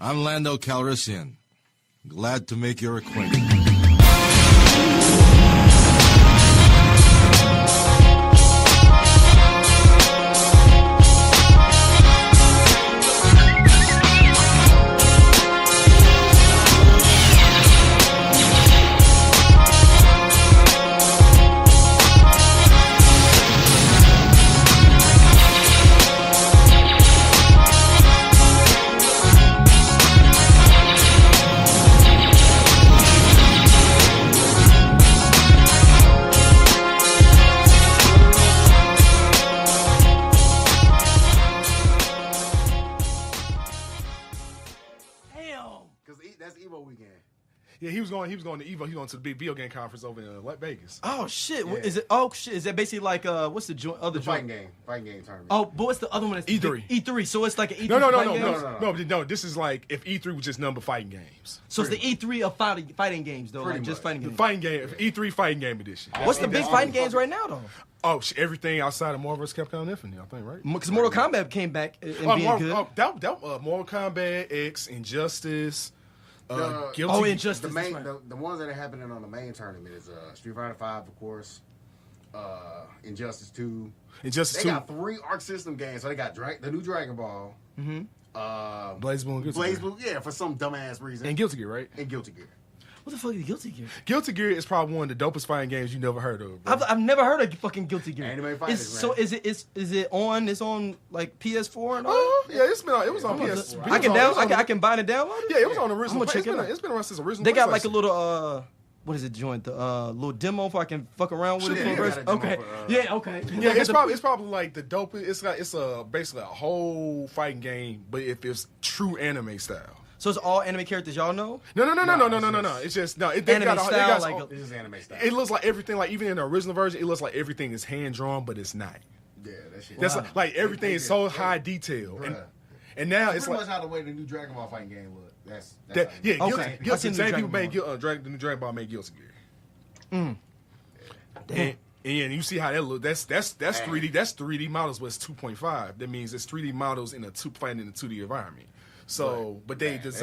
I'm Lando Cal. Glad to make your acquaintance. Yeah, he was going to Evo. He was going to the big video game conference over in Vegas. Oh shit! Yeah. Is it? Oh shit! Is that basically like what's the other fighting game tournament? Oh, but what's the other one? That's E3. E3. So it's like an E3. No. This is like if E3 was just number fighting games. So it's the E3 of fighting games though, like just fighting games. Fighting game, E3 fighting game edition. What's the big fighting games right now though? Oh, everything outside of Marvel vs. Capcom Infinite, I think, right? Because Mortal Kombat came back and being good. Mortal Kombat, X, Injustice. Guilty. Injustice. The ones that are happening on the main tournament is Street Fighter 5, of course. Injustice 2. They got 3 Arc System games. So they got the new Dragon Ball. Mm-hmm. BlazBlue, yeah, for some dumbass reason. And Guilty Gear, right? And Guilty Gear. What the fuck is Guilty Gear? Guilty Gear is probably one of the dopest fighting games you never heard of. Bro. I've never heard of fucking Guilty Gear. Anime fighters, so is it on? It's on like PS4 and all? Yeah, it was on PS. I can buy it and download it. Yeah, it was on the original. I'm gonna check it out. It's been around since original. They got like a little what is it joint? The little demo so I can fuck around with it for a okay. Okay. Yeah, it's probably like the dopest. It's basically a whole fighting game, but if it's true anime style. So it's all anime characters y'all know? No. It's just anime style. It's just anime style. It looks like everything. Like even in the original version, it looks like everything is hand drawn, but it's not. Yeah, that shit. That's like everything is so high detail. And now it's pretty like much how the way the new Dragon Ball fighting game look. That's yeah. Okay. Guilty. Same people made the new Dragon Ball made Guilty Gear. Damn. And you see how that look. That's 3D. That's 3D models, but it's 2.5. That means it's 3D models fighting in a 2D environment. So, but they did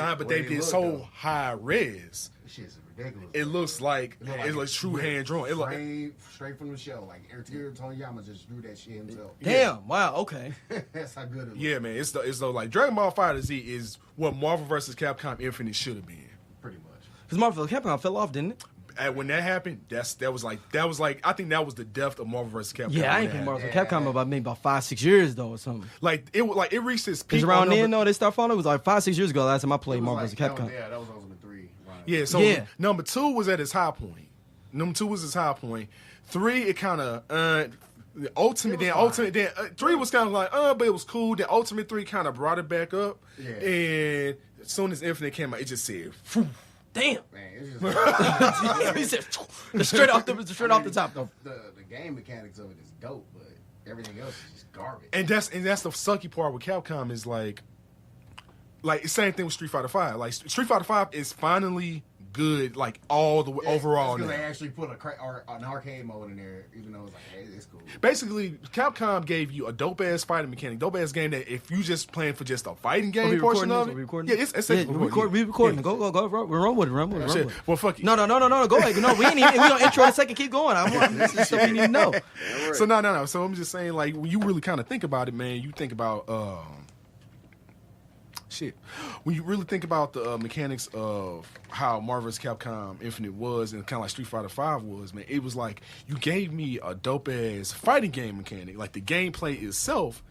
so high res. This shit's ridiculous. It looks like it's like true hand drawn. It like straight from the show. Like Akira Toriyama just drew that shit himself. Damn! Wow. Okay. That's how good it looks. Yeah, man. It's though like Dragon Ball FighterZ is what Marvel vs. Capcom Infinite should have been. Pretty much. Because Marvel vs. Capcom fell off, didn't it? When that happened, that was like I think that was the death of Marvel vs. Capcom. Yeah, I ain't been Marvel vs. Capcom about 5-6 years though or something. Like it reached its peak. Because around then, they start falling. It was like 5-6 years ago. Last time I played Marvel vs. Capcom. That was Ultimate 3. Right. Yeah, so number 2 was at its high point. Number 2 was its high point. 3, it kind of Ultimate. Then 3 was kind of like but it was cool. Then Ultimate 3 kind of brought it back up. Yeah. And as soon as Infinite came out, it just said, phew. Damn. Man, it's just he said straight off the top though. The game mechanics of it is dope, but everything else is just garbage. And that's the sucky part with Capcom is like same thing with Street Fighter 5. Like Street Fighter 5 is finally good, like all the way overall. Because they actually put an arcade mode in there, even though it's like, hey, it's cool. Basically, Capcom gave you a dope ass fighting mechanic, dope ass game that if you just playing for just a fighting game portion of it, we recording. Go, run with it. Shit. Well, fuck you. No. Go ahead. No, we don't intro in a second. Keep going. This is stuff you need to know. So no. So I'm just saying, like, when you really kind of think about it, man, you think about when you really think about the mechanics of how Marvel vs. Capcom Infinite was and kind of like Street Fighter 5 was, man, it was like you gave me a dope-ass fighting game mechanic. Like, the gameplay itself,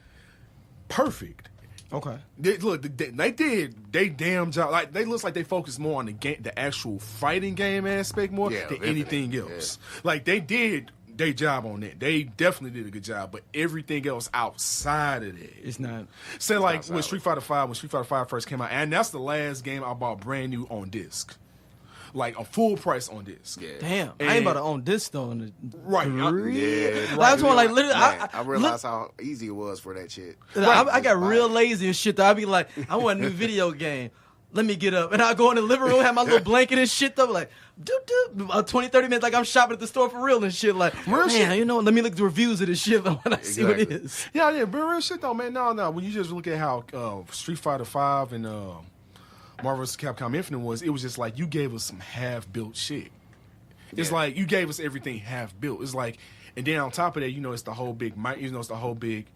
perfect. Okay. They did they damn job. Like, they looks like they focused more on the actual fighting game aspect more than anything else. Yeah. Like, they did their job on that. They definitely did a good job, but everything else outside of that, it's not. Say like with Street Fighter 5, when Street Fighter 5 first came out, and that's the last game I bought brand new on disc, like a full price on disc. Yeah. Damn, I ain't about to own disc though. Right. I was like literally. I realized how easy it was for that shit. I got real lazy and shit. Though I'd be like, I want a new video game. Let me get up. And I go in the living room, have my little blanket and shit though, like, 20, 30 minutes, like I'm shopping at the store for real and shit. Like, real shit. You know, let me look at the reviews of this shit when I see what it is. Yeah, but real shit though, man. No. When you just look at how Street Fighter 5 and Marvel vs. Capcom Infinite was, it was just like you gave us some half-built shit. It's like you gave us everything half-built. It's like, and then on top of that, it's the whole big, it's the whole big,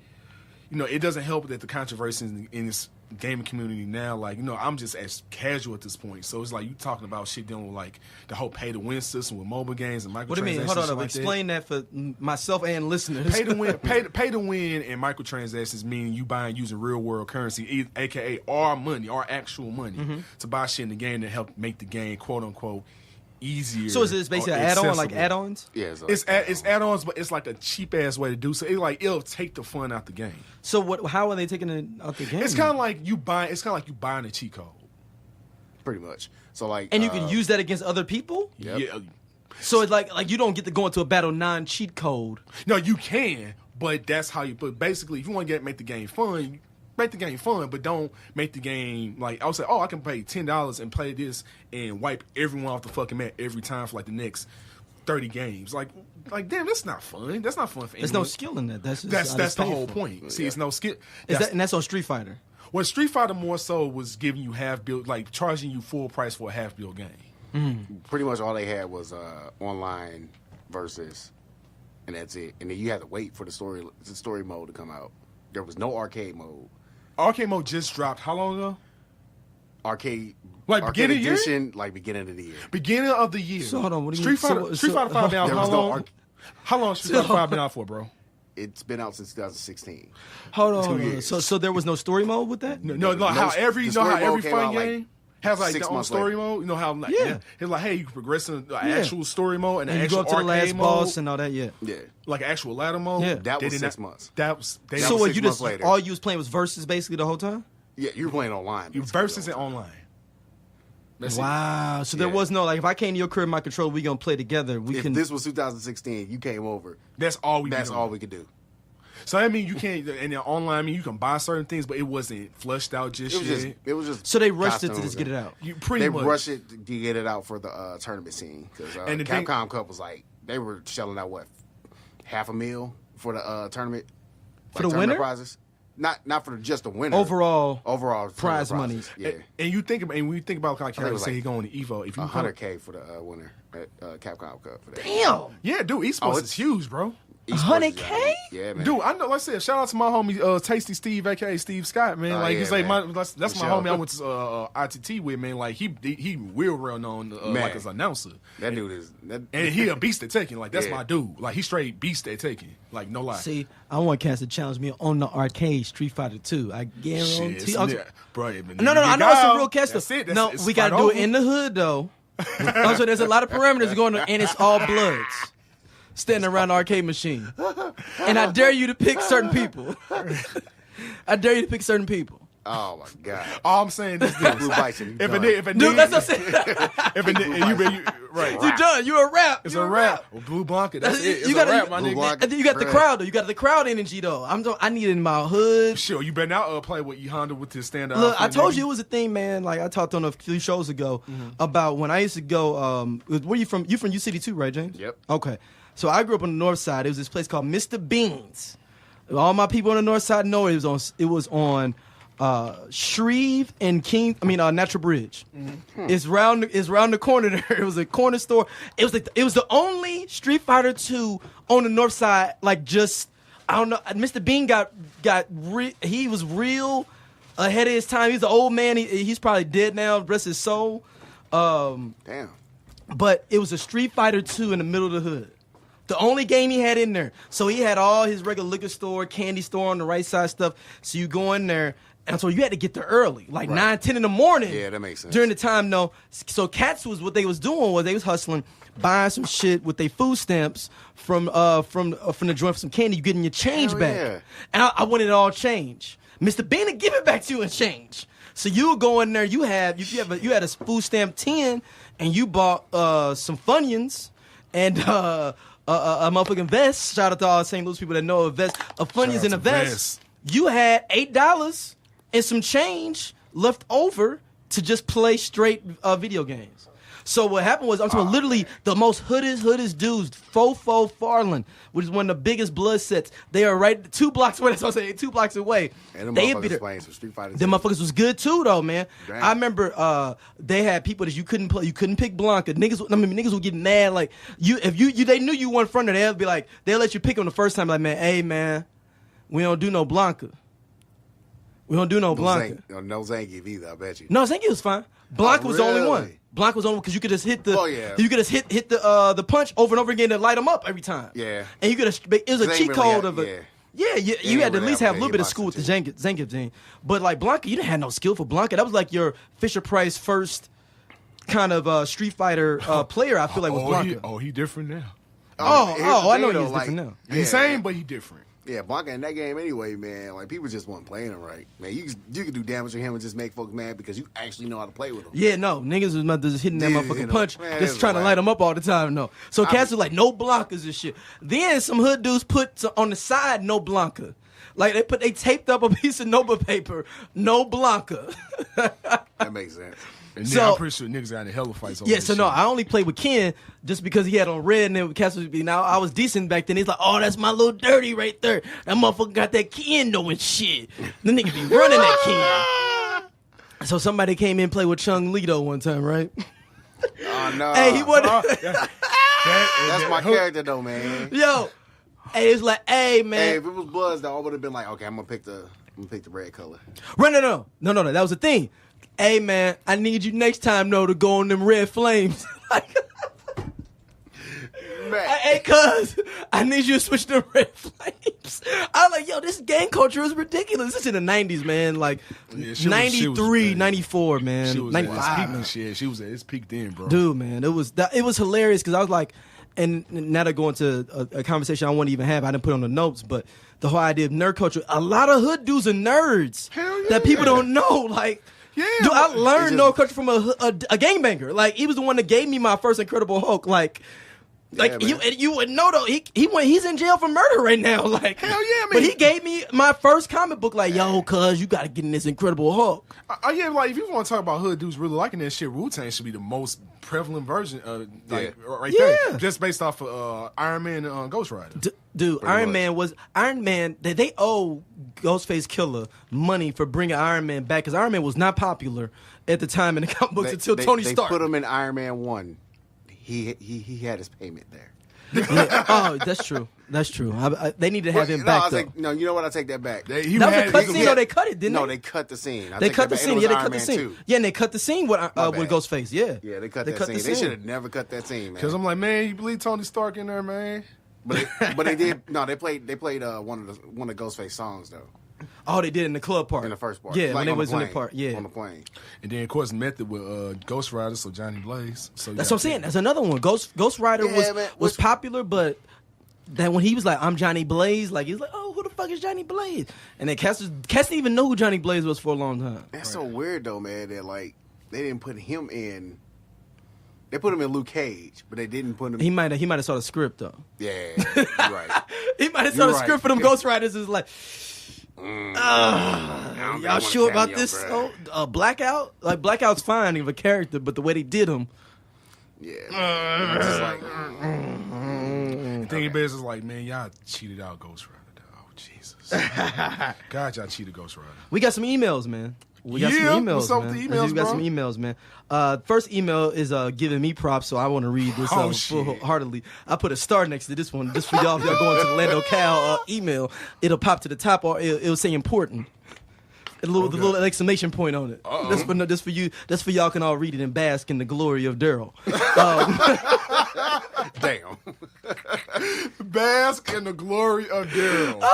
it doesn't help that the controversy in this gaming community now, like, I'm just as casual at this point. So it's like you talking about shit dealing with like the whole pay-to-win system with mobile games and microtransactions. What do you mean? Hold on, explain that for myself and listeners. Pay-to-win and microtransactions mean you buying using real-world currency, aka our money, our actual money, to buy shit in the game to help make the game, quote-unquote, easier. So is this basically an add-on, like add-ons? Yeah, it's add-ons, but it's like a cheap-ass way to do so. It'll take the fun out the game. So how are they taking it out the game? It's kind of like you buying a cheat code. Pretty much. So like, and you can use that against other people. Yep. Yeah. So it's like you don't get to go into a battle non-cheat code. No, you can, but that's how you. But basically, if you want to make the game fun. Make the game fun, but don't make the game like I would say. Oh, I can pay $10 and play this and wipe everyone off the fucking map every time for like the next 30 games. Like damn, that's not fun. That's not fun for anyone. There's no skill in that. That's the whole point. See, it's no skill. And that's on Street Fighter. Well, Street Fighter more so was giving you half build, like charging you full price for a half build game. Pretty much all they had was online versus, and that's it. And then you had to wait for the story mode to come out. There was no arcade mode. Arcade mode just dropped. How long ago? Arcade beginning edition, like beginning of the year. Beginning of the year. So hold on, what do you Street Fighter? Street Fighter 5 been out how long? How long has Street Fighter 5 been out for, bro? It's been out since 2016. Hold on. So there was no story mode with that? No. How every fighting game has like 6 their own months story later. mode. You know how like it's like, hey, you can progress in the Yeah. actual story mode and And the you go actual up to the arcade last mode, boss and all that. Yeah. Yeah. like actual ladder mode. Yeah. That They was did 6 not- months. That was So what 6 you months just later. all you was playing was versus basically the whole time? Yeah, you were playing online. you basically, versus the and whole time. online. That's it. Wow. So there Yeah. was no like if I came to your crib, my controller, we gonna play together. We If can. this was 2016, you came over. That's all we. That's be all doing. we could do. So I mean, you can't. And then online, I mean, you can buy certain things, but it wasn't flushed out just yet. It was just. So they rushed it to costumes just get it and- out. You pretty They much. rushed it to get it out for the tournament scene because And the thing- Capcom Cup was like they were shelling out what $500,000 for the tournament For the tournament winner? prizes. Not for just the winner. Overall tournament prize money. prizes. Yeah, And you think about, and when you think about like think it how was say like he going to Evo, if you $100K for the winner at Capcom Cup for that. Damn. yeah, dude, esports Oh, is huge, bro. Esports is 100K? Yeah, man. Dude, I know. Like I said, shout out to my homie Tasty Steve, aka Steve Scott, man. Oh, Like yeah, he's like man. that's my Michelle. homie I went to ITT with, man. Like he real known Man. like as an announcer, That dude is. and he a beast at taking. Like that's Yeah. my dude. Like he straight beast at taking. Like no lie. See, I want Cass to challenge me on the arcade Street Fighter 2. I guarantee. Shit, bro. No, I know it's a real catch. That's it. No, it's we got to right do over. it in the hood though. Also, there's a lot of parameters going on, and it's all bloods standing around the arcade machine. And I dare you to pick certain people. I dare you to pick certain people. Oh my god. All I'm saying is this: Blue Bison, you if done. a Dude, that's what I'm saying. if you right, You done. You a rap. it's You a rap. Well, Blue Blanca. That's it. It's You a gotta- rap, my Blue nigga. Blanca. And then you got the Bruh. crowd though. You got the crowd energy though. I need it in my hood. Sure, you better not play with E Honda with his stand up. Look, I told you it was a thing, man. Like I talked on a few shows ago about when I used to go. Where you from? You from U City too, right, James? Yep. Okay. So I grew up on the north side. It was this place called Mr. Beans. All my people on the north side know it was on Shreve and Natural Bridge. It's round the corner there. It was a corner store. It was the only Street Fighter 2 on the north side. Like just I don't know. Mr. Bean he was real ahead of his time. He's an old man. He's probably dead now. Rest his soul. Damn. But it was a Street Fighter 2 in the middle of the hood. The only game he had in there. So he had all his regular liquor store, candy store on the right side stuff. So you go in there, and so you had to get there early, like 9, 10 in the morning. Yeah, that makes sense. During the time, no. So cats what they was doing was they was hustling, buying some shit with their food stamps from the joint for some candy. You getting your change Hell back. yeah. And I wanted it all change. Mr. Bean would give it back to you in change. So you would go in there, you had a food stamp 10, and you bought some Funyuns and a motherfucking vest. Shout out to all St. Louis people that know a vest, a Funyuns and a vest. You had $8 and some change left over to just play straight video games. So what happened was, I'm talking literally the most hoodest dudes, Fofo Farland, which is one of the biggest blood sets. They are right 2 blocks away. That's what I'm saying, 2 blocks away. And them they motherfuckers playing some Street Fighter. Them motherfuckers was good too, though, man. Damn. I remember they had people that you couldn't play. You couldn't pick Blanca. Niggas would get mad. Like if they knew you weren't front of, they'd be like, they'll let you pick them the first time. Like, man, hey man, we don't do no Blanca. We don't do no Blanca. No Zangief either, I bet you. No, Zangief was fine. Blanca was the only one. Really? Blanca was the only one because you could just hit the. Oh, yeah. You could just hit the punch over and over again to light them up every time. Yeah. And you could have. It was a cheat code of it. Yeah, you had to at least have a little bit of school with the Zangief team. But like Blanca, you didn't have no skill for Blanca. That was like your Fisher-Price first kind of Street Fighter player, I feel like, with Blanca. He different now. I know he's different now. He's same, but he different. Yeah, Blanca in that game anyway, man. Like, people just weren't playing him right. Man, you can do damage to him and just make folks mad because you actually know how to play with him. Yeah, no. Niggas was just hitting that motherfucking punch, man, just trying to light him up all the time, no. So cats was like, no Blancas and shit. Then some hood dudes put on the side, no Blanca. Like, they taped up a piece of Nova paper, no Blanca. That makes sense. And then I'm pretty sure niggas got in hella fights over this so shit. no, I only played with Ken just because he had on red, and then Cass was now I was decent back then. He's like, oh, that's my little dirty right there. That motherfucker got that Kendo and shit. The nigga be running that Ken. So somebody came in and played with Chung Lido one time, right? Oh no. Hey, he wasn't. That's my character though, man. Yo, hey, it's like, hey man. Hey, if it was Bloods, though, I would have been like, okay, I'm gonna pick the red color. Right? No. That was the thing. Hey man, I need you next time though to go on them red flames. Like, hey cuz, I need you to switch to red flames. I was like, yo, this gang culture is ridiculous. This is in the 90s, man. Like 93, 94, man. She was 95. Man. She was at its peak then, bro. Dude, man, it was hilarious because I was like, and now to go into a conversation I won't even have, I didn't put on the notes, but the whole idea of nerd culture, a lot of hood dudes are nerds. Hell yeah. That people don't know. Like, yeah, dude, I learned nerd culture from a gangbanger. Like, he was the one that gave me my first Incredible Hulk. Like you would know though. He's in jail for murder right now. Like, hell yeah, man. But he gave me my first comic book. Like, yo, cuz you gotta get in this Incredible Hulk. Yeah, like if you want to talk about hood dudes really liking that shit, Wu-Tang should be the most prevalent version. Right there, just based off of Iron Man and Ghost Rider. Dude, Iron Man. They owe Ghostface Killer money for bringing Iron Man back because Iron Man was not popular at the time in the comic books until Tony Stark. They put him in Iron Man 1. He had his payment there. Yeah. Oh, that's true. They need to have him back though. No, you know what? I take that back. That was a cut scene. No, they cut it, didn't they? No, they cut the scene. They cut the scene. Yeah, they cut the scene. Yeah, and they cut the scene with Ghostface. Yeah. Yeah, they cut that scene. They should have never cut that scene, man. Because I'm like, man, you believe Tony Stark in there, man? But they did. No, they played one of Ghostface songs though. Oh, they did in the club part. In the first part. Yeah, like when it was in the part. Yeah. On the plane. And then, of course, Method with Ghost Rider, so Johnny Blaze. So that's what I'm saying. That's another one. Ghost Rider was popular, but that when he was like, I'm Johnny Blaze, like, he's like, oh, who the fuck is Johnny Blaze? And then Cass didn't even know who Johnny Blaze was for a long time. That's so weird, though, man, that, like, they didn't put him in. They put him in Luke Cage, but they didn't put him. He might have saw the script though. Yeah, you're right. He might have saw the script for them Ghost Riders. Is like, y'all sure about this? Blackout? Like, Blackout's fine of a character, but the way they did him. Yeah. Just like, the thing is like, man, y'all cheated out Ghost Rider. Oh, Jesus. God, y'all cheated Ghost Rider. We got some emails, man. We got some emails, what's up with the emails, we got some emails, man. First email is giving me props, so I want to read this full-heartedly. I put a star next to this one just for y'all. If y'all go into the Lando Cal email, it'll pop to the top, or it'll say important. The little exclamation point on it. That's for you. That's for y'all can all read it and bask in the glory of Daryl. Damn. Bask in the glory of Daryl.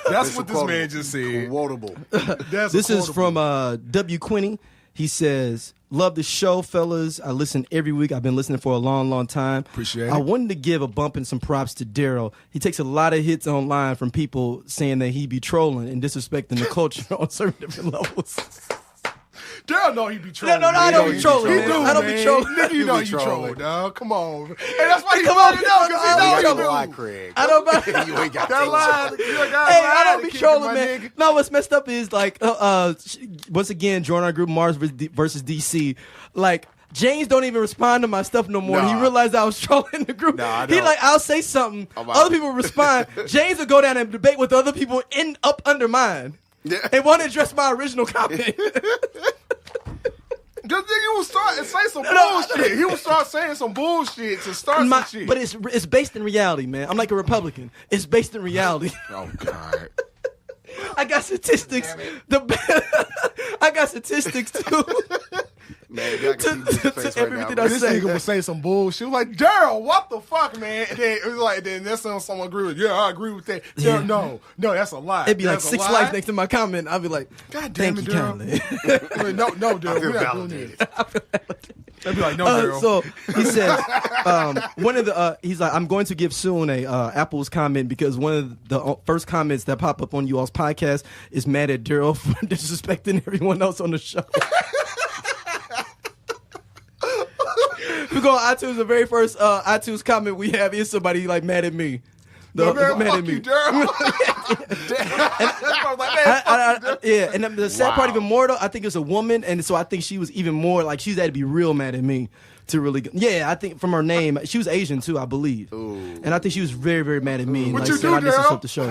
That's what this man just said. Quotable. This is from W. Quinney. He says, love the show, fellas. I listen every week. I've been listening for a long, long time. Appreciate it. I wanted to give a bump and some props to Daryl. He takes a lot of hits online from people saying that he be trolling and disrespecting the culture on certain different levels. Daryl know he be trolling. No, I don't be trolling. I don't be trolling. Nigga, you know you troll, dog. Come on. Hey, that's why he come on. I don't be trolling, man. No, what's messed up is like, once again, join our group Mars versus DC. Like, James don't even respond to my stuff no more. He realized I was trolling the group. He like, I'll say something, other people respond. James will go down and debate with other people up under mine. And won't address my original comment. Because then you will start and say some bullshit. He will start saying some bullshit to start some shit. But it's based in reality, man. I'm like a Republican. It's based in reality. Oh, God. I got statistics. I got statistics, too. Man, y'all can see this face right now. This nigga would say some bullshit. Like, Daryl, what the fuck, man? And then it was like, then that's someone agree with. Yeah, I agree with that. Yeah. No, that's a lie. It'd be like 6 likes next to my comment. I'd be like, God damn it, Daryl. No, Daryl, we're not doing this. They'd be like, no, Daryl. So he says, one of the he's like, I'm going to give soon a Apple's comment because one of the first comments that pop up on you all's podcast is mad at Daryl for disrespecting everyone else on the show. We go on iTunes. The very first iTunes comment we have is somebody like mad at me. Mad at me. Yeah, and the sad part even more though, I think it's a woman, and so I think she was even more like she's had to be real mad at me to really. Yeah, I think from her name, she was Asian too, I believe. Ooh. And I think she was very, very mad at me. What like, you do, this is up the show.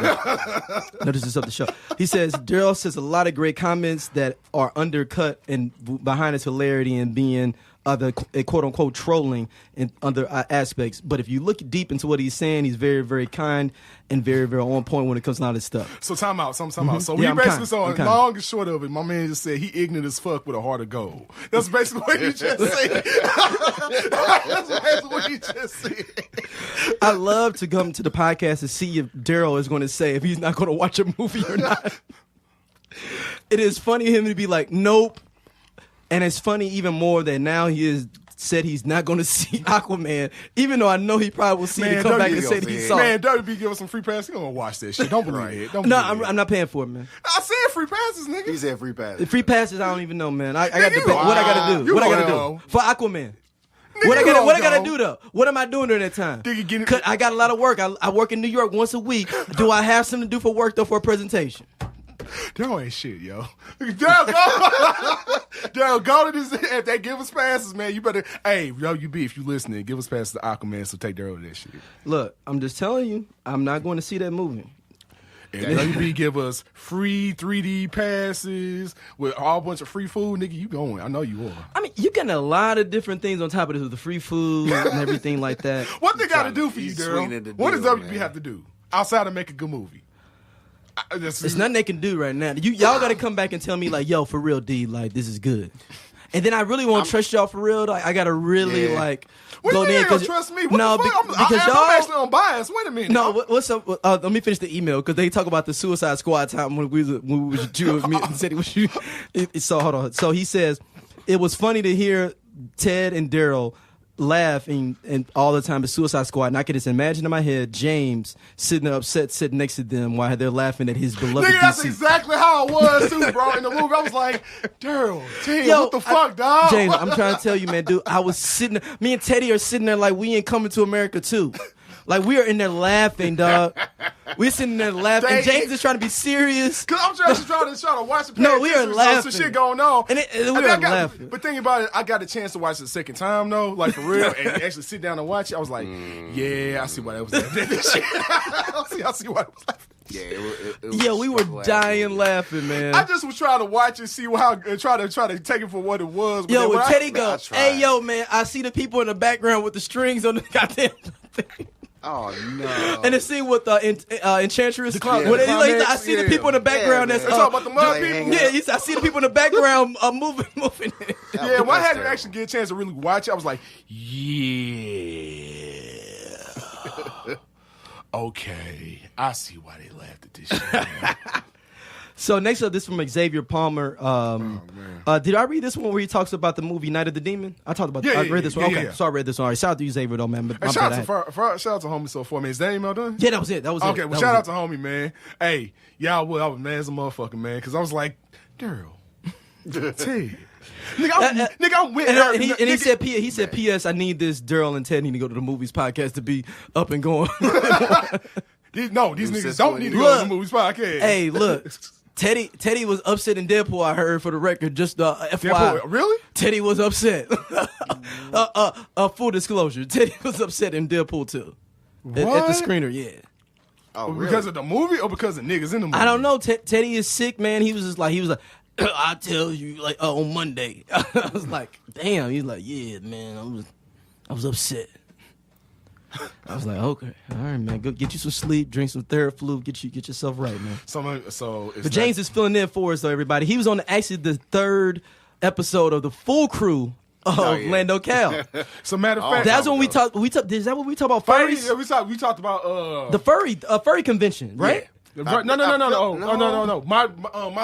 No, this is up the show. He says Daryl says a lot of great comments that are undercut and behind its hilarity and being. The quote unquote trolling in other aspects, but if you look deep into what he's saying, he's very, very kind and very, very on point when it comes to all this stuff. So time out. So we basically saw long and short of it. My man just said he ignorant as fuck with a heart of gold. That's basically what he just said. That's basically what he just said. I love to come to the podcast and see if Daryl is going to say if he's not going to watch a movie or not. It is funny him to be like, nope. And it's funny even more that now he has said he's not going to see Aquaman, even though I know he probably will see it and come back and say that he saw it. Man, WB give us some free passes. He going to watch that shit. Don't believe it. I'm not paying for it, man. I said free passes, nigga. He said free passes. The free passes, I don't even know, man. I got to pay. What I got to do? What I got to do for Aquaman? What I got to do though? What am I doing during that time? I got a lot of work. I work in New York once a week. Do I have something to do for work though for a presentation? Daryl ain't shit, yo. Daryl, go to this. If they give us passes, man, you better. Hey, yo, if you listening, give us passes to Aquaman. So take Daryl to that shit. Look, I'm just telling you, I'm not going to see that movie. And WB give us free 3D passes with a whole bunch of free food, nigga. You going? I know you are. I mean, you getting a lot of different things on top of this with the free food and everything like that. What they got to do for you, Daryl? What does WB have to do outside of make a good movie? It's nothing they can do right now. Y'all got to come back and tell me like, yo, for real, D, like this is good. And then I really won't trust y'all for real. Like, I gotta really like what go do you in. What do you trust me? What the fuck? Because y'all I'm actually unbiased. Wait a minute. No, what's up? Let me finish the email because they talk about the Suicide Squad time when we was you and me and said it was you. So hold on. So he says it was funny to hear Ted and Daryl laughing and all the time at Suicide Squad, and I can just imagine in my head James sitting there upset, sitting next to them while they're laughing at his beloved Nigga, DC. that's exactly how it was too, bro. In the movie, I was like, Daryl, what the fuck, dog? James, I'm trying to tell you, man, dude. I was sitting there, me and Teddy are sitting there like we ain't coming to America too. Like we are in there laughing, dog. We're sitting there laughing. And James is trying to be serious. Cause I'm just trying to watch it. No, we are laughing. Some shit going on. And we are laughing. But think about it, I got a chance to watch it the second time though, like for real, and actually sit down and watch it. I was like, yeah, I see why that was like. I see why it was like. Yeah, it we were dying laughing, man. I just was trying to watch and see how try to take it for what it was. Yo, when Teddy go, hey, yo, man, I see the people in the background with the strings on the goddamn thing. Oh no! And the scene with Enchantress, I see the people in the background. That's talking about the mud people. Yeah, I see the people in the background moving. Yeah, when I had to actually get a chance to really watch it, I was like, yeah. Okay, I see why they laughed at this shit. So next up, this from Xavier Palmer. Did I read this one where he talks about the movie Night of the Demon? I talked about. I read this one. Okay, so I read this one. All right, shout out to you, Xavier, though, man. Hey, shout out to homie. So for me, is that email done? Yeah, that was it. Okay, well, shout out to homie, man. Hey, I was mad as a motherfucker, man, because I was like, Daryl, Ted. Nigga, I'm with her. And he said, P.S. I need this Daryl and Ted need to go to the movies podcast to be up and going. These niggas don't need to go to the movies podcast. Hey, look. Teddy was upset in Deadpool, I heard, for the record. Just FYI. Deadpool, really? Teddy was upset. Full disclosure, Teddy was upset in Deadpool 2. At the screener, yeah. Oh, really? Because of the movie or because of niggas in the movie? I don't know. Teddy is sick, man. He was like, I'll tell you, like, on Monday. I was like, damn. He's like, yeah, man, I was upset. I was like, okay, all right, man. Go get you some sleep, drink some Theraflu, get yourself right, man. But James is filling in for us, though, everybody. He was on actually the 3rd episode of the full crew of Lando Cal. So matter of fact, that's when we talk. Is that what we talk about? Furries? Yeah, we talked about the furry convention, right? Yeah. No. My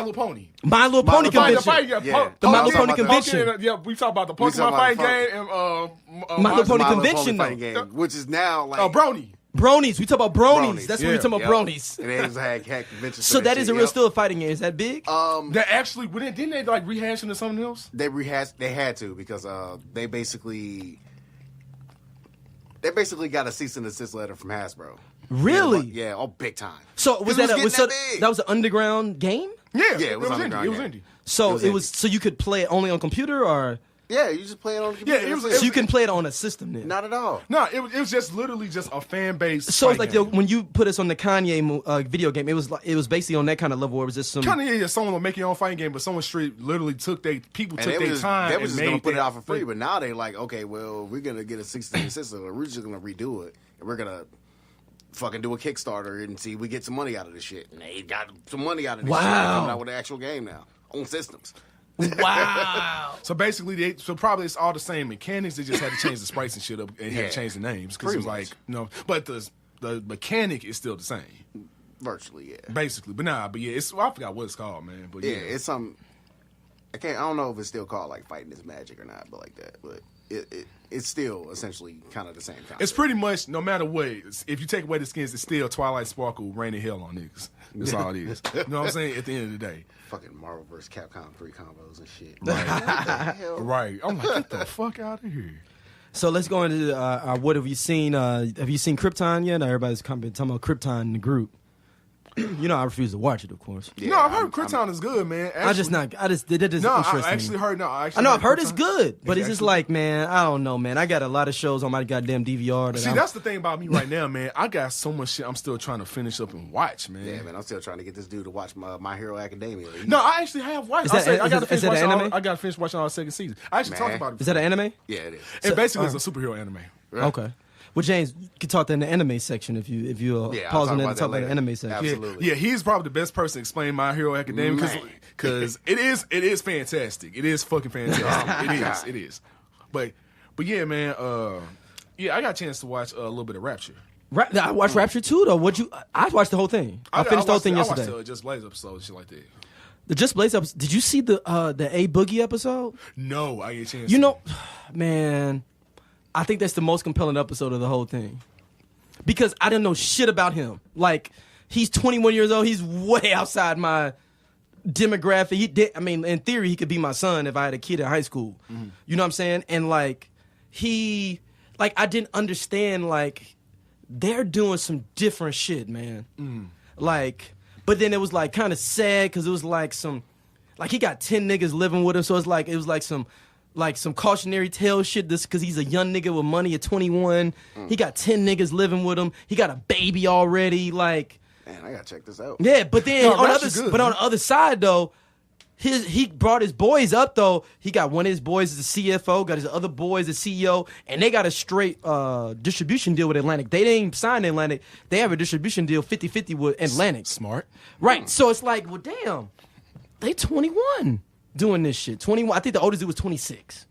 Little Pony. My Little Pony convention. The My Little Pony convention. Yeah, we talked about the Pokemon fighting game and My Little Pony convention, game, which is now like Bronies. We talk about bronies. That's what we talk about, bronies. And they just had conventions. So that is a real still a fighting game. Is that big? That actually didn't they like rehash into something else? They had to because they basically got a cease and desist letter from Hasbro. Really? Yeah, all big time. So was that was an underground game? Yeah, it was underground. It was indie. So so you could play it only on computer or? Yeah, you just play it on the computer. Yeah, so you can play it on a system then? Not at all. No, it was just literally just a fan base. So it's like when you put us on the Kanye video game, it was basically on that kind of level. Where it was just some someone will make your own fighting game, but someone straight literally took their time. They was just gonna put it out for free, but now they like, okay, well, we're gonna get a 16 system, and we're just gonna redo it, and we're gonna fucking do a Kickstarter and see if we get some money out of this shit. And they got some money out of this shit. They're coming out with an actual game now on systems. Wow. So basically, probably it's all the same mechanics. They just had to change the sprites and shit up and had to change the names because it was like, but the mechanic is still the same. Virtually, yeah. Basically, but yeah, I forgot what it's called, man. But yeah, it's some. I don't know if it's still called like Fighting is Magic or not, but like that. But it's still essentially kind of the same concept. It's pretty much no matter what. If you take away the skins, it's still Twilight Sparkle, raining hell on niggas. That's all it is. You know what I'm saying? At the end of the day. Fucking Marvel vs. Capcom 3 combos and shit. Right. I'm like, get the fuck out of here. So let's go into what have you seen? Have you seen Krypton yet? Everybody's talking about Krypton in the group. You know, I refuse to watch it, of course. Yeah, no, I've heard Krypton is good, man. Actually, that doesn't interest me. I know I've heard it's good, but it's just like, man, I don't know, man. I got a lot of shows on my goddamn DVR. That's the thing about me right now, man. I got so much shit I'm still trying to finish up and watch, man. Yeah, man, I'm still trying to get this dude to watch My Hero Academia. No, I actually have watched. I got to finish watching all the second season. I actually talked about it. Is that an anime? Yeah, it is. It basically is a superhero anime. Right? Okay. Well, James, you can talk that in the anime section if you pause on that and talk about the anime section. Absolutely. Yeah, he's probably the best person to explain My Hero Academia because it is fantastic. It is fucking fantastic. It is. But yeah, man. I got a chance to watch a little bit of Rapture. I watched Rapture too, though. I watched the whole thing. I finished the whole thing yesterday. I watched the Just Blaze episode, shit like that. The Just Blaze episode. Did you see the A Boogie episode? No, I didn't get a chance. You know, man. I think that's the most compelling episode of the whole thing. Because I didn't know shit about him. Like, he's 21 years old. He's way outside my demographic. In theory, he could be my son if I had a kid in high school. Mm-hmm. You know what I'm saying? And, I didn't understand, they're doing some different shit, man. Mm. But then it was, kind of sad because it was, he got 10 niggas living with him. So it was some cautionary tale shit, this because he's a young nigga with money at 21. He got 10 niggas living with him. He got a baby already. Man, I gotta check this out. Yeah, but then on the other side though, he brought his boys up though. He got one of his boys as a CFO, got his other boys as CEO, and they got a straight distribution deal with Atlantic. They didn't sign Atlantic. They have a distribution deal 50-50 with Atlantic. Smart. Right. So it's like, well, damn, they 21. Doing this shit. 21. I think the oldest dude was 26.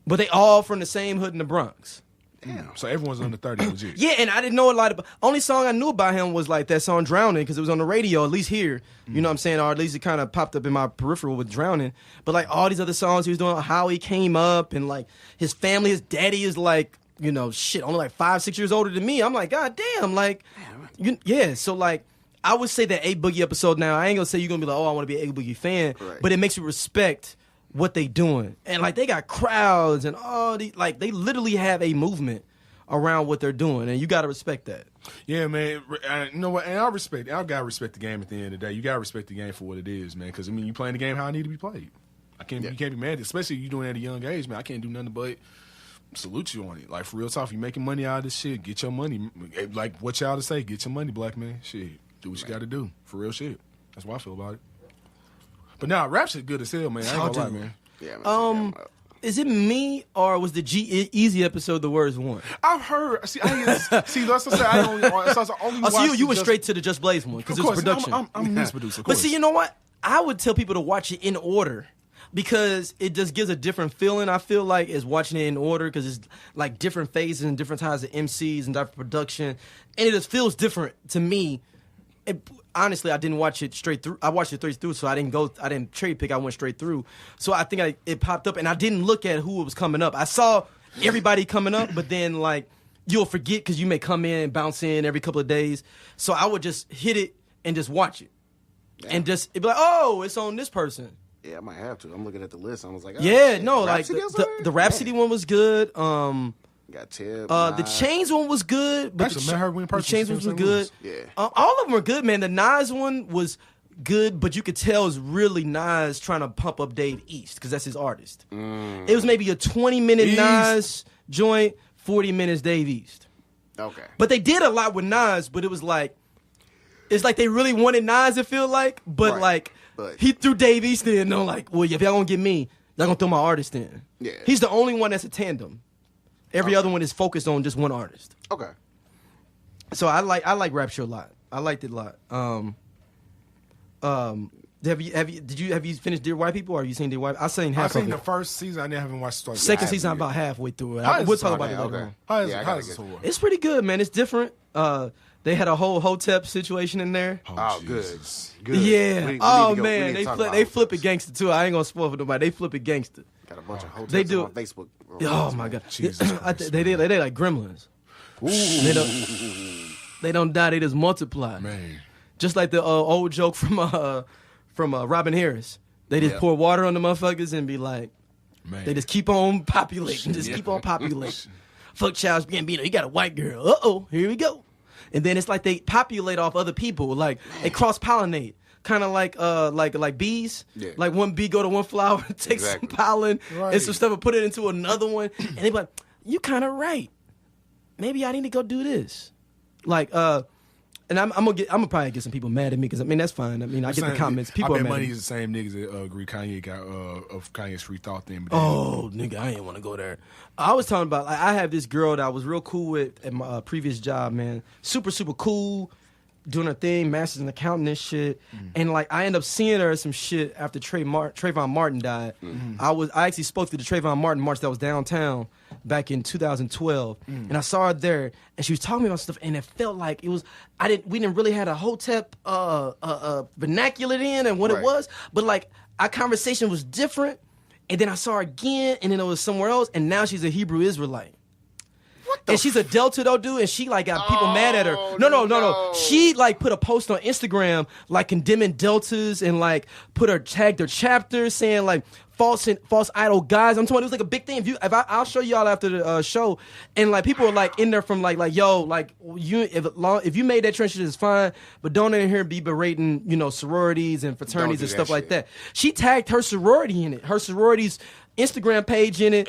But they all from the same hood in the Bronx. Damn. So everyone's under 30 legit. Yeah, and I didn't know a lot about. Only song I knew about him was that song Drowning because it was on the radio, at least here. You know what I'm saying? Or at least it kind of popped up in my peripheral with Drowning. But all these other songs he was doing, how he came up and his family, his daddy is only 5-6 years older than me. I'm like, God damn, so I would say that A Boogie episode now, I ain't gonna say you're gonna be like, oh, I wanna be an A Boogie fan, right. But it makes you respect what they doing. And they got crowds and all these, they literally have a movement around what they're doing, and you gotta respect that. Yeah, man. You know what? And I gotta respect the game at the end of the day. You gotta respect the game for what it is, man, because you playing the game how it need to be played. You can't be mad, especially if you doing it at a young age, man. I can't do nothing but salute you on it. Like, for real talk, if you making money out of this shit, get your money. Like what y'all to say, get your money, black man. Shit, do what you got to do. For real shit. That's what I feel about it. But now, Rapture good as hell, man. I ain't gonna lie, man. Yeah, man. Is it me or was the Easy episode the worst one? I've heard. See, that's what I said. I only watched you went straight to the Just Blaze one because it's production. I'm a news producer. But see, you know what? I would tell people to watch it in order because it just gives a different feeling. I feel like is watching it in order because it's like different phases and different types of MCs and different production, and it just feels different to me. Honestly, I didn't watch it straight through. I watched it straight through, so I didn't cherry pick. I went straight through. So I think it popped up, and I didn't look at who was coming up. I saw everybody coming up, but then like you'll forget because you may come in and bounce in every couple of days. So I would just hit it and just watch it, and just it'd be like, oh, it's on this person. Yeah, I might have to. I'm looking at the list. I was like, yeah, no, like the Rhapsody one was good. Got Tip. The Chains one was good, but the Chains one was good. Yeah, all of them were good, man. The Nas one was good, but you could tell it's really Nas trying to pump up Dave East because that's his artist. It was maybe a 20-minute Nas joint, 40 minutes Dave East. Okay, but they did a lot with Nas, but it was like it's like they really wanted Nas to feel like, but he threw Dave East in. And I'm like, well, if y'all gonna get me, y'all gonna throw my artist in. Yeah, he's the only one that's a tandem. Every other one is focused on just one artist. Okay. So I like Rapture a lot. I liked it a lot. Have you finished Dear White People or have you seen Dear White? I've seen half of it. I've seen the first season. I haven't watched the story. Second season, I'm about halfway through it. We'll talk about it later on. How is it? It's pretty good, man. It's different. They had a whole Hotep situation in there. Oh, good. Yeah. Man, they flip it gangster too. I ain't gonna spoil for nobody. They flip it gangster. Got a bunch of Hoteps they do on Facebook. Oh my god. They like gremlins. They don't die. They just multiply. Man. Just like the old joke from Robin Harris. They just pour water on the motherfuckers and be like, man. They just keep on populating. Keep on populating. Fuck Childish Gambino. You got a white girl. Uh-oh, here we go. And then it's like they populate off other people. Like they cross-pollinate. Kind of like bees. Yeah. Like one bee go to one flower, take some pollen and some stuff and put it into another one. And they be like, you kind of right. Maybe I need to go do this. Like, and I'm gonna probably get some people mad at me because I mean that's fine. I mean I get the comments. People I are bet mad. Money's the same niggas that agree Kanye got of Kanye's free thought thing. Oh nigga, I ain't want to go there. I was talking about I have this girl that I was real cool with at my previous job, man. Super cool, doing her thing, master's in accounting and shit. And like I ended up seeing her some shit after Trayvon Martin died. I actually spoke to the Trayvon Martin march that was downtown back in 2012, and I saw her there, and she was talking about stuff, and it felt like it was we didn't really have a Hotep vernacular then and what it was, but like our conversation was different. And then I saw her again, and then it was somewhere else, and now she's a Hebrew Israelite. And she's a Delta though, dude, and she like got people mad at her. No. She like put a post on Instagram like condemning Deltas and like tagged her chapter saying like false idol guys. I'm talking. It was like a big thing. I'll show y'all after the show, and like people were like in there from like yo like if you made that transition it's fine, but don't in here be berating sororities and fraternities and stuff like that. She tagged her sorority in it. Her sorority's Instagram page in it,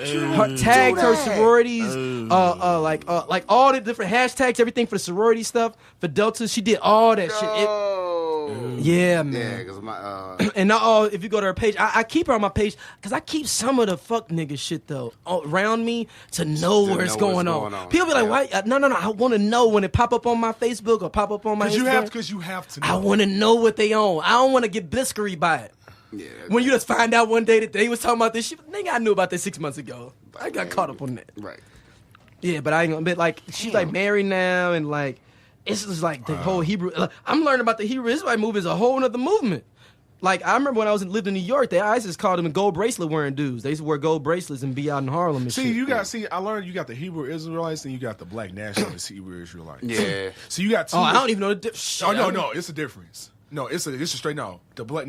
tagged her sororities, like all the different hashtags, everything for the sorority stuff for Delta. She did all that shit. Yeah, man. Yeah, because my and now if you go to her page, I keep her on my page because I keep some of the fuck nigga shit though around me to know where it's going on. People be like, why? No. I want to know when it pop up on my Facebook or pop up on my Instagram. Because you have to know. I want to know what they own. I don't want to get bliskery by it. Yeah, when you just find out one day that they was talking about this shit, nigga, I knew about this 6 months ago. I got caught up on that. Right. Yeah, but I ain't gonna. But like, she's like married now, and like, it's just like the whole Hebrew. I'm learning about the Hebrew Israelite movement is a whole other movement. Like I remember when I lived in New York, the ISIS called them gold bracelet wearing dudes. They used to wear gold bracelets and be out in Harlem and shit. I learned you got the Hebrew Israelites and you got the black nationalist Hebrew Israelites. Yeah. So you got two. Oh, I don't even know the difference. Oh no, it's a difference. No, it's a straight no. The black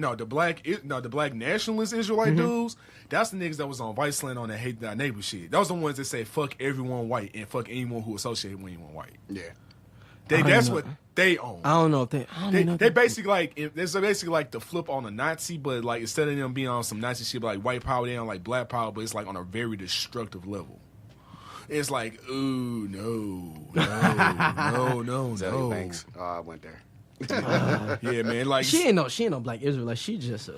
nationalist Israelite dudes. That's the niggas that was on Viceland on that hate thy neighbor shit. Those the ones that say fuck everyone white and fuck anyone who associated with anyone white. Yeah, that's what they own. I don't know if They basically like it's basically like the flip on a Nazi, but like instead of them being on some Nazi shit like white power, they on like black power, but it's like on a very destructive level. It's like, ooh, no. Thanks. Oh, I went there. Yeah, man. Like she ain't no black Israelite. She just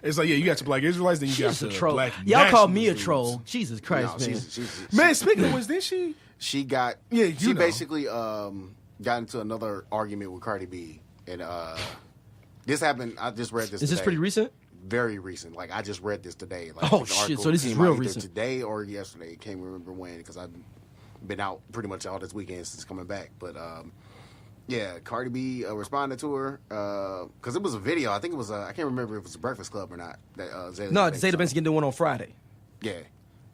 it's like, yeah, you got your black Israelites, then you got she's a the troll. black Y'all call me a nationalists. troll. Jesus Christ, man. Man, speaking of which, then she got Yeah, you she know. basically got into another argument with Cardi B, and this happened. I just read this. Is this today. pretty recent? Very recent. Like I just read this today. Like, Oh, the shit, article so this is came real out either recent. Today or yesterday. Can't remember when because I've been out pretty much all this weekend since coming back. But yeah, Cardi B responded to her because it was a video. I think it was I can't remember if it was a Breakfast Club or not. That Zeta Benson getting the one on Friday. Yeah,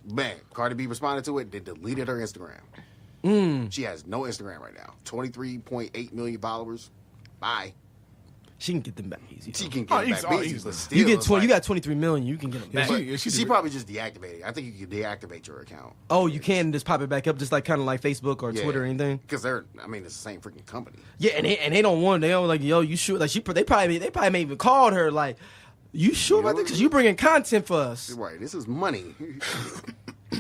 man. Cardi B responded to it. They deleted her Instagram. She has no Instagram right now. 23.8 million followers. Bye. She can get them back easy. She can Oh, get it back easy. easy, but still, You get it's 20. You like- got 23 million. You can get them back. She probably just deactivated. I think you can deactivate your account. Oh, you can just pop it back up, just like kind of like Facebook or Yeah. Twitter or anything. Because they're, I mean, it's the same freaking company. Yeah, and they don't want. They don't like, yo, you sure? Like they probably may even called her like, you sure about this? Because you bringing content for us. Right. This is money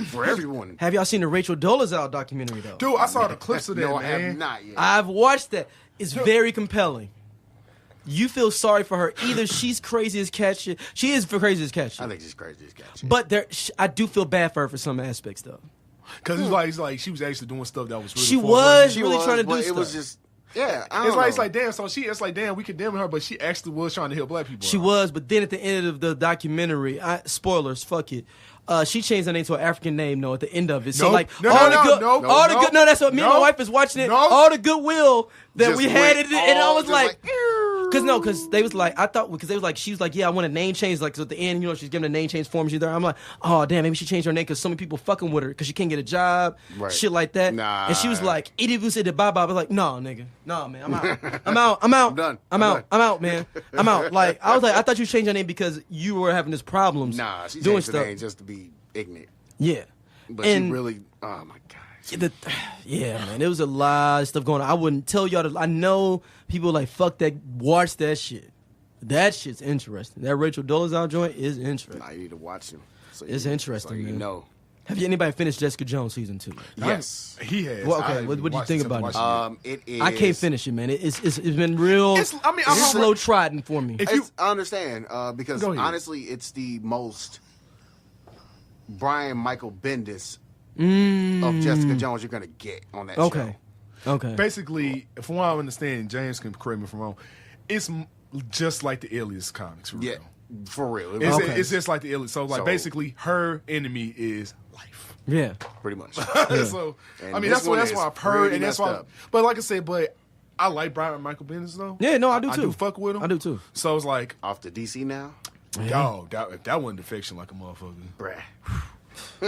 for everyone. Have y'all seen the Rachal Dolezal documentary though? Dude, I saw the clips of that, No, I man. have not yet. I've watched that. It's very compelling. You feel sorry for her. Either she's crazy as cat shit. She is crazy as cat shit. I think she's crazy as cat shit. But I do feel bad for her for some aspects though. Because it's like she was actually doing stuff that was really She fun. was She really was, trying to do but stuff. it was just, yeah. I don't It's know. like damn. So it's like damn. We condemn her, but she actually was trying to help black people. She out. was, but then at the end of the documentary, spoilers, fuck it. She changed her name to an African name. No, at the end of it, so Nope. like No, all no, the good, no, no, all the no, good. No, that's what me and my no, wife is watching it. no. All the goodwill that Just we had went in it, and I all was just like, because they was like, I thought because they was like, she was like, yeah, I want a name change. Like, 'cause at the end, you know, she's giving a name change form. She's there. I'm like, oh damn, maybe she changed her name because so many people fucking with her because she can't get a job, Right. shit like that. Nah. And she was like, idiot said bye bye. I was like, no, nigga, no, man, I'm out, I'm out, I'm out, I'm done. I'm I'm out, I'm out, man, I'm out. Like, I was like, I thought you changed your name because you were having this problems. Nah, she doing changed her stuff. name just to be ignorant. Yeah. But And- she really, oh my God. Yeah, man, there was a lot of stuff going on. I wouldn't tell y'all. I know people like fuck that. Watch that shit. That shit's interesting. That Rachal Dolezal joint is interesting. Nah, you need to watch him. So It's interesting, so you man. know. Have you anybody finished Jessica Jones season 2? Yes. He has. Well, okay, I haven't what do you watched think it, about watched it? It is. I can't finish it, man. It's been real. I'm slow trotting for me. I understand because Go ahead. honestly, it's the most Brian Michael Bendis of Jessica Jones you're gonna get on that show. Okay. Basically, from what I understand, James can correct me if I'm wrong. It's just like the Alias comics, for Yeah, real. for real. It It's, was- it's just like the Alias. So, like, So- basically, her enemy is life. Yeah. pretty much. So, And I mean, this that's one what is I've heard, really and that's messed why. up. But like I said, I like Brian Michael Bendis though. Yeah, no, I do I too. do fuck with him. I do too. So it's like, Off to DC now, dog, that wasn't defection like a motherfucker. bruh.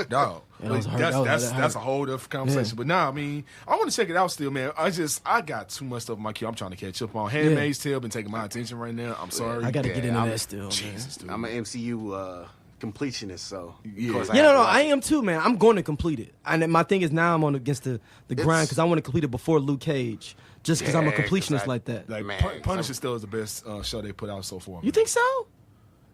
Dog, that was hard. that's That that's hurt. a whole different conversation. Yeah. But nah, I mean, I want to check it out still, man. I got too much stuff in my queue. I'm trying to catch up on. Handmaid's Tale been taking my attention right now. I'm sorry. I got to Yeah, get into I'm- that still, man. Jesus, dude. I'm an MCU completionist, so Yeah. of course Yeah, have no, to watch I it. am too, man. I'm going to complete it. And my thing is now I'm on against the grind because I want to complete it before Luke Cage, just because I'm a Yeah, 'cause completionist I- like that. Like Man, Punisher still is the best show they put out so far. You think so?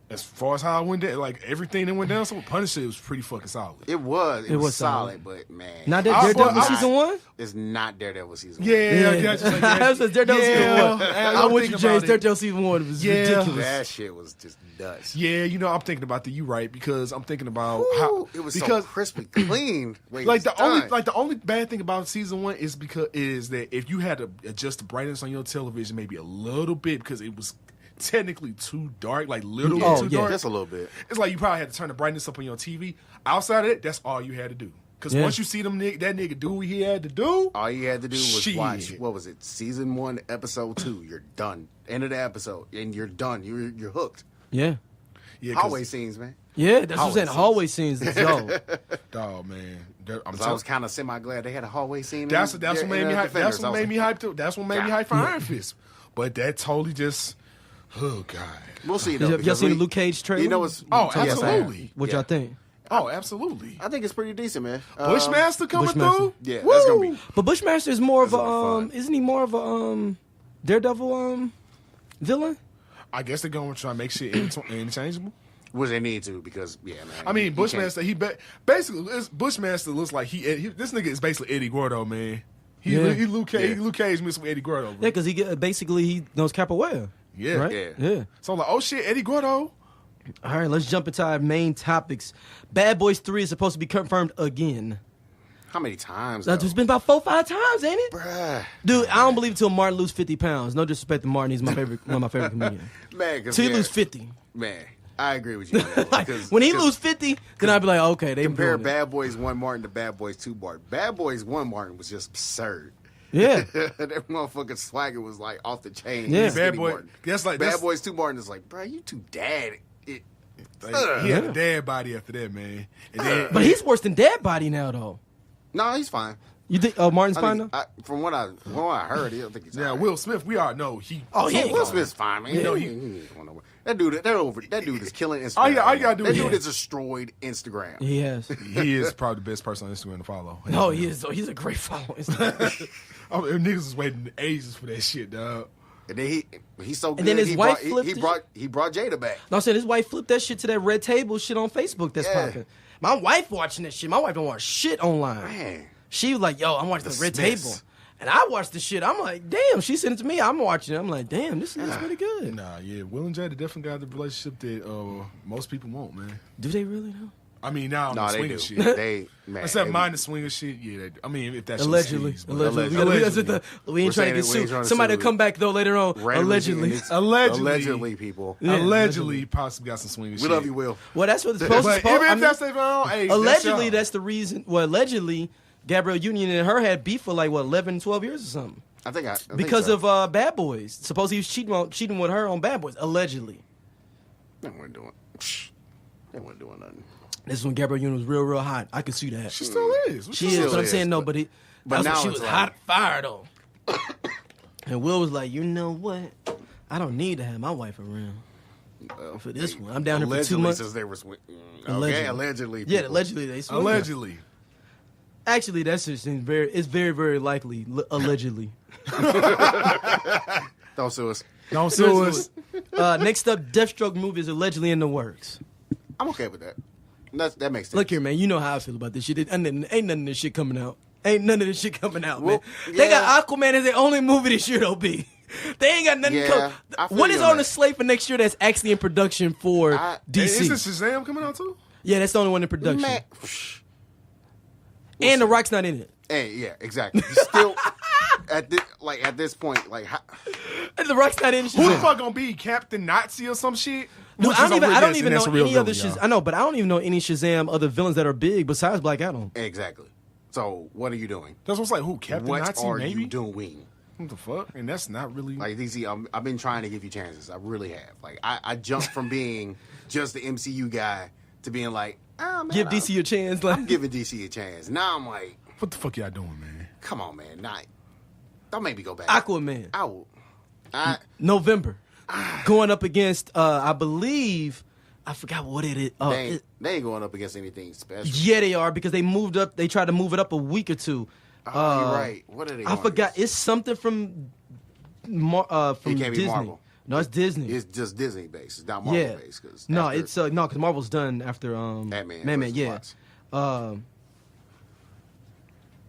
As far as how I went down, like everything that went down, so Punisher was pretty fucking solid. It was was solid, but man, Not that I- Daredevil I- season 1? it's not Daredevil season. Yeah, Yeah. just like That was Daredevil season 1. and I'm with thinking you, James. about it. Daredevil season 1 was Yeah. ridiculous. That shit was just nuts. Yeah, you know, I'm thinking about you right because I'm thinking about Ooh, how it was because so crispy clean. Wait, like it's the done. only bad thing about season 1 is that if you had to adjust the brightness on your television maybe a little bit because it was technically too dark, like literally too dark. just a little bit. It's like you probably had to turn the brightness up on your TV. Outside of it, that's all you had to do. Because Yeah. once you see that nigga do what he had to do, All you had to do was Shit. watch. What was it? Season 1, episode 2. You're done. End of the episode, and you're done. You're hooked. Yeah. yeah, 'cause- Hallway scenes, man. Yeah, that's what I'm Hallway saying. scenes. Hallway scenes, yo. dog, man. I'm 'Cause I was kind of semi glad they had a hallway scene. That's in what made me hype. Defenders. That's what made me hyped. That's what made me God. hype for Iron Fist. But that totally just, oh god. We'll see. Y'all Though, y'all because seen the we- Luke Cage trailer? You know what's? Oh, yes, I have. absolutely. What Yeah. y'all think? Oh, absolutely. I think it's pretty decent, man. Bushmaster coming Bushmaster. through. Yeah, that's gonna be. But Bushmaster is more of a That's a lot of fun. isn't he more of a Daredevil villain? I guess they're going to try to make shit interchangeable. Which they need to because, yeah, man. I mean, Bushmaster, Bushmaster looks like this nigga is basically Eddie Gordo, man. He Luke Cage mixed with Eddie Gordo. Bro. Yeah, because he knows capoeira. Yeah. Right? Yeah. So I'm like, oh shit, Eddie Gordo. All right, let's jump into our main topics. Bad Boys 3 is supposed to be confirmed again. How many times? It's been about 4 or 5 times, ain't it? Bruh. Dude, I don't believe it till Martin lose 50 pounds. No disrespect to Martin, he's one of my favorite comedians. Man, Till he lose 50. Man, I agree with you. Man, Like, when he lose 50, then I'd be like, okay, they compare doing it. Bad Boys 1 Martin to Bad Boys 2 Martin. Bad Boys 1 Martin was just absurd. Yeah. That motherfucking swagger was like off the chain. Yeah. Bad Boy. Martin. Bad Boys 2 Martin is like, bro, you too dad. He had a dad body after that, man. And then, But he's worse than Dad Body now, though. No, he's fine. You think Martin's fine, though? From what I heard, I don't think he's now fine. Will Smith, we all know he. Oh, yeah. Will Smith's fine, man. That dude is killing Instagram. All you gotta do that is- dude has destroyed Instagram. He has. He is probably the best person on Instagram to follow. No, he is, though. He's a great follower. I mean, niggas was waiting ages for that shit, dog. And then he's so good. And then his wife flipped he brought Jada back. No, I'm saying his wife flipped that shit to that Red Table shit on Facebook that's Yeah. popping. My wife watching that shit. My wife don't watch shit online. Man. She was like, yo, I'm watching the Red Smiths. Table. And I watched the shit. I'm like, damn. She sent it to me. I'm watching it. I'm like, damn, this is pretty good. Nah, yeah, Will and Jada definitely got the relationship that most people want, man. Do they really know? I mean, now I'm No, they swinging do. shit. Man, Except they- mine the swinger shit, yeah. I mean, if that's Allegedly. Your Allegedly. Allegedly. We ain't trying to get sued. Somebody will come back, though, later on. Allegedly. Allegedly, people. Yeah, allegedly, possibly got some swinging shit. We love you, Will. Well, that's what it's supposed to But even I if mean, that's their own, hey, allegedly, that's that's the reason. Well, allegedly, Gabrielle Union and her had beef for like, 11, 12 years or something. I think Because so. of Bad Boys. Suppose he was cheating with her on Bad Boys, allegedly. They weren't doing nothing. This is when Gabrielle Union was real hot. I could see that. She still is. She is, but I'm saying no, but but that's when now she it's was like- hot fire though. And Will was like, you know what? I don't need to have my wife around for this one. I'm down here for 2 months. Since they were Allegedly. allegedly. Yeah, people. allegedly they swing. Allegedly. Actually, that's just it's very, very likely. Allegedly. Don't sue us. Don't sue us. Next up, Deathstroke movie is allegedly in the works. I'm okay with that. That makes sense. Look here, man. You know how I feel about this shit. Ain't none of this shit coming out. Ain't none of this shit coming out, Well, man. They yeah. got Aquaman as their only movie this year, though, B. They ain't got nothing Yeah, coming. I feel What you is on on the that. slate for next year that's actually in production for DC? Is this Shazam coming out too? Yeah, that's the only one in production. Man, And The Rock's not in it. hey, yeah, exactly. Still, at this point, like, And The Rock's not in Who the Shazam. fuck gonna be Captain Nazi or some shit? Dude, Which I is don't a real- even that's know a real any other villain, Shazam. y'all. I know, but I don't even know any Shazam other villains that are big besides Black Adam. exactly. So, what are you doing? That's what's like. Who Captain What Nazi? are Maybe. you doing? What the fuck? And that's not really. Like, DC, I've been trying to give you chances. I really have. Like, I jumped from being just the MCU guy to being like, oh, man, Give DC a chance. Like, I'm giving DC a chance. Now I'm like, what the fuck y'all doing, man? come on, man. Don't make me go back. Aquaman. I will. I November. Going up against, I believe, I forgot what it is. they ain't going up against anything special. Yeah, they are because they moved up. They tried to move it up a week or two. Oh, you're right. What are they? I going forgot. against? It's something from It can't be Disney. Marvel. No, it's Disney. It's just Disney based. It's not Marvel yeah. based. Cause No, after it's no, because Marvel's done after Batman. Man, versus yeah. Fox.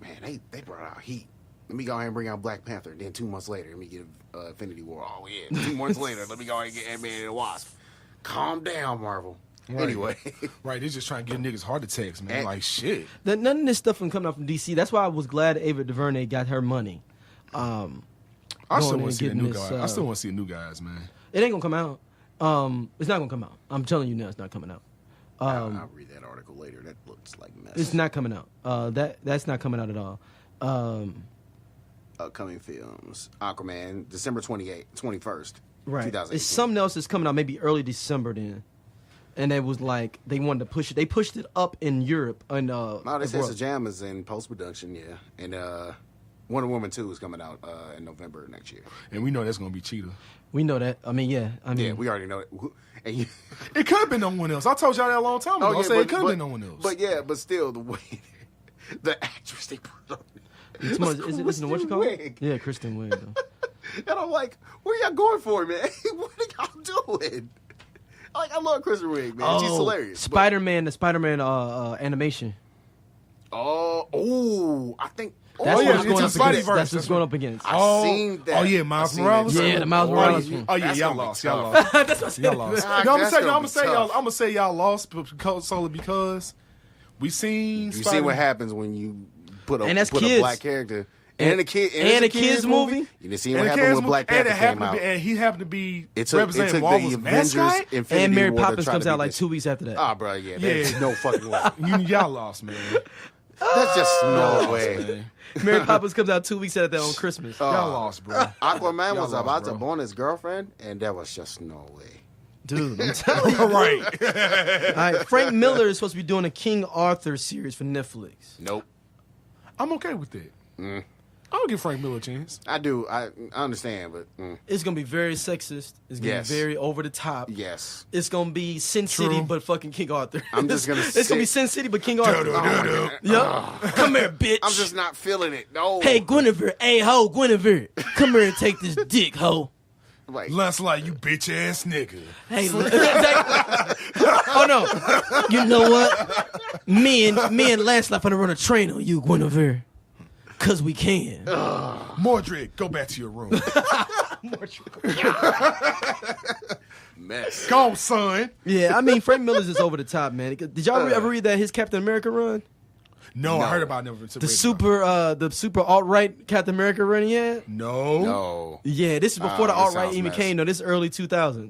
Man, they brought out heat. Let me go ahead and bring out Black Panther. Then 2 months later, let me get Infinity War. Oh yeah, 2 months later, let me go ahead and get Ant-Man and the Wasp. Calm down, Marvel. Right. Anyway, Right, they just trying to give niggas heart attacks, man. Like shit. None of this stuff from coming out from DC. That's why I was glad Ava DuVernay got her money. I Going still and want to see the getting new this, guys. I still want to see the new guys, man. It ain't gonna come out. It's not gonna come out. I'm telling you now, it's not coming out. I'll read that article later. That looks like mess. It's not coming out. That's not coming out at all. Upcoming films: Aquaman, December 21st, Right. 2018. It's something else that's coming out maybe early December then. And it was like they wanted to push it. They pushed it up in Europe and No, they said Shazam is in post production, yeah, and Wonder Woman 2 is coming out in November next year. And we know that's gonna be Cheetah. We know that. I mean, yeah. Yeah, we already know it. And you, It could have been no one else. I told y'all that a long time ago. I said it could have been no one else. But yeah, but still, the way the actress they put on It's what you call it? Wiig. Yeah, Kristen Wiig. Though. And I'm like, what are y'all going for, man? What are y'all doing? Like, I love Kristen Wiig, man. She's hilarious. Spider-Man, the Spider-Man animation. I think. That's what it's it's going a up Spidey against. verse. That's what's going up against. I've seen that. Oh, yeah, Miles I've seen Morales? that. Yeah, the Miles Morales one. Oh yeah, That's y'all gonna be lost. Y'all tough. lost. That's what's Y'all lost. Ah, No, I'm that's gonna gonna say be y'all. tough. I'm gonna say y'all lost solely because we seen. You see what happens when you put And that's a kids. black character and a kids movie. You didn't see what happened when Black Panther came out. And he happened to be It took representing the Marvel's Avengers, mascot. Infinity And Mary War to Poppins try comes to out beat like this. 2 weeks after that. Ah, bro, yeah, there's Yeah. no fucking way. Y'all lost, man. That's just no way. Mary Poppins comes out 2 weeks after that on Christmas. Y'all lost, bro. Aquaman Y'all was lost, about bro. to bone his girlfriend, and there was just no way. Dude, I'm telling you. All right. All right, Frank Miller is supposed to be doing a King Arthur series for Netflix. Nope. I'm okay with that. I'll give Frank Miller a chance. I do. I understand, but It's gonna be very sexist. It's gonna Yes. be very over the top. yes. It's gonna be Sin True. City, but fucking King Arthur. I'm just gonna It's gonna be sit- Sin City, but King Arthur. Do-do-do-do. Yep. Come here, bitch. I'm just not feeling it. No. Hey, Guinevere. Hey, ho, Guinevere. Come here and take this dick, ho. like, Lancelot, you bitch ass nigga. Hey, oh no. You know what? Me and Lancelot finna run a train on you, Guinevere. Cause we can. Mordred, go back to your room. mess. Go, son. Yeah, I mean Frank Miller's is over the top, man. Did y'all ever read that his Captain America run? No, I heard about never. The super alt-right Captain America run he had? No. No. Yeah, this is before the this alt-right sounds even mess. came. No, this is early 2010.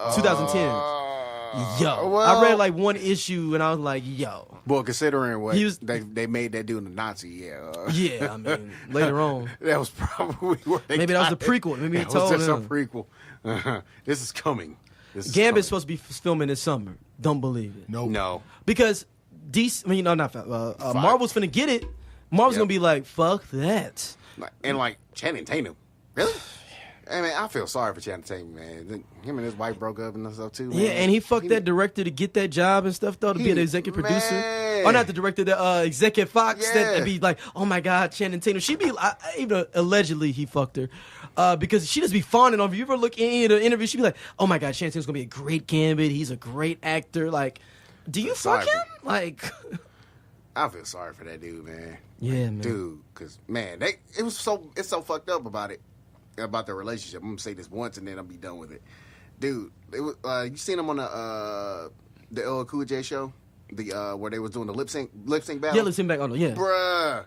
Yo, well- I read like one issue and I was like, yo. Well, considering what He was- they made that dude a Nazi, Yeah, I mean, later on. that was probably where they Maybe that was got the it. prequel. Maybe they That was told just a him. prequel. This is coming. This is Gambit's coming. supposed to be filming this summer. Don't believe it. Nope. No. Because DC, I mean, no, not Marvel's finna get it. Marvel's Yep. gonna be like, fuck that. And like Channing Tatum. Really? I mean, I feel sorry for Channing Tatum, man. Him and his wife broke up and stuff too. Man. Yeah, and he fucked that director to get that job and stuff, though, to be an executive producer. Man. Or not the director, the executive Fox, Yeah. that be like, oh my God, Channing Tatum. She be, even allegedly, he fucked her. Because she just be fawning on you. You ever look in the interview, she be like, oh my God, Channing Tatum's gonna be a great Gambit. He's a great actor. Like, do you fuck Sorry. him? Like, I feel sorry for that dude, man. yeah, man. Dude, because man, it's so fucked up about their relationship. I'm gonna say this once and then I'll be done with it. Dude, it was you seen him on the LL Cool J show, where they was doing the lip sync battle. Yeah, let's him back on. Yeah, Bruh,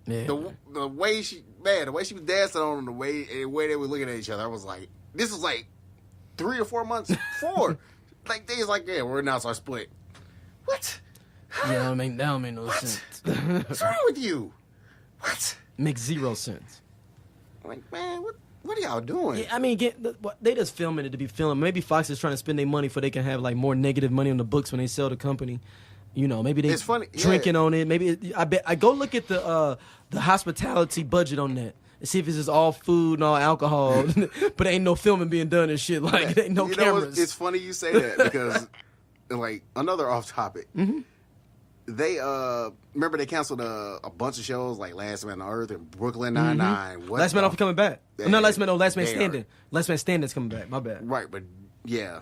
yeah. the way she was dancing on him, the way they were looking at each other, I was like, this was like 3 or 4 months, 4. Like they was like, yeah, we're announcing our split. What? Yeah, that don't make no sense. What's wrong with you? What? Makes 0 sense. Like, man, what are y'all doing? Yeah, I mean, they just filming it to be filmed. Maybe Fox is trying to spend their money so they can have like more negative money on the books when they sell the company. You know, maybe they It's funny, drinking on it. Maybe I go look at the hospitality budget on that and see if it's just all food and all alcohol, but ain't no filming being done and shit. Like it ain't no You know, cameras. it's funny you say that because, like, another off topic. Mm-hmm. They remember they canceled a bunch of shows like Last Man on Earth and Brooklyn Nine-Nine. Mm-hmm. Last Man Off coming back. Yeah, No, Last Man they are. Standing. Last Man Standing's coming back. My bad. Right, but yeah,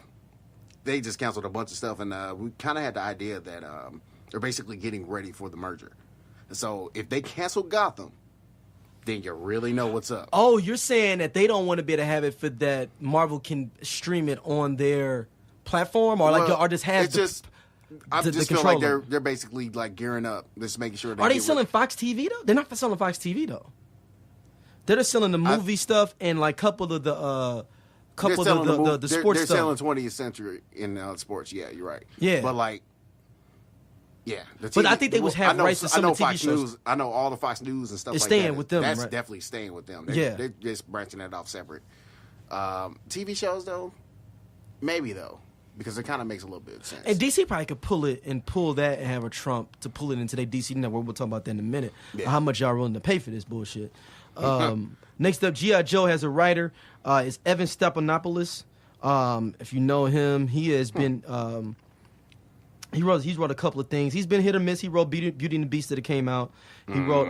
they just canceled a bunch of stuff, and we kind of had the idea that they're basically getting ready for the merger. So if they cancel Gotham, then you really know what's up. Oh, you're saying that they don't want to be able to have it for that Marvel can stream it on their platform, or like, Well, or just have it's just. I the just feel like controller. they're basically like gearing up, just making sure. Are they selling Fox TV though? They're not selling Fox TV though. They're just selling the movie stuff and like couple of the sports They're stuff. selling 20th Century in sports. Yeah, you're right. Yeah. but like, yeah. The But TV I think they was have rights to some I know of the TV Fox shows. News. I know all the Fox News and stuff It's like staying that. with them, That's right? definitely staying with them. Yeah. They're just branching that off separate. TV shows though, maybe though. Because it kind of makes a little bit of sense. And DC probably could pull that and have a Trump to pull it into their DC network. We'll talk about that in a minute. Yeah. How much y'all willing to pay for this bullshit? Next up, G.I. Joe has a writer. It's Evan Stephanopoulos. If you know him, he has been. He's wrote a couple of things. He's been hit or miss. He wrote Beauty and the Beast that it came out. He wrote.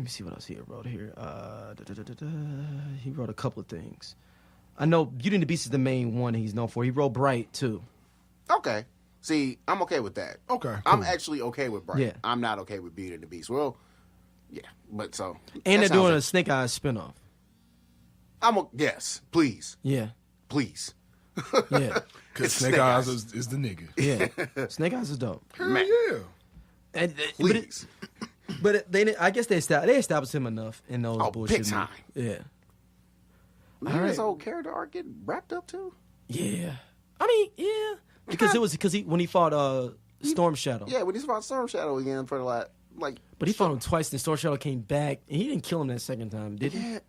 Let me see what else he wrote here. He wrote a couple of things. I know Beauty and the Beast is the main one he's known for. He wrote Bright, too. Okay. See, I'm okay with that. Okay, cool. I'm actually okay with Bright. Yeah. I'm not okay with Beauty and the Beast. Well, yeah, but so. And they're that sounds doing a like- Snake Eyes spinoff. Yes, please. Yeah. Please. Yeah. Because Snake Eyes is the nigga. Yeah. Snake Eyes is dope. Hell Man. yeah. And, Please. I guess they established him enough in those bullshit big time. movies. Yeah. Did All his right. whole character arc get wrapped up too? Yeah. I mean, yeah. Because when he fought Storm Shadow. Yeah, when he fought Storm Shadow again for like. But he fought him twice, and Storm Shadow came back, and he didn't kill him that second time, did he? Yeah.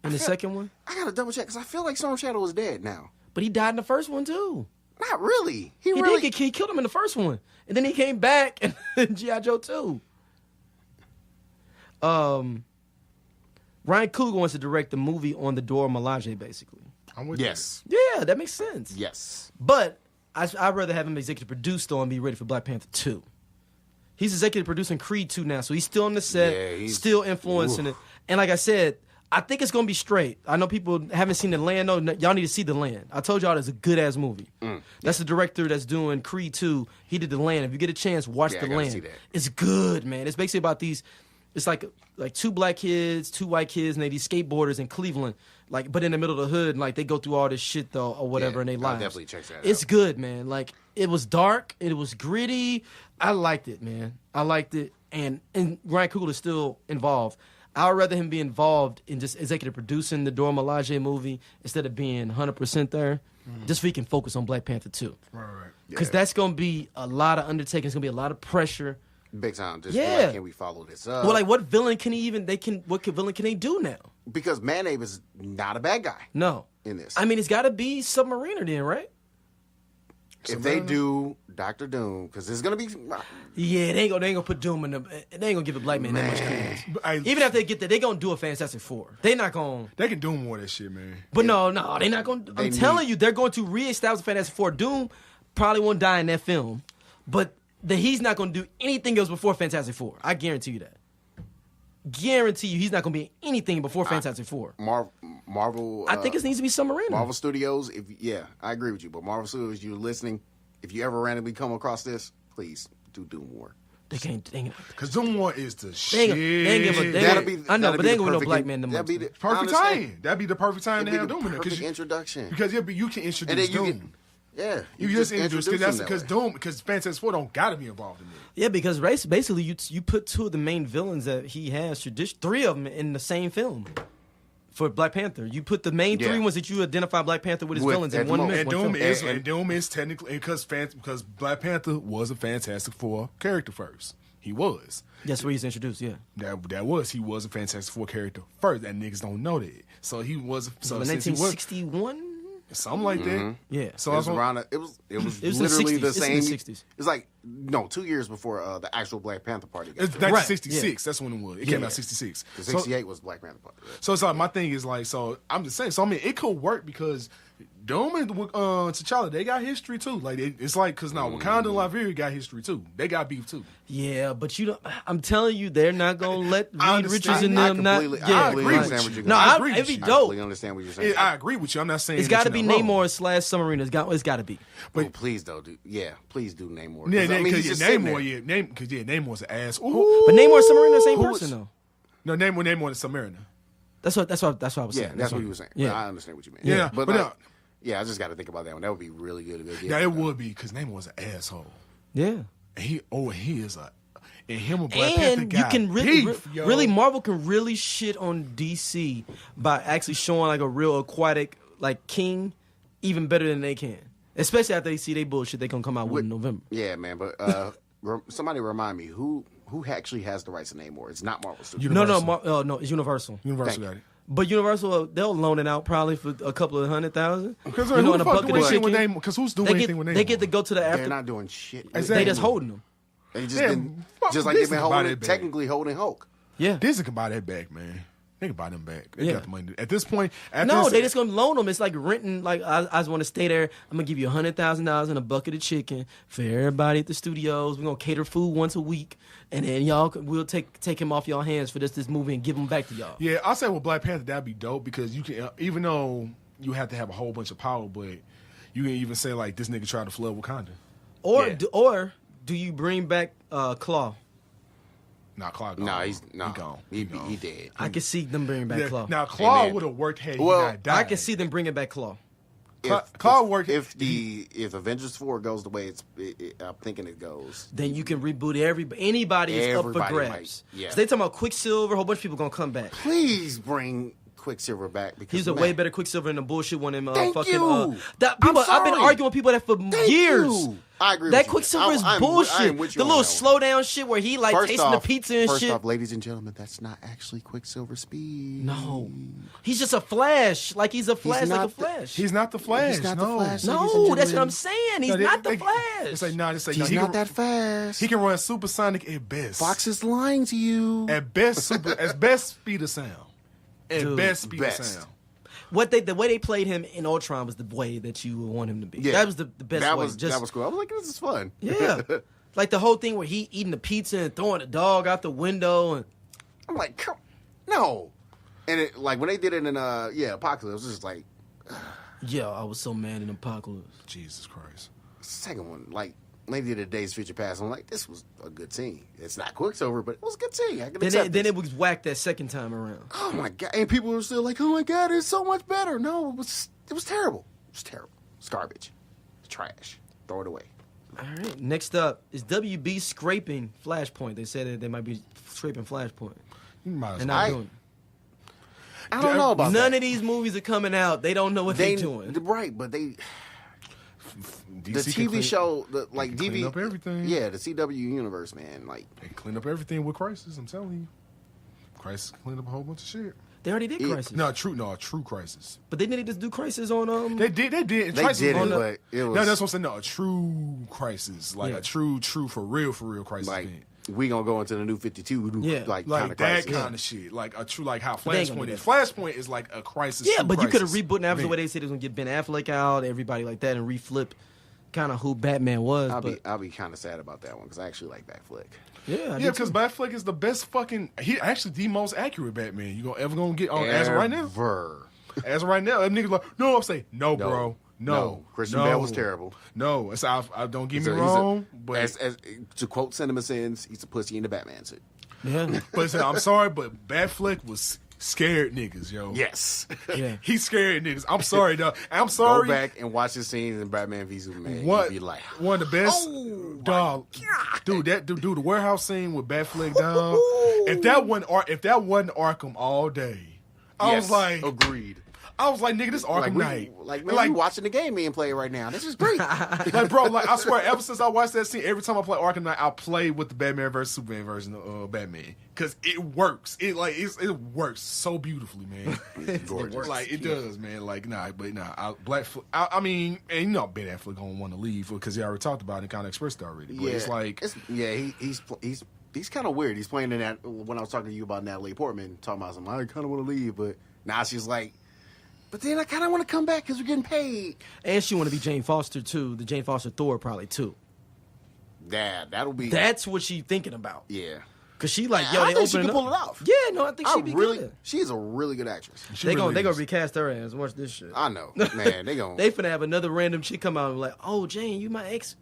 In the second one? I gotta double check because I feel like Storm Shadow is dead now. But he died in the first one, too. Not really. He He really. did he killed him in the first one. And then he came back in G.I. Joe 2. Ryan Coogler wants to direct the movie on the Dora Maliji, basically. I'm with Yes. Yeah, that makes sense. Yes. But I'd rather have him executive produce, though, and be ready for Black Panther 2. He's executive producing Creed 2 now, so he's still on the set, Yeah, he's- still influencing it. And like I said, I think it's going to be straight. I know people haven't seen The Land. No, y'all need to see The Land. I told y'all it's a good-ass movie. That's the director that's doing Creed 2. He did The Land. If you get a chance, watch Yeah, I The gotta Land. see that. It's good, man. It's basically about these... It's like two black kids, two white kids, and they these skateboarders in Cleveland. Like, but in the middle of the hood, and like they go through all this shit though, or whatever, Yeah, in their I'll lives. definitely check that It's out. good, man. Like it was dark, it was gritty. I liked it, man. I liked it, and Ryan Coogler is still involved. I would rather him be involved in just executive producing the Dora Maliji movie instead of being 100% there, just so he can focus on Black Panther 2. Right. Because that's gonna be a lot of undertaking. It's gonna be a lot of pressure. Big time. Just Yeah. like, can we follow this up? Well, like what villain can he even? What villain can they do now? Because Mayonnaise is not a bad guy No. in this. I mean, it's got to be Submariner then, right? if they do Dr. Doom, because it's gonna be Yeah, they ain't gonna put Doom in the. They ain't gonna give a black man that much credence. But I- Even after they get there, they gonna do a Fantastic Four. They not gonna. They can do more of that shit, man. But no, they not gonna. I'm telling you, they're going to reestablish Fantastic Four. Doom probably won't die in that film, but he's not gonna do anything else before Fantastic Four. I guarantee you that. Guarantee you, he's not gonna be in anything before Fantastic Four. Marvel. I think it needs to be Submariner. Marvel Studios. I agree with you. But Marvel Studios, you're listening. If you ever randomly come across this, please do Doom War. They can't. Because Doom War is the They shit. ain't give a. That'll be- I know, that'll but be they the ain't gonna no perfect black in- man. that'll be the- Perfect I understand. time. That'd be the perfect time to It'd have be Doom the in there. perfect introduction. Because you can And introduce then you Doom. can, yeah, You just introduce them that because way. Doom because Fantastic Four don't gotta be involved in it. Yeah, because basically you put two of the main villains that he has, three of them in the same film. For Black Panther, you put the main three Yeah. ones that you identify Black Panther with his With- villains in at one the movie. And moment. one Doom film. is And- and Doom is technically because Black Panther was a Fantastic Four character first. He was. That's where he's introduced. Yeah, He was a Fantastic Four character first, and niggas don't know that. So he was so in since he was 1961. something like that. Yeah, So It I was was around. It was was in the literally 60s. the It's in same. the 60s. It's like 2 years before the actual Black Panther party. it's Got 1966. That's when it was. It came Yeah. out 66. the So- 68 was Black Panther party. So it's like my thing is like I'm just saying. So I mean, it could work because Doom and T'Challa they got history too. Like it's like because now Wakanda and Liberia got history too. They got beef too. yeah, but you don't. I'm telling you, they're not gonna let I Reed understand. Richards and I them not. completely- Yeah, I I completely agree understand with what you. you're no, I saying. agree it'd with be you. I dope. completely understand what you're saying. I agree with you. I'm not saying It's got to be Namor / Submariner. It's got to be. But please though, please do Namor. Yeah, 'Cause, I mean, he's just sitting there. Namor's an ass. Ooh. But Namor and Submariner the same Who person was- though. No, Namor is Submariner. That's what I was Yeah, saying. that's what you were saying. Yeah. I understand what you mean. Yeah, but but like, no. yeah, I just got to think about that one. That would be really good. Yeah, it would be because Namor was an asshole. Yeah. And he is a. And him and Black Panther And you got can really, beef, yo. really, Marvel can really shit on DC by actually showing like a real aquatic like king even better than they can. Especially after they see they bullshit they gonna come out with in November. Yeah, man. But somebody remind me who actually has the rights to Namor? It's not Marvel Studios. Universal. No, it's Universal. Universal Thank got it. But Universal, they'll loan it out probably for a couple of 100,000. Because You who know, the in a fuck bucket do of anything with chicken. Namor? Because who's doing They anything with Namor? get to go to the They're after. not doing shit. Exactly. They just holding them. They just Yeah, been fuck just like they've Disney been can buy holding, that back. technically holding Hulk. Yeah. Disney can buy that back, man. They can buy them back. They Yeah. got the money. At this point, They just gonna loan them. It's like renting. Like I just want to stay there. I'm gonna give you $100,000 and a bucket of chicken for everybody at the studios. We're gonna cater food once a week, and then we'll take him off y'all hands for this movie and give him back to y'all. Yeah, I'll say with Black Panther that'd be dope because you can, even though you have to have a whole bunch of power, but you can even say like this nigga tried to flood Wakanda. Or do you bring back Claw? Nah, Claw gone. No, He gone. He dead. I can see them bringing back Claw. Now Claw Amen. would have worked had he Well, not died. I can see them bringing back Claw. Claw worked if Avengers 4 goes the way I'm thinking it goes. Then you can reboot anybody is up for Everybody grabs. might, yeah. So they talking about Quicksilver. A whole bunch of people gonna come back. Please bring Quicksilver back because He's a way better Quicksilver than the bullshit one. Thank Fucking, you. that people, I've been sorry. arguing with people that for years. You. I agree That with you. Quicksilver is I'm bullshit. with you The on little that one. slow down shit where he like tasting the pizza and first shit. off, ladies and gentlemen, that's not actually Quicksilver speed. No, he's just a Flash. Like he's a Flash, like a not Flash. He's not the Flash. He's not no. the Flash. ladies and No, that's gentlemen. what I'm saying. He's not the Flash. It's like nah. It's like He's he not can, that fast. He can run supersonic at best. Fox is lying to you. At best, at best speed of sound. At Dude, best speed best. of sound. The way they played him in Ultron was the way that you would want him to be. Yeah. That was the best that way. was that was cool. I was like, this is fun. Yeah. Like the whole thing where he eating the pizza and throwing the dog out the window and I'm like, no. And it, like when they did it in Apocalypse, it was just like yeah, I was so mad in Apocalypse. Jesus Christ. second one, like when they did a Days of Future Past, I'm like, this was a good scene. It's not Quicksilver, but it was a good scene. I can accept Then this. it was whacked that second time around. Oh my god! And people were still like, "Oh my god, it's so much better." No, it was terrible. It was terrible. It's garbage. It's trash. Throw it away. All right. Next up is WB scraping Flashpoint. They said that they might be scraping Flashpoint. You might as They're well. not doing it. I don't know about None that. of these movies are coming out. They don't know what they're doing. Right, but they DC the can TV clean- show, the like clean DV, up everything. Yeah, the CW universe, man. Like, They clean up everything with Crisis. I'm telling you, Crisis cleaned up a whole bunch of shit. They already did Crisis. No, true Crisis. But didn't they just do Crisis on They did. they Crisis did it, on the- but it was No, that's what I'm saying. No, a true Crisis, like Yeah. a true for real Crisis. like event. we gonna go into the new 52, Yeah. like kind Like of that crisis. kind of shit, like a true, like how they ain't gonna Flashpoint do is. that. Flashpoint is like a crisis. Yeah, true but you could have crisis rebooted now the event. way they said it was gonna get Ben Affleck out, everybody like that, and reflip kind of who Batman was. I'll be kind of sad about that one because I actually like that flick. Yeah, Yeah, because Batfleck is the best fucking. He actually the most accurate Batman you ever gonna get on as of right now. Ever. As of right now, them niggas like no. I'm saying no, bro. No, Christian Bale was terrible. No, it's I don't get me He's a- wrong, but as to quote Cinema Sins, he's a pussy in the Batman suit. yeah, but I'm sorry, but Batfleck was scared niggas, yo. Yes. yeah. He scared niggas. I'm sorry, dog. I'm Go sorry. back and watch the scenes in Batman v Superman. What? You'd be like, One of the best, Oh, dog. Dude, the warehouse scene with Batfleck, dog. If that wasn't Arkham all day, I was like, agreed. nigga, this Arkham Like, Knight. we watching the game being played right now. This is great. Like, bro, like I swear, ever since I watched that scene, every time I play Arkham Knight, I play with the Batman vs Superman version of Batman because it works. It works so beautifully, man. Gorgeous. Like it does, man. Like I mean, and you know, Ben Affleck gonna want to leave because he already talked about it and kind of expressed it already. But it's like, he's kind of weird. He's playing in that when I was talking to you about Natalie Portman, talking about something. I kind of want to leave, but now she's like, but then I kind of want to come back because we're getting paid. And she want to be Jane Foster too. The Jane Foster Thor probably too. Yeah, that'll be. That's what she thinking about. Yeah. Cause she like, I yo, they think she opening can up. pull it off. Yeah, no, I think she'd be good. She's a really good actress. They really gonna is. recast her ass. Watch this shit. I know, man. They gonna. They finna have another random chick come out and be like, oh, Jane, you my ex.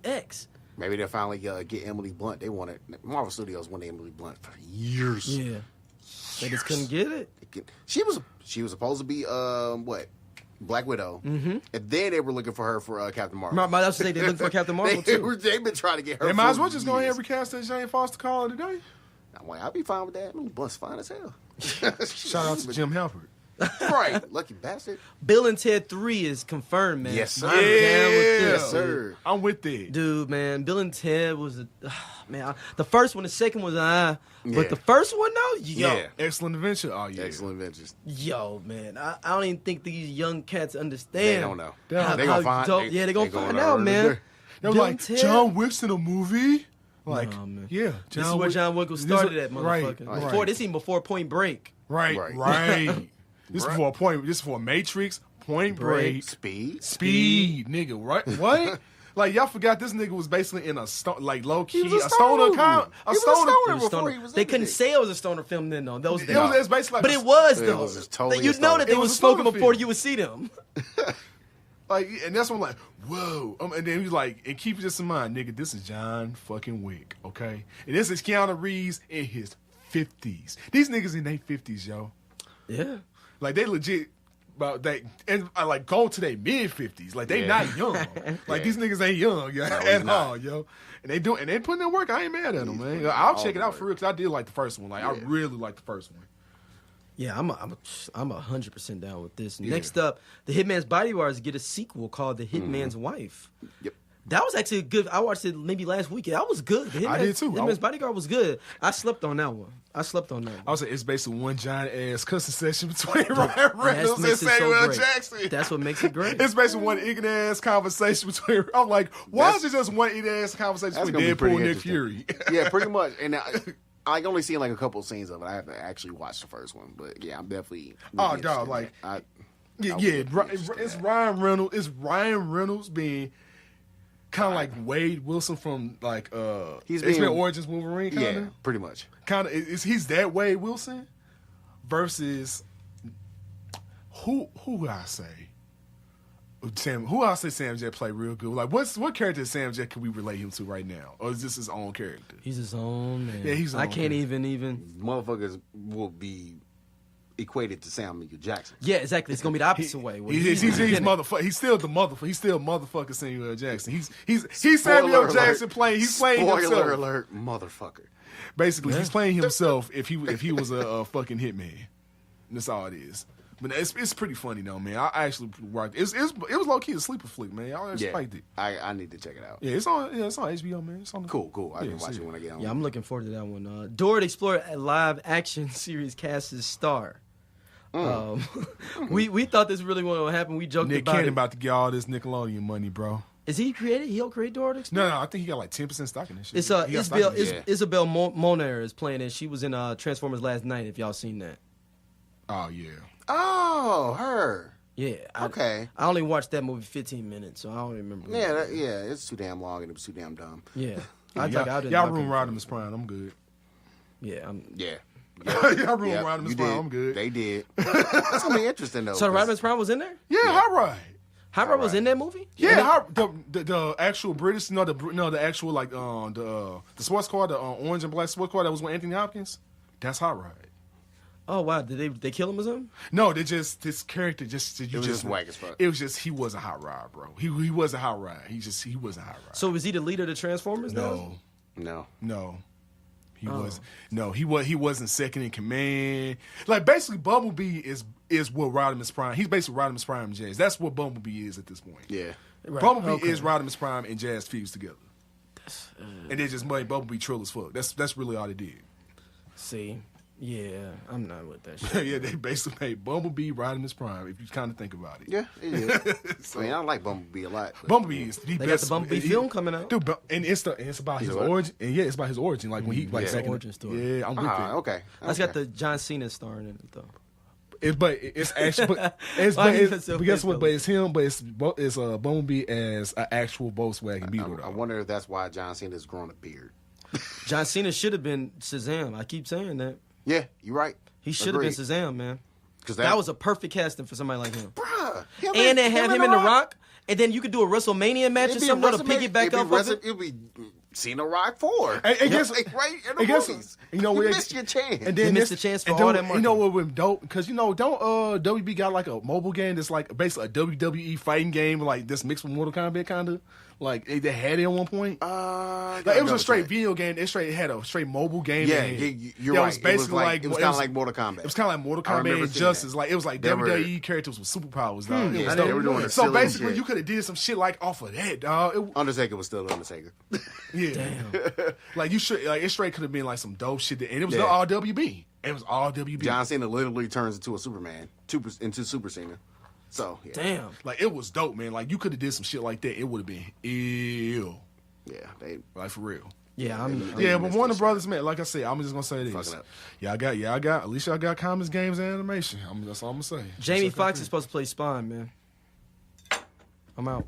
Maybe they'll finally get Emily Blunt. They wanted Marvel Studios wanted Emily Blunt for years. Yeah, they just couldn't get it. She was supposed to be Black Widow, and then they were looking for her for Captain Marvel. My that's what they look for Captain Marvel too. They've been trying to get her. they might as for well just go ahead and years. recast that Jane Foster call today. I'm like, I'll be fine with that. Emily Blunt's fine as hell. Shout out to Jim Halpert. Right, lucky bastard. Bill and Ted 3 is confirmed, man. Yes, sir. I'm down with this. Yes, sir. I'm with it. Dude, man, Bill and Ted was man. The first one, the second was Yeah. but the first one though, yo, Yeah. Excellent adventure. Oh yeah. Excellent adventures. yo, man, I don't even think these young cats understand. They don't know. They don't. how They gonna find. dope- They they're gonna gonna find learn out, it. man. They were Bill like, and Ted. John Wick's in a movie? Like, Nah, man. yeah, This is where John Wick started at, motherfucker. Before this, even before Point Break. Right. This is for a point. This is for Matrix, Point Break, Speed, nigga. Right? What? Like y'all forgot this nigga was basically in a like low key was a stoner stoner. a He was a stoner. stoner before he was They in couldn't it. say it was a stoner film then, though. Those days. It was basically like But it was, It though. was just totally You a know stoner. that they It was was a smoking stoner before film. you would see them. Like, and that's when I'm like, whoa. And then he's like, and keep this in mind, nigga, this is John fucking Wick, okay? And this is Keanu Reeves in his 50s. These niggas in their 50s, yo. Yeah. Like, they legit, about that, and I like go to their mid 50s. Like, they not young. Like, these niggas ain't young, yo, at all, yo. And they putting in work. I ain't mad at them, man. I'll check it out for real, because I did like the first one. Like, I really like the first one. Yeah, I'm 100% down with this. Next up, the Hitman's Bodyguards get a sequel called The Hitman's Wife. Yep. That was actually good. I watched it maybe last weekend. That was good. I did too. Hitman's Bodyguard was good. I slept on that one. I would say it's basically one giant ass cussing session between Ryan Reynolds and Samuel Jackson. That's what makes it great. It's basically one ignorant ass conversation between. I'm like, why is it just one ignorant ass conversation between Deadpool and Nick Fury? Yeah, pretty much. And I only seen like a couple of scenes of it. I haven't actually watched the first one, but yeah, I'm definitely. Oh, dog, like, it's Ryan Reynolds. It's Ryan Reynolds being kind of like Wade Wilson from like He's X-Men being- Origins Wolverine. Kinda. Yeah, pretty much. Kind of. He's that Wade Wilson versus who would I say? Who I say Sam Jet play real good? Like, what character of Sam Jet can we relate him to right now, or is this his own character? He's his own man. Yeah, he's his I own can't character. even. Motherfuckers will be equated to Samuel Jackson. Yeah, exactly. It's gonna be the opposite way. where He's motherfucker. He's still the motherfucker. He's still motherfucking Samuel Jackson. He's Samuel Jackson playing. He's playing Spoiler himself. alert, motherfucker. Basically, he's playing himself. If he was a fucking hitman, that's all it is. But it's pretty funny though, man. I actually watched it. It was low key a sleeper flick, man. I actually liked it. I need to check it out. Yeah, it's on HBO, man. It's on the Cool. I can watch see it when I get home. Yeah, I'm looking forward to that one. Dora the Explorer live action series cast as star. We thought this really wasn't gonna happen. We joked Nick about Cannon it. about to get all this Nickelodeon money, bro. Is he created? He'll create Dora the Explorer? No, I think he got like 10% stock in this shit. It's He got stock in this shit. Isabel Moner is playing it. She was in Transformers Last Night. If y'all seen that. Oh yeah. Oh, her. Yeah. Okay. I only watched that movie 15 minutes, so I don't remember. Yeah, it's too damn long and it was too damn dumb. Yeah. Y'all ruined Rodimus Prime. I'm good. Yeah. Yeah. Y'all ruined Rodimus you Prime. did. I'm good. They did. That's gonna be interesting though. So 'cause- Rodimus Prime was in there? Yeah, High Ride. High Ride was in that movie? Yeah, the actual British, the actual like the sports car, the orange and black sports car that was with Anthony Hopkins. That's High Ride. Oh wow! Did they kill him or something? No, they just this character just It was just whack as fuck. It was just he wasn't High Ride, bro. He wasn't High Ride. He wasn't High Ride. So was he the leader of the Transformers? now? No. He wasn't second in command. Like basically, Bumblebee is what Rodimus Prime. He's basically Rodimus Prime and Jazz. That's what Bumblebee is at this point. Yeah. Right. Bumblebee Okay. is Rodimus Prime and Jazz fused together. And they just made Bumblebee trill as fuck. That's really all they did. See, yeah, I'm not with that shit. Yeah, they basically made Bumblebee Rodimus Prime. If you kind of think about it. Yeah, it is. I mean, I like Bumblebee a lot. but- Bumblebee is the They got best. the Bumblebee film coming out. Dude, and it's about his what? origin. And yeah, it's about his origin. Like when he like Yeah. second Origin story. Yeah, I'm with it. Okay. That's got the John Cena starring in it though. It's actually, but guess what? But it's him. But it's Bumblebee as an actual Volkswagen Beetle. I wonder if that's why John Cena's growing a beard. John Cena should have been Shazam. I keep saying that. Yeah, you're right. He should have been Shazam, man. Because That was a perfect casting for somebody like him. bruh. And then have him in The Rock. And then you could do a WrestleMania match or something to piggyback off of it. It'd be Cena Rock 4. And guess, right in the and guess, movies. you know, you we missed your chance. And then You missed the chance for all that You know marketing. what would be dope? Because don't WB got like a mobile game that's like basically a WWE fighting game, like this mixed with Mortal Kombat kind of. Like they had it at one point. Like it was a straight video game. It had a straight mobile game. Yeah, you're right. It was basically it was kind of like Mortal Kombat. It was kind of like Mortal I remember Kombat and seeing Justice. that. Like it was like They were- WWE characters with superpowers. Dog. It was Yeah, dope. they were doing the So silly basically, shit. you could have did some shit like off of that, dog. Undertaker was still Undertaker. Yeah, like you should like it straight could have been like some dope shit, and it was Yeah. all WB. It was all WB. John Cena literally turns into a Superman, into Super Cena. So yeah. Damn. Like it was dope, man. Like you could have did some shit like that. It would have been ill. Yeah, they Like for real. Yeah, But Warner Brothers, man, like I said, I'm just gonna say this. Fucking up. At least y'all got comics, games, and animation. That's all I'm gonna say. Jamie Foxx is supposed to play Spawn, man. I'm out.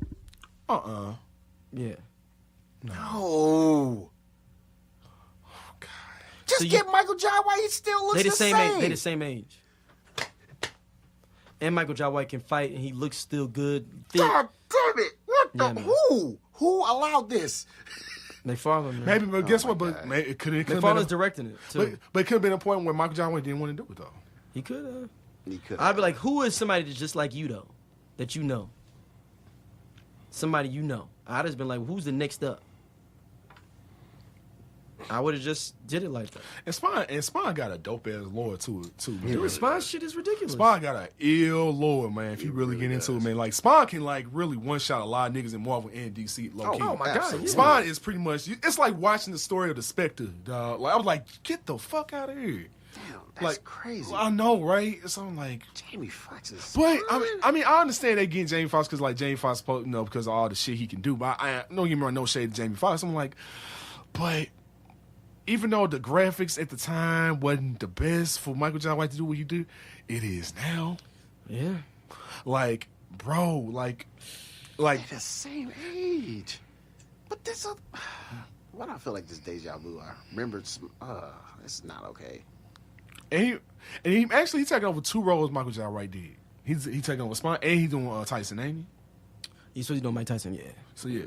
Yeah. No. Oh, God. Just get Michael Jai White. He still looks the same. They the same age. And Michael Jai White can fight, and he looks still good. Fit. God damn it. What the? man. Who allowed this? McFarlane, man. Maybe, but guess what? But it could have McFarlane's directing it, too. But it could have been a point where Michael Jai White didn't want to do it, though. He could have. He could. I'd be like, who is somebody that's just like you, though? That you know? Somebody you know. I'd just been like, who's the next up? I would have just did it like that. And Spawn got a dope ass lore to it too. Man. Spawn shit is ridiculous. Spawn got an ill lore, man. If you really get into it, man, like Spawn can like really one shot a lot of niggas in Marvel and DC. Low key. Oh my god, yeah. Spawn is pretty much. It's like watching the story of the Spectre, dog. Like I was like, get the fuck out of here. Damn, that's Like crazy. I know, right? So I'm like, Jamie Foxx is. but I mean, I understand they getting Jamie Foxx because like Jamie Foxx, because of all the shit he can do. But I don't give me wrong, no shade to Jamie Foxx. I'm like, but. Even though the graphics at the time wasn't the best for Michael Jai White to do what he did, it is now. Yeah. Like, bro, like They're the same age. But this. Why do I feel like this deja vu? I remember it's not okay. And he actually taking over 2 roles Michael Jai White did. He taking over Spawn and he's doing Tyson, ain't he? He's supposed to do Mike Tyson, yeah. So yeah.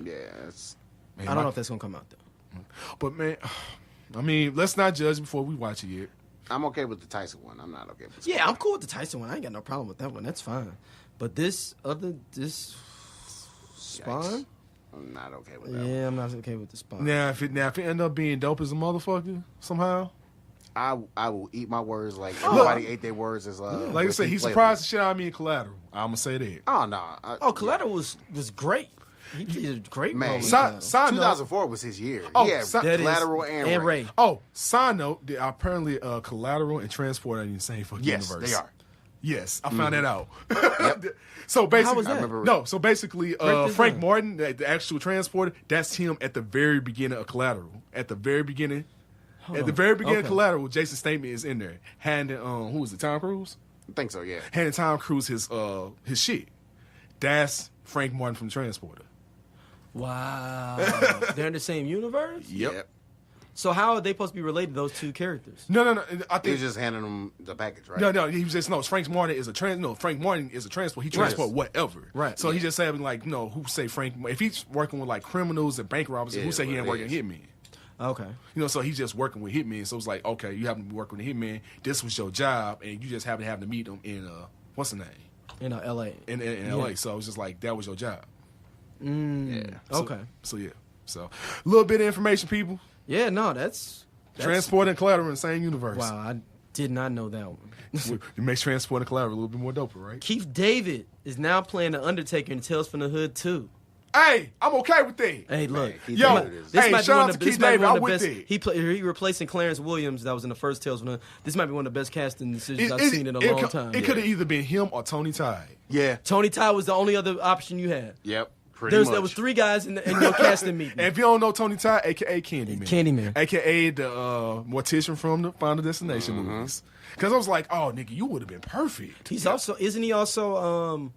I don't know if that's gonna come out though. But man, I mean, let's not judge before we watch it yet. I'm okay with the Tyson one. I'm not okay with the Yeah, I'm cool with the Tyson one. I ain't got no problem with that one. That's fine. But this Spawn? I'm not okay with that. Yeah, I'm not okay with the Spawn. Now if it end up being dope as a motherfucker somehow, I will eat my words like nobody ate their words as like I said, he surprised the shit out of me in Collateral. I'm gonna say that. Oh no. Collateral was great. He did a great role. Side note, 2004 was his year. Oh, yeah, Collateral and Ray. Oh, side note, apparently Collateral and Transport are in the same fucking universe. Yes, they are. Yes, I found that out. Yep. So basically, How was that? I remember. No, so basically, Frank down. Martin, the actual transporter, that's him at the very beginning of Collateral. At the very beginning, of Collateral, Jason Statham is in there handing who was it, Tom Cruise? I think so. Yeah. Handing Tom Cruise his shit. That's Frank Martin from Transporter. Wow. They're in the same universe? Yep. So how are they supposed to be related, those two characters? No. I He think was just handing him the package, right? No. He was just Frank Martin is a transport. He transport whatever. Right. So he just said like, who say Frank? If he's working with like criminals and bank robbers, who say he ain't working Hitman? Okay. So he's just working with Hitman. So it's like, okay, you happen to be working with Hitman. This was your job, and you just happen to have to meet him in what's the name? In L.A. In L.A. So it's just like that was your job. Yeah. Okay. So yeah. So a little bit of information, people. Yeah, no, that's Transport and Collateral in the same universe. Wow, I did not know that one. It makes Transport and Collateral a little bit more doper, right? Keith David is now playing the Undertaker in Tales from the Hood 2. Hey, I'm okay with that. Hey, look, shout out to Keith David. I'm with that. He replacing Clarence Williams that was in the first Tales from the Hood. This might be one of the best casting decisions I've seen in a long time. It could have either been him or Tony Tide. Yeah. Tony Tide was the only other option you had. Yep. There was 3 guys in your casting meeting. And if you don't know Tony Tide, a.k.a. Candyman, a.k.a. the mortician from the Final Destination movies. Because I was like, oh, nigga, you would have been perfect. Isn't he also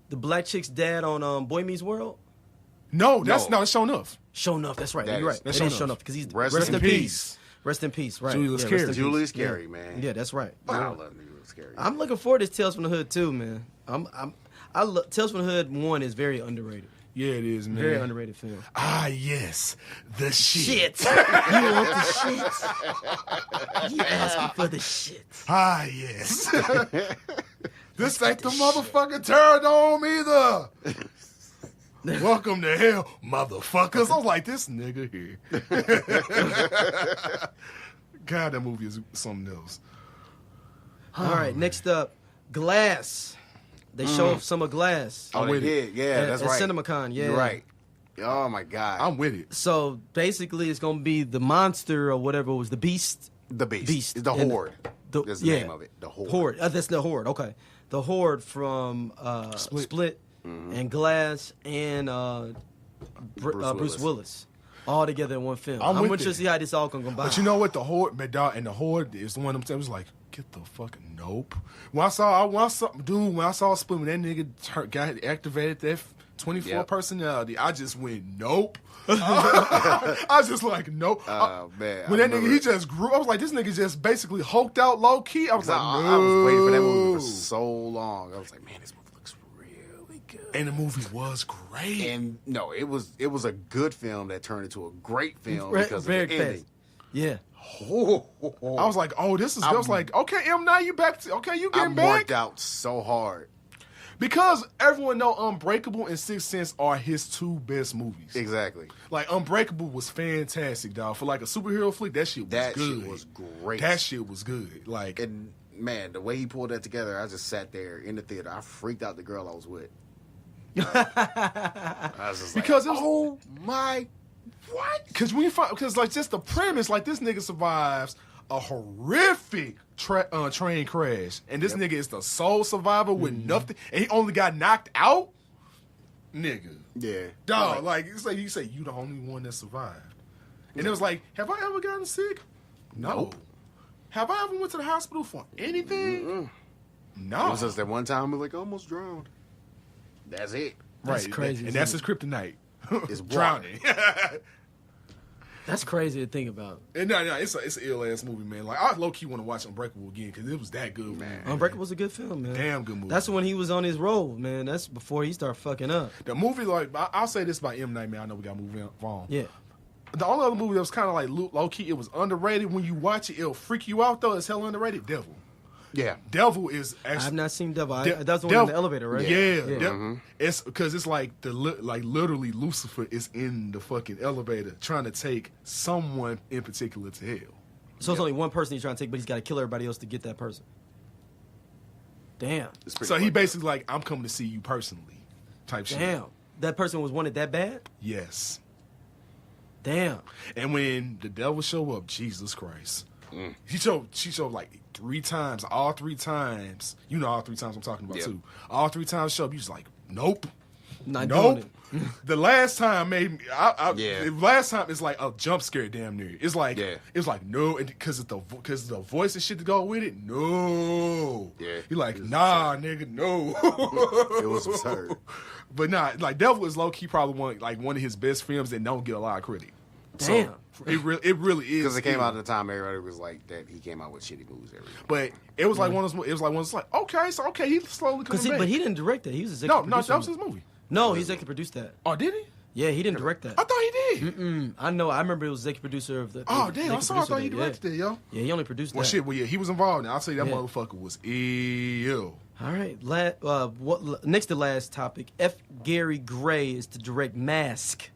the black chick's dad on Boy Meets World? No, that's Show Enough. Show Enough, that's right. You're right. That's Show Enough because he's rest in peace. Rest in peace, right? Julius Carey, man. Yeah, that's right. I love Julius Carey. I'm looking forward to Tales from the Hood too, man. I love Tales from the Hood 1 is very underrated. Yeah, it is, man. Very underrated film. Ah, yes. The shit. You want the shit? You asking for the shit. Ah, yes. This ain't the motherfucking Terradome either. Welcome to hell, motherfuckers. I was like, this nigga here. God, that movie is something else. All right, next up, Glass. They show some of Glass. Oh, they did. Yeah, that's right. At CinemaCon, yeah. You're right. Oh, my God. I'm with it. So, basically, it's going to be the monster or whatever was the Beast. The Beast. The Horde. That's the name of it. The Horde. That's the Horde, okay. The Horde from Split and Glass and Bruce Willis. all together in one film. I'm I'm with interested it. to see how this all can combine. But you know what? The horde, and the horde is the one of them. Was like, get the fucking nope. When I saw Split, when that nigga got activated that 24 personality, I just went nope. I was just like nope. Oh man, When that nigga he just grew, I was like, this nigga just basically hulked out low key. I was like, no. I was waiting for that movie for so long. I was like, man, this movie looks really good. And the movie was great. And no, it was a good film that turned into a great film Very because of the ending. fast. Yeah. I was like, oh, this is. I was like, okay, M, now you back. Okay, you I getting back. marked out so hard. Because everyone know Unbreakable and Sixth Sense are his two best movies. Exactly. Like Unbreakable was fantastic, dog. For like a superhero flick, that shit was That good. shit was great. That shit was good. Like, And man, the way he pulled that together, I just sat there in the theater. I freaked out the girl I was with. I was just like, because it was, oh my, what? Because like just the premise, like this nigga survives a horrific train crash, and this nigga is the sole survivor with nothing, and he only got knocked out, nigga. Yeah, Dog, like it's like you say, you the only one that survived, and it was like, have I ever gotten sick? No. Nope. Have I ever went to the hospital for anything? No. It was just that one time I was like almost drowned. That's it. That's right, crazy, and that's his kryptonite. It's drowning. That's crazy to think about. And no, it's an ill ass movie, man. Like I low key want to watch Unbreakable again because it was that good, man. Unbreakable's a good film, man. Damn good movie. That's when he was on his roll, man. That's before he started fucking up. The movie, like I'll say this about M. Night, man. I know we got to move on. Yeah. The only other movie that was kind of like low key, it was underrated. When you watch it, it'll freak you out though. It's hell underrated. Devil. Yeah. Devil is actually. I have not seen Devil. That's the one in the elevator, right? Yeah. It's because it's like literally Lucifer is in the fucking elevator trying to take someone in particular to hell. So it's only one person he's trying to take, but he's got to kill everybody else to get that person. Damn. So he basically like, I'm coming to see you personally, type shit. Damn. That person was wanted that bad? Yes. Damn. And when the devil show up, Jesus Christ. She showed like 3 times, all 3 times. You know all 3 times I'm talking about too. All 3 times show up, you just like, nope. Not doing it. The last time made me. Yeah. The last time it's like a jump scare, damn near. It's like no, because of the voice and shit to go with it. No. Yeah. You're like, nah, nigga, no. It was absurd. But nah, like Devil is low key probably one of his best films that don't get a lot of credit. Damn. So, it really is Because it came out at the time everybody was like that he came out with shitty movies every year. But it was like one of those. It was like okay, he's slowly coming back. But he didn't direct that. He was executive no, producer. that was his movie. No, he executive produced that. Oh, did he? Yeah, he didn't direct that. I thought he did. I know. I remember it was executive producer of the. Oh damn! I thought he directed it, yo. Yeah, he only produced Well, that. shit. Well, yeah, he was involved. I'll say that motherfucker was ill. All right. Next to last topic. F. Gary Gray is to direct M.A.S.K.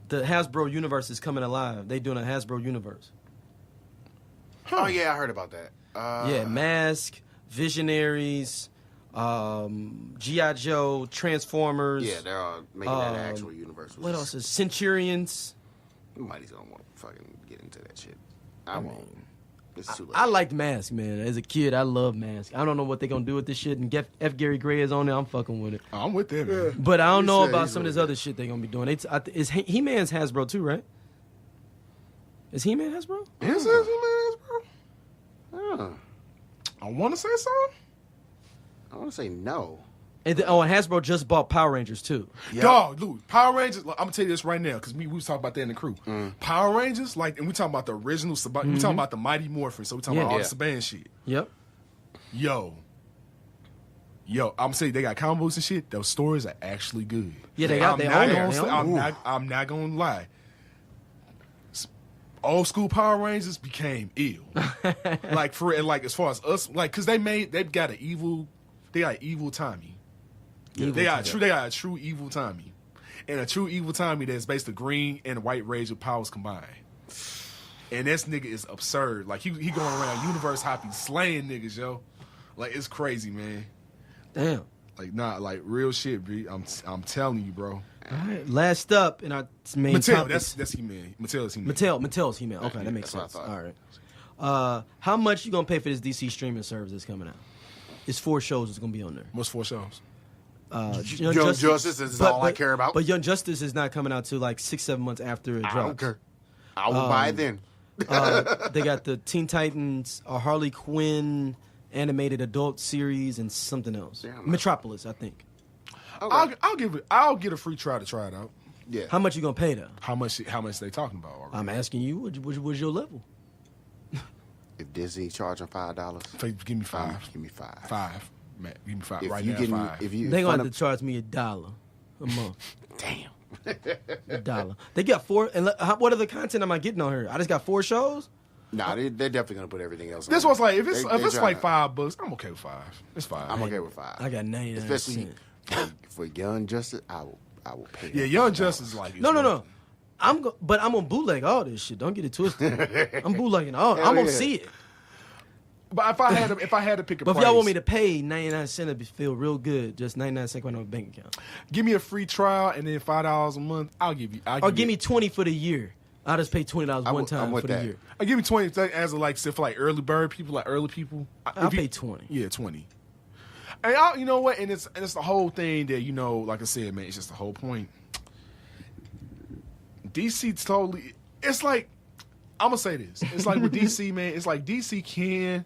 The Hasbro universe is coming alive. They doing a Hasbro universe. Oh yeah, I heard about that. Yeah, M.A.S.K, Visionaries, G.I. Joe, Transformers. Yeah, they're all making that an actual universe. What else is Centurions? Nobody's gonna want to fucking get into that shit. I won't. It's too late. I liked M.A.S.K, man. As a kid, I loved M.A.S.K. I don't know what they're gonna do with this shit. And F. Gary Gray is on there. I'm fucking with it. I'm with them, man. But I don't know said about he's some of this really other shit they're gonna be doing. Is He-Man's Hasbro too, right? Is He-Man Hasbro? Is this man, bro? Huh. I want to say so. I want to say no. And Hasbro just bought Power Rangers too. Yep. Dog, dude, Power Rangers. Look, I'm gonna tell you this right now because we was talking about that in the crew. Power Rangers, and we talking about the original. We talking about the Mighty Morphin. So we talking about all the Saban shit. Yep. Yo, I'm gonna say they got comic books and shit. Those stories are actually good. Yeah, they got their own. I'm not gonna lie. Old school Power Rangers became ill. Like for real, like as far as us, like because they got an evil Tommy. They got a true evil Tommy, and a true evil Tommy that's basically green and white Ranger powers combined. And this nigga is absurd. Like he going around universe hopping, slaying niggas, yo. Like it's crazy, man. Damn. Like real shit, B. I'm telling you, bro. All right. Last up in our main Mattel, topic. that's He-Man. Mattel's He-Man. Mattel's He-Man. Okay, that makes that's sense. what I All right. How much you gonna pay for this DC streaming service that's coming out? It's 4 shows that's gonna be on there. What's 4 shows? Young Justice is all I care about. But Young Justice is not coming out till like 6-7 months after it drops. I don't care. I will buy it then. They got the Teen Titans, Harley Quinn animated adult series, and something else. Damn, Metropolis, I think. Okay. I'll get a free try to try it out. Yeah. How much you gonna pay though? How much they talking about already? I'm asking you. What's your level? If Disney charging $5, give me $5. Give me $5. $5. Man, give me $5 If right you now. getting, $5. if you They gonna have to charge me $1 a month. Damn. $1. They got 4. And what other content am I getting on here? I just got 4 shows. Nah, they're definitely gonna put everything else. This on one's like if it's they like $5, I'm okay with $5. It's $5. I'm okay with $5. I got 99 Especially cents. for Young Justice, I will pay. Yeah, Young Justice is like No. But I'm gonna bootleg all this shit. Don't get it twisted. I'm bootlegging all. I'm gonna see it. But if I had to pick a But price, if y'all want me to pay 99 cents, it'd feel real good. Just 99 cents on my bank account. give me a free trial and then $5 a month, I'll give you. Or give me 20 for the year. I'll just pay $20 one time for the year. I'll give me 20 as a for like early bird people, I'll pay 20. Yeah, 20. And you know what? And it's the whole thing that like I said, man, it's just the whole point. DC totally. It's like I'm gonna say this. It's like with DC, man. It's like DC can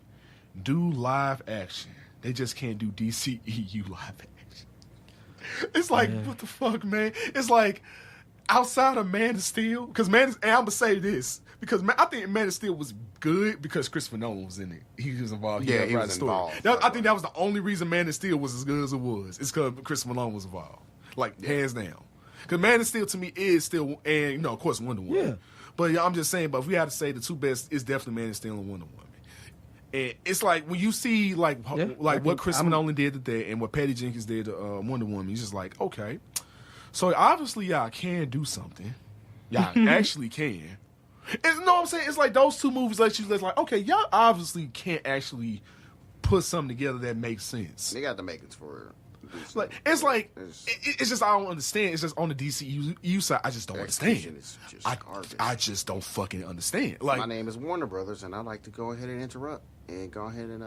do live action. They just can't do DCEU live action. It's like what the fuck, man? It's like outside of Man of Steel, because and I'm gonna say this because I think Man of Steel was good because Christopher Nolan was in it. He was involved. Yeah, he was involved. I think that was the only reason Man of Steel was as good as it was. It's because Christopher Nolan was involved, hands down. Because Man of Steel to me is still, and of course Wonder Woman. Yeah. But I'm just saying. But if we had to say the two best, it's definitely Man of Steel and Wonder Woman. And it's like when you see what Christopher Nolan did today and what Patty Jenkins did to Wonder Woman, he's just like, okay. So obviously y'all can do something. Y'all actually can. And you know what I'm saying? It's like those two movies let you like, okay, y'all obviously can't actually put something together that makes sense. They got the makings for it. It's just I don't understand. It's just on the DCU side, I just don't understand. Is just I just don't fucking understand. Like my name is Warner Brothers, and I like to go ahead and interrupt and go ahead and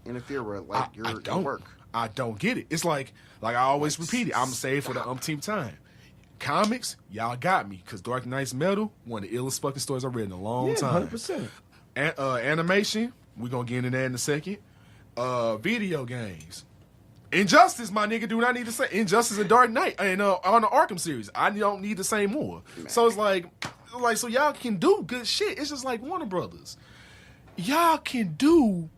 interfere with your work. I don't get it. It's like I always repeat it. I'm gonna say it for the umpteenth time. Comics, y'all got me because Dark Knight's Metal, one of the illest fucking stories I've read in a long time. 100%. Animation, we're gonna get into that in a second. Video games. Injustice, my nigga, do not need to say Injustice and Dark Knight and on the Arkham series. I don't need to say more. Man. So it's like so y'all can do good shit. It's just like Warner Brothers. Y'all can do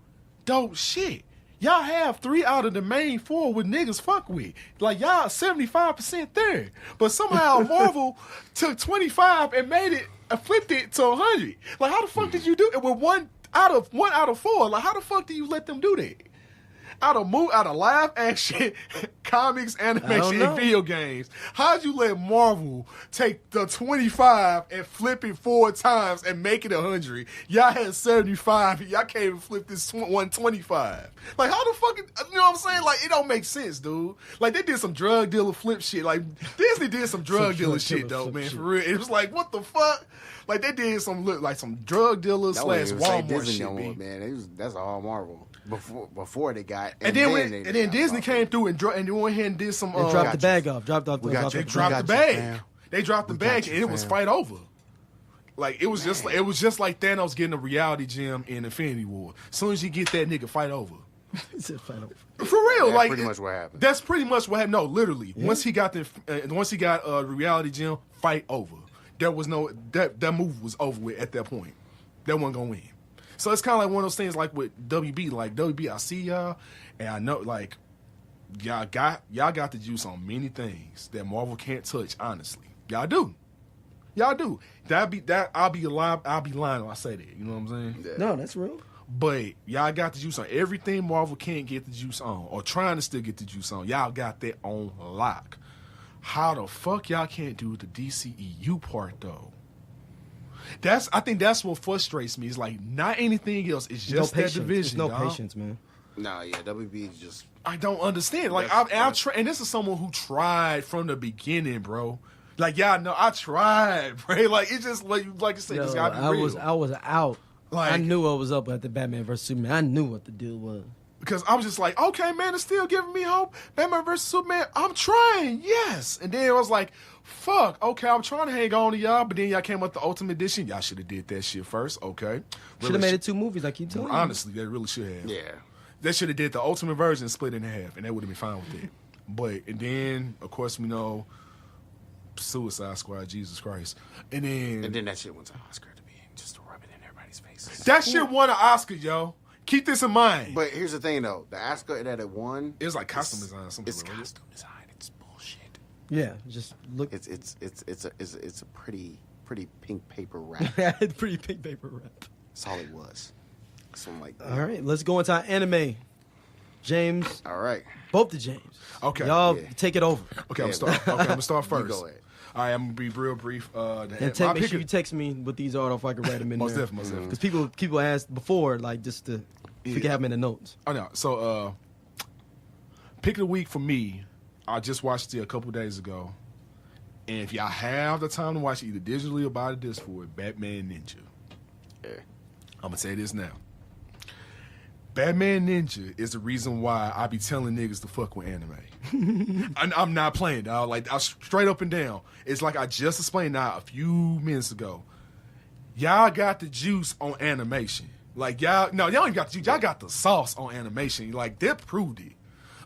dope shit. Y'all have 3 out of the main 4 with niggas fuck with. Like y'all 75% there. But somehow Marvel took 25 and made it flipped it to 100. Like how the fuck did you do it with 1 out of 4? Like how the fuck do you let them do that? Out of live action, comics, animation, and video games. How'd you let Marvel take the 25 and flip it 4 times and make it 100? Y'all had 75. Y'all can't even flip this 125. Like, how the fuck, you know what I'm saying? Like, it don't make sense, dude. Like, they did some drug dealer flip shit. Like, Disney did some drug dealer shit, though, man, for real. It was like, what the fuck? Like, they did some drug dealers / Walmart shit, man. That's all Marvel. Before they got, and then Disney came through and went ahead and did some. They dropped the bag off. They dropped the bag. They dropped the bag, and it was fight over. Like it was just like Thanos getting a reality gem in Infinity War. As soon as you get that nigga, fight over. Fight over. For real, that's like pretty much what happened. That's pretty much what happened. No, literally, once he got a reality gem, fight over. There was no that move was over with at that point. That wasn't gonna win. So it's kind of like one of those things like with WB. Like WB, I see y'all, and I know like y'all got the juice on many things that Marvel can't touch. Honestly, y'all do. I'll be lying if I say that. You know what I'm saying? Yeah. No, that's real. But y'all got the juice on everything Marvel can't get the juice on, or trying to still get the juice on. Y'all got that on lock. How the fuck y'all can't do the DCEU part though? I think that's what frustrates me. It's like not anything else. It's just that division. There's no patience, man. Nah, yeah, WB is just. I don't understand. Like I've tried, and this is someone who tried from the beginning, bro. Like y'all know, I tried, bro. Like it's just like you said, it's gotta be real. I was out. Like, I knew what was up at the Batman vs Superman. I knew what the deal was. Because I was just like, okay, man, it's still giving me hope. Batman vs. Superman, I'm trying, yes. And then I was like, fuck, okay, I'm trying to hang on to y'all, but then y'all came up with the Ultimate Edition. Y'all should have did that shit first, okay. Should have made it 2 movies like you told me. Honestly, they really should have. Yeah. They should have did the Ultimate version and split it in half, and they would have been fine with it. But, and then, of course, we know Suicide Squad, Jesus Christ. And then that shit went to Oscar to be just to rub it in everybody's faces. That shit won an Oscar, yo. Keep this in mind. But here's the thing, though. The Oscar that it won... It was like costume design. It's costume design. It's bullshit. Yeah, just look. It's a pretty pink paper wrap. Pretty pink paper wrap. That's all it was. Something like that. All right, let's go into our anime. James. All right. Both the James. Okay. Y'all Yeah. take it over. Okay, I'm gonna start first. You go ahead. All right, I'm gonna be real brief. And make sure you text me what these are if I can write them in Most there. definitely. Because people asked before, like, just to we can have them in the notes. Oh no. So pick of the week for me, I just watched it a couple days ago. And if y'all have the time to watch it, either digitally or buy the disc for it, Batman Ninja. Yeah. I'm gonna say this now. Batman Ninja is the reason why I be telling niggas to fuck with anime. I'm not playing, dog. Like, I straight up and down. It's like I just explained now a few minutes ago. Y'all got the juice on animation. Like, y'all don't even got the juice. Y'all got the sauce on animation. Like, they proved it.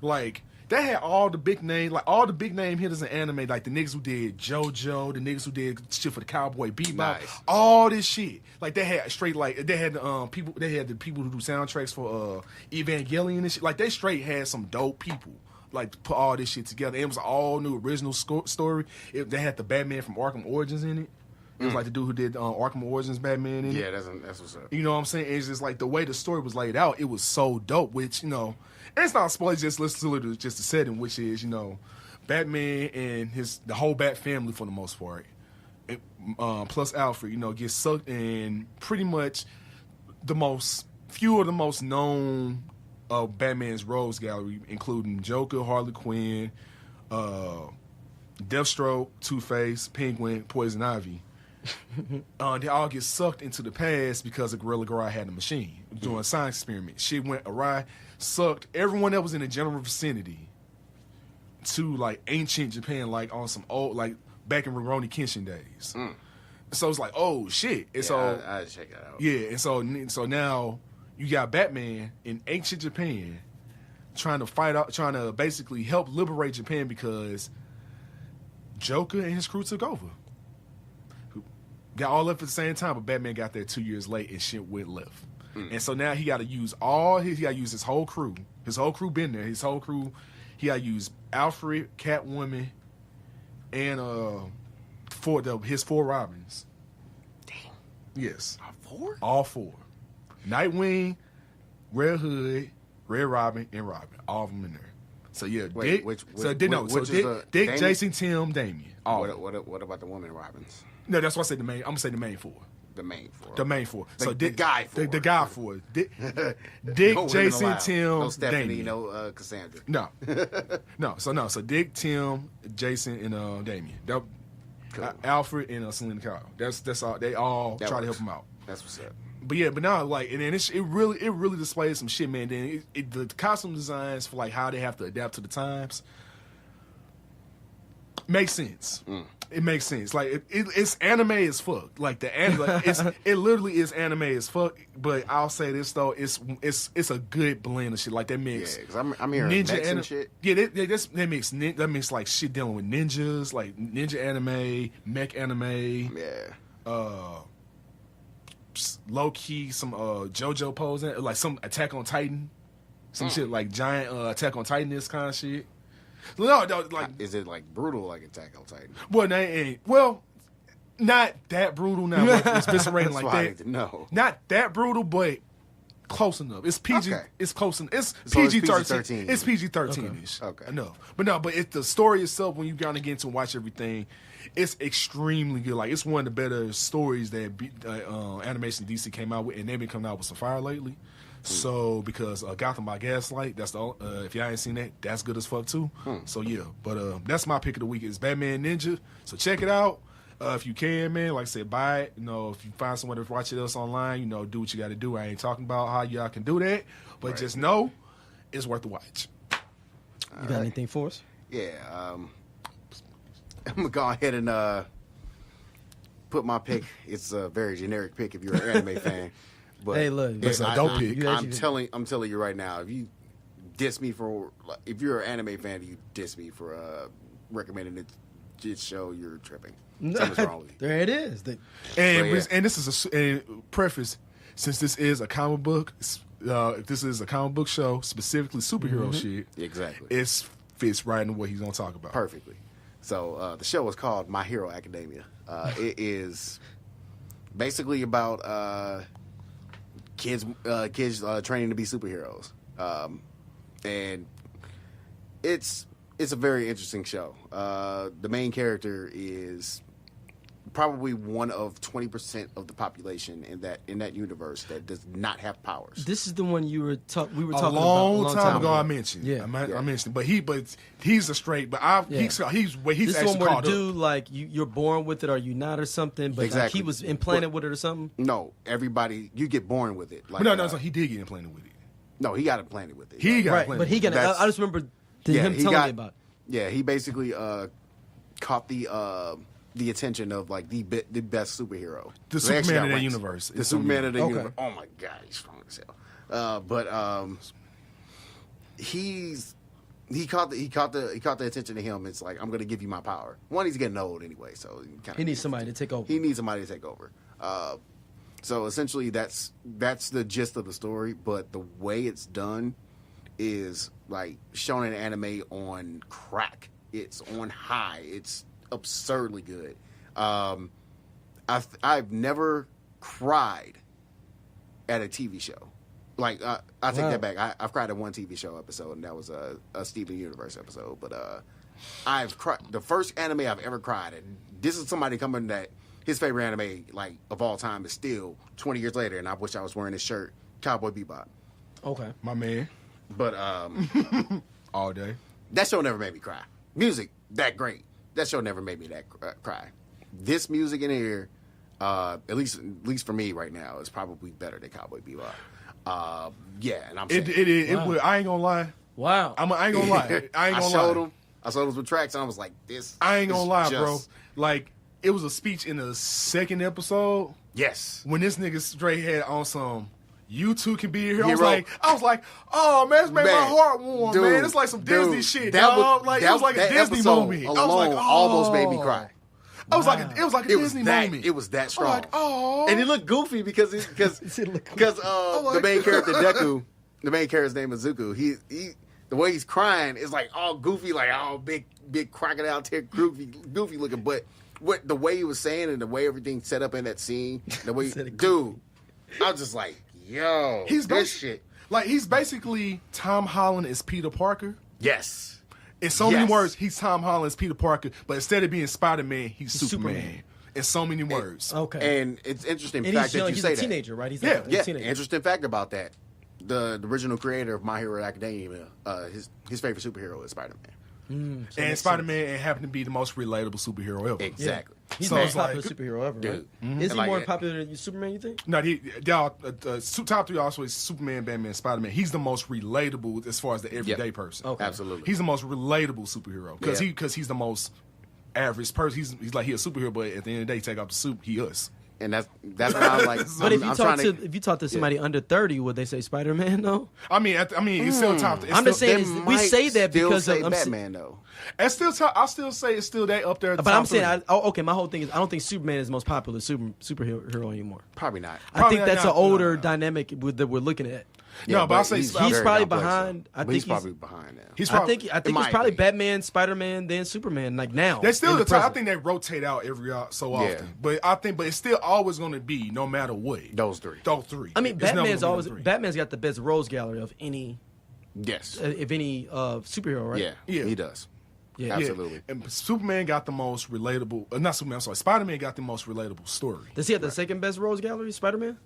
Like, they had all the big name hitters in anime, like the niggas who did JoJo, the niggas who did shit for the Cowboy Bebop, Nice. all this shit. Like they had the people who do soundtracks for Evangelion and shit. Like they straight had some dope people. Like put all this shit together. It was an all new original story. They had the Batman from Arkham Origins in it. It was like the dude who did Arkham Origins Batman in it. Yeah, that's what's up. You know what I'm saying? It's just like the way the story was laid out, it was so dope, which, you know, and it's not a spoiler, just listen to it, just the setting, which is, you know, Batman and the whole Bat family for the most part, plus Alfred, you know, get sucked in pretty much few of the most known of Batman's rogues gallery, including Joker, Harley Quinn, Deathstroke, Two-Face, Penguin, Poison Ivy. They all get sucked into the past because of Gorilla Grodd had a machine doing a science experiment. Shit went awry, sucked everyone that was in the general vicinity to like ancient Japan, like on some old, like back in Rurouni Kenshin days. So it's like, oh shit. And so I check that out. yeah, and so now you got Batman in ancient Japan trying to basically help liberate Japan because Joker and his crew took over. Got all left at the same time, but Batman got there 2 years late and shit went left. And so now he got to use his whole crew. His whole crew been there. His whole crew, he got to use Alfred, Catwoman, and his 4 Robins. Damn. Yes. 4? All 4. Nightwing, Red Hood, Red Robin, and Robin. All of them in there. So yeah, Wait, Dick, Jason, Tim, Damian. What about the woman Robins? No, that's why I said the main. I'm gonna say the main 4. The main 4. The main 4. The, So the guy 4. The guy 4. Dick, No women Jason, allowed. Tim, No Stephanie, Damian. no Cassandra. No. So Dick, Tim, Jason, and Damian. Cool. Alfred and Selena Kyle. That's all. They all try to help him out. That's what's up. But now like, and then it really displays some shit, man. Then the costume designs for like how they have to adapt to the times makes sense. It makes sense. Like it's anime as fuck. Like the anime, it literally is anime as fuck. But I'll say this though, it's a good blend of shit. Like that mix. Yeah, because I'm hearing ninja and shit. Yeah, that makes like shit dealing with ninjas, like ninja anime, mech anime. Yeah. Low key some JoJo pose, like some Attack on Titan, some shit like giant Attack on Titan, this kind of shit. No, like is it like brutal like Attack on Titan? Well, not that brutal. Now it's viscerating like that. No, not that brutal, but close enough. It's PG. Okay. It's close enough. It's So it's PG-13. It's PG-13. PG-13ish. Okay. Enough. But it's the story itself. When you gotta get into and watch everything, it's extremely good. Like it's one of the better stories that Animation DC came out with, and they've been coming out with some fire lately. So because Gotham by Gaslight, that's the if y'all ain't seen that, that's good as fuck too. So yeah, but that's my pick of the week is Batman Ninja. So check it out if you can, man. Like I said, buy it. You know, if you find someone to watch it else online, you know, do what you got to do. I ain't talking about how y'all can do that, but just know It's worth the watch. You got anything for us? Yeah, I'm gonna go ahead and put my pick. It's a very generic pick if you're an anime fan. But Hey, look, It's a dope pick. I'm telling you right now, if you diss me for, if you're an anime fan, you diss me for recommending this show, you're tripping. Something's wrong with you. There it is. And this is a preface, since this is a comic book. If this is a comic book show, specifically superhero shit, Exactly. it fits right in what he's gonna talk about. Perfectly. So the show is called My Hero Academia. It is basically about kids training to be superheroes, and it's a very interesting show. The main character is probably one of 20% of the population in that universe that does not have powers. This is the one we were talking A about long time ago, I mentioned. Yeah. I mentioned, but he's a straight. But he's This actually one where caught the up. dude, like, you're born with it or you not or something, but like, Exactly. he was implanted with it or something. No, everybody, you get born with it. Like, But no, he did get implanted with it. no, he got implanted with it. He got Right, implanted but he with it. can. I just remember him he telling me about it. Yeah, he basically caught the attention of like the best superhero, The They actually Superman got of the ranks. universe. The It's Superman of the Okay. universe. Oh my god, he's strong as hell. He caught the attention of him. It's like, I'm going to give you my power. One, he's getting old anyway, so He needs somebody to take over. He needs somebody to take over. So essentially, that's the gist of the story. But the way it's done is like shown in anime on crack. It's on high. It's absurdly good. I've never cried at a TV show. Like I take Wow. that back. I've cried at one TV show episode, and that was a Steven Universe episode. But I've cried. The first anime I've ever cried, and this is somebody coming that his favorite anime like of all time is still 20 years later, and I wish I was wearing this shirt, Cowboy Bebop. Okay. My man, But all day. that show never made me cry. Music that great. That show never made me that cry. This music in here, at least for me right now, is probably better than Cowboy Bebop. Yeah, and I'm saying, I ain't gonna lie. Wow. I ain't gonna lie. I ain't gonna lie. I showed him some tracks, and I was like, "This." I ain't gonna is lie, just- bro. Like, it was a speech in the second episode Yes. when this nigga straight had on some. You two can be here. I Hero. was like, oh man, it's made my Man, heart warm, dude, man. It's like some Disney dude, shit, that dog. was- Like that- it was like a that Disney episode movie. I was alone like, oh, almost made me cry. I was like, it was like a It was Disney that. movie. It was that strong. I'm like, oh, And it looked goofy because It looked the main character Deku, the main character's name is Zuko. He the way he's crying is like all goofy, like all big crocodile tear goofy looking. But the way he was saying and the way everything set up in that scene, the way Said it dude, I was just like, yo, he's this shit. Like he's basically Tom Holland is Peter Parker. Yes. In so many Yes. words, he's Tom Holland as Peter Parker, but instead of being Spider-Man, he's Superman. Superman. In so many words. Okay. And it's interesting And fact he's that young. you He's say a that. teenager, right? He's Yeah. like a Yeah, teenager. interesting fact about that. The original creator of My Hero Academia, his favorite superhero is Spider-Man. And Spider-Man happened to be the most relatable superhero ever. Exactly. He's So the it's most popular like- superhero ever, Dude. right? Mhm. Is And he like more it- popular than Superman, you think? No, top three also is Superman, Batman, Spider-Man. He's the most relatable as far as the everyday person. Okay. Absolutely. He's the most relatable superhero because Yeah. he's the most average person. He's like he a superhero, but at the end of the day, take off the suit, he us. And that's what I'm like. But if you I'm talk trying to if you talk to somebody under 30, would they say Spider-Man though? I mean, it's still top. It's I'm just still, saying They is- we might say that still because say of Batman though. it's still top. I still say it's still that up there. At the But top I'm saying, three. okay. My whole thing is, I don't think Superman is the most popular superhero anymore. Probably not. I Probably think that's not, an older no. dynamic that we're looking at. No, but I'll say he's he's very probably complex, behind- though. I But think he's he's- probably behind now. He's I probably, think in my it's probably opinion. Batman, Spider-Man, then Superman. Like now, They still in the top. I present. think they rotate out every so Yeah. often. But it's still always going to be no matter what. Those three. Those three. I mean, It's never Batman's gonna be always them three. Batman's got the best rogues gallery of any Yes. superhero, right? Yeah. Yeah. He does. Yeah. Yeah. Absolutely. And Superman got the most relatable. Not Superman. I'm sorry. Spider-Man got the most relatable story. Does he have the second best rogues gallery? Spider-Man?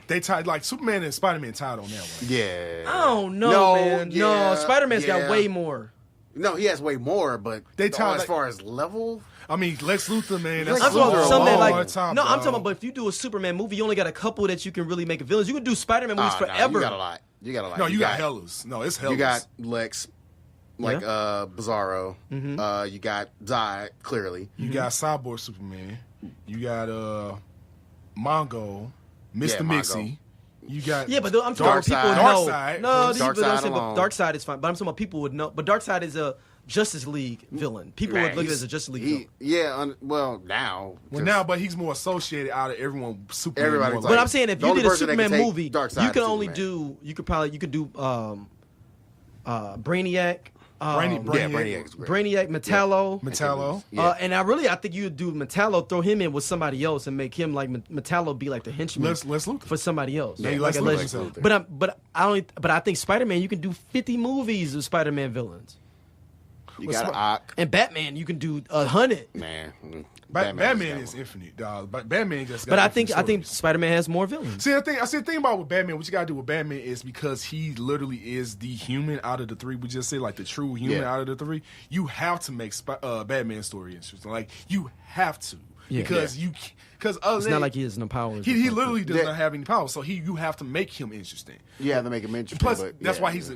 They tied like Superman and Spider-Man tied on that one. Yeah. I don't know, No, man. yeah, No, Spider-Man's yeah. got way more. No, he has way more, but They tell as far as level. I mean, Lex Luthor, man. That's I'm talking about a some that long like time, no, I'm dog. talking about. But if you do a Superman movie, you only got a couple that you can really make villains. You can do Spider-Man movies Nah, forever. you got a lot. You got a lot. No, you got Hellas. No, it's Hellas. You got Lex, Bizarro. You got Zod, clearly. You got Cyborg Superman. You got Mongo, Mr. Mixie. You got Yeah, but I'm talking about people would know. Darkseid. No, Darkseid alone. Darkseid is fine. But I'm talking about people would know. But Darkseid is a Justice League villain. People would look at it as a Justice League villain. Now. but he's more associated out of everyone. Superman. Everybody's more But like- I'm saying if the you only did a person that Superman can take movie, Darkseid you is could only Superman. do. You could do Brainiac. Brainiac is great. Brainiac, Metallo. Metallo. Yeah. And I think you would do Metallo, throw him in with somebody else, and make him like Metallo be like the henchman Lex Luthor. for somebody else. Yeah, like Lex a Luthor. legend. But I think Spider-Man, you can do 50 movies of Spider-Man villains, You got Ock. and Batman, you can do 100. Man. Batman is infinite, dog. But Batman just. But got I think infinite stories. Spider-Man has more villains. See, the thing about with Batman, what you gotta do with Batman is because he literally is the human out of the three. We just say like the true human out of the three. You have to make Batman story interesting. Like you have to because It's not like he has no powers. he literally does not have any power. So you have to make him interesting. You have to make him interesting. Plus, but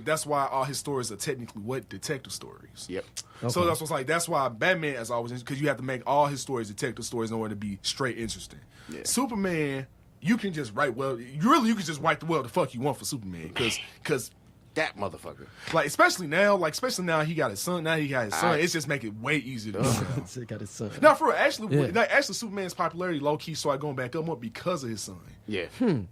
that's why all his stories are technically detective stories. Yep. So that's why Batman is always because you have to make all his stories detective stories in order to be straight interesting. Yeah. Superman, you can just write you can just write the world the fuck you want for Superman because that motherfucker. especially now he got his son. It's just make it way easier to do. He got his son. No, for real, actually, Superman's popularity low key started going back up more because of his son. Yeah.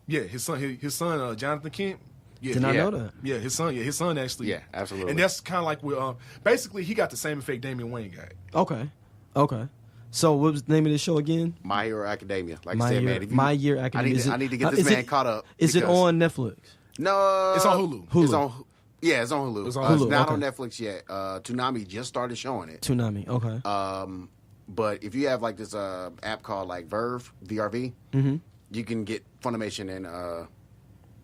Yeah, his son, Jonathan Kent. Yeah, Did not know that. Yeah, his son actually. Yeah, absolutely. And that's kind of like with basically he got the same effect Damian Wayne got. Okay. So what was the name of the show again? My Hero Academia. Like My I said, Hero- man. If My Year Academia. I need to get this man caught up. Is it because- on Netflix? No. It's on Hulu. Hulu. It's on. Yeah, it's on Hulu. It's on It's Hulu, not okay. on Netflix yet. Toonami just started showing it. Toonami. Okay. But if you have like this app called like Verve, VRV, you can get Funimation and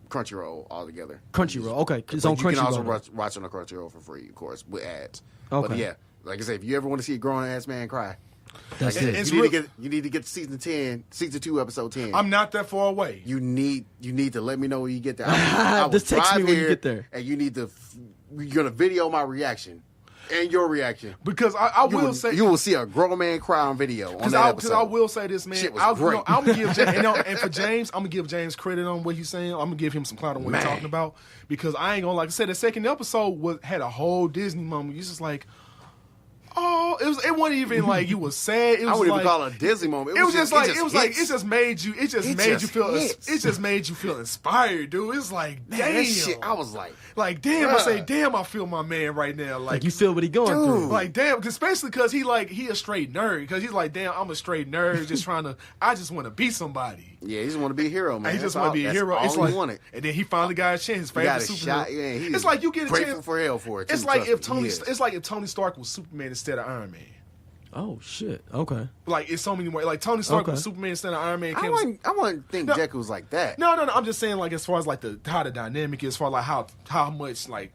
Crunchyroll all together. Crunchyroll. Okay. It's But on you can also Crunchyroll. watch on the Crunchyroll for free, of course, with ads. Okay. But yeah, like I said, if you ever want to see a grown ass man cry, That's And it. it's you need to get season 2, episode 10. I'm not that far away. You need to let me know when you get there. I will Just text drive me when you here, get there. and you need to. You're gonna video my reaction and your reaction. Because I will say you will see a grown man cry on video on Because that episode. I will say this, man. Shit was great. I'm gonna give and for James, I'm gonna give James credit on what he's saying. I'm gonna give him some clout on what he's talking about because I ain't gonna like I said. The second episode had a whole Disney moment. You just like, oh, it wasn't even like you was sad. It was I wouldn't like, even call it a Disney moment. It was just like hits. it just made you hits. it just made you feel inspired, dude. It's like Man, damn, that shit. I was like, damn. I say bruh. damn. I feel my man right now. Like you feel what he going through. Like damn, especially because he a straight nerd. Because he's like damn, I'm a straight nerd, just trying to. I just want to be somebody. yeah, he just want to be a hero, man. And he just want to be a hero. All It's he like, wanted. and then he finally got a chance. His He favorite got a superhero. shot. Yeah, he It's like you get a grateful chance. for hell for it. Too, It's like trust me, he is. it's like if Tony Stark was Superman instead of Iron Man. Oh shit. Okay. Like it's so many ways. Like Tony Stark Okay. was Superman instead of Iron Man. I wouldn't think No. Jekyll was like that. No. I'm just saying, like, as far as like how the dynamic is, as far as like how much like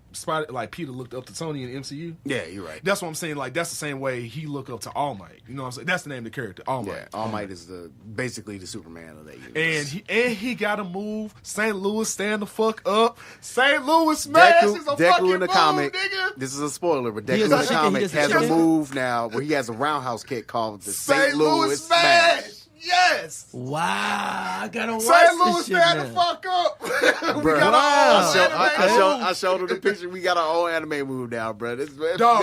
Peter looked up to Tony in the MCU. Yeah, you're right. That's what I'm saying. Like that's the same way he looked up to All Might. You know what I'm saying? That's the name of the character, All Might. Yeah, All Might is basically the Superman of that universe. And he got to move. St. Louis, stand the fuck up. St. Louis smash is a fucking Deku in the move, comic. nigga. This is a spoiler, but He Deku is in a the chicken, comic he is a has a chicken. move now where he has a roundhouse kick called the St. Louis smash. Yes. Wow. I gotta watch St. Louis this shit stand the now. fuck up. we Bruh. got our own anime move. I showed him the picture. We got our own anime move now, bro. Dog,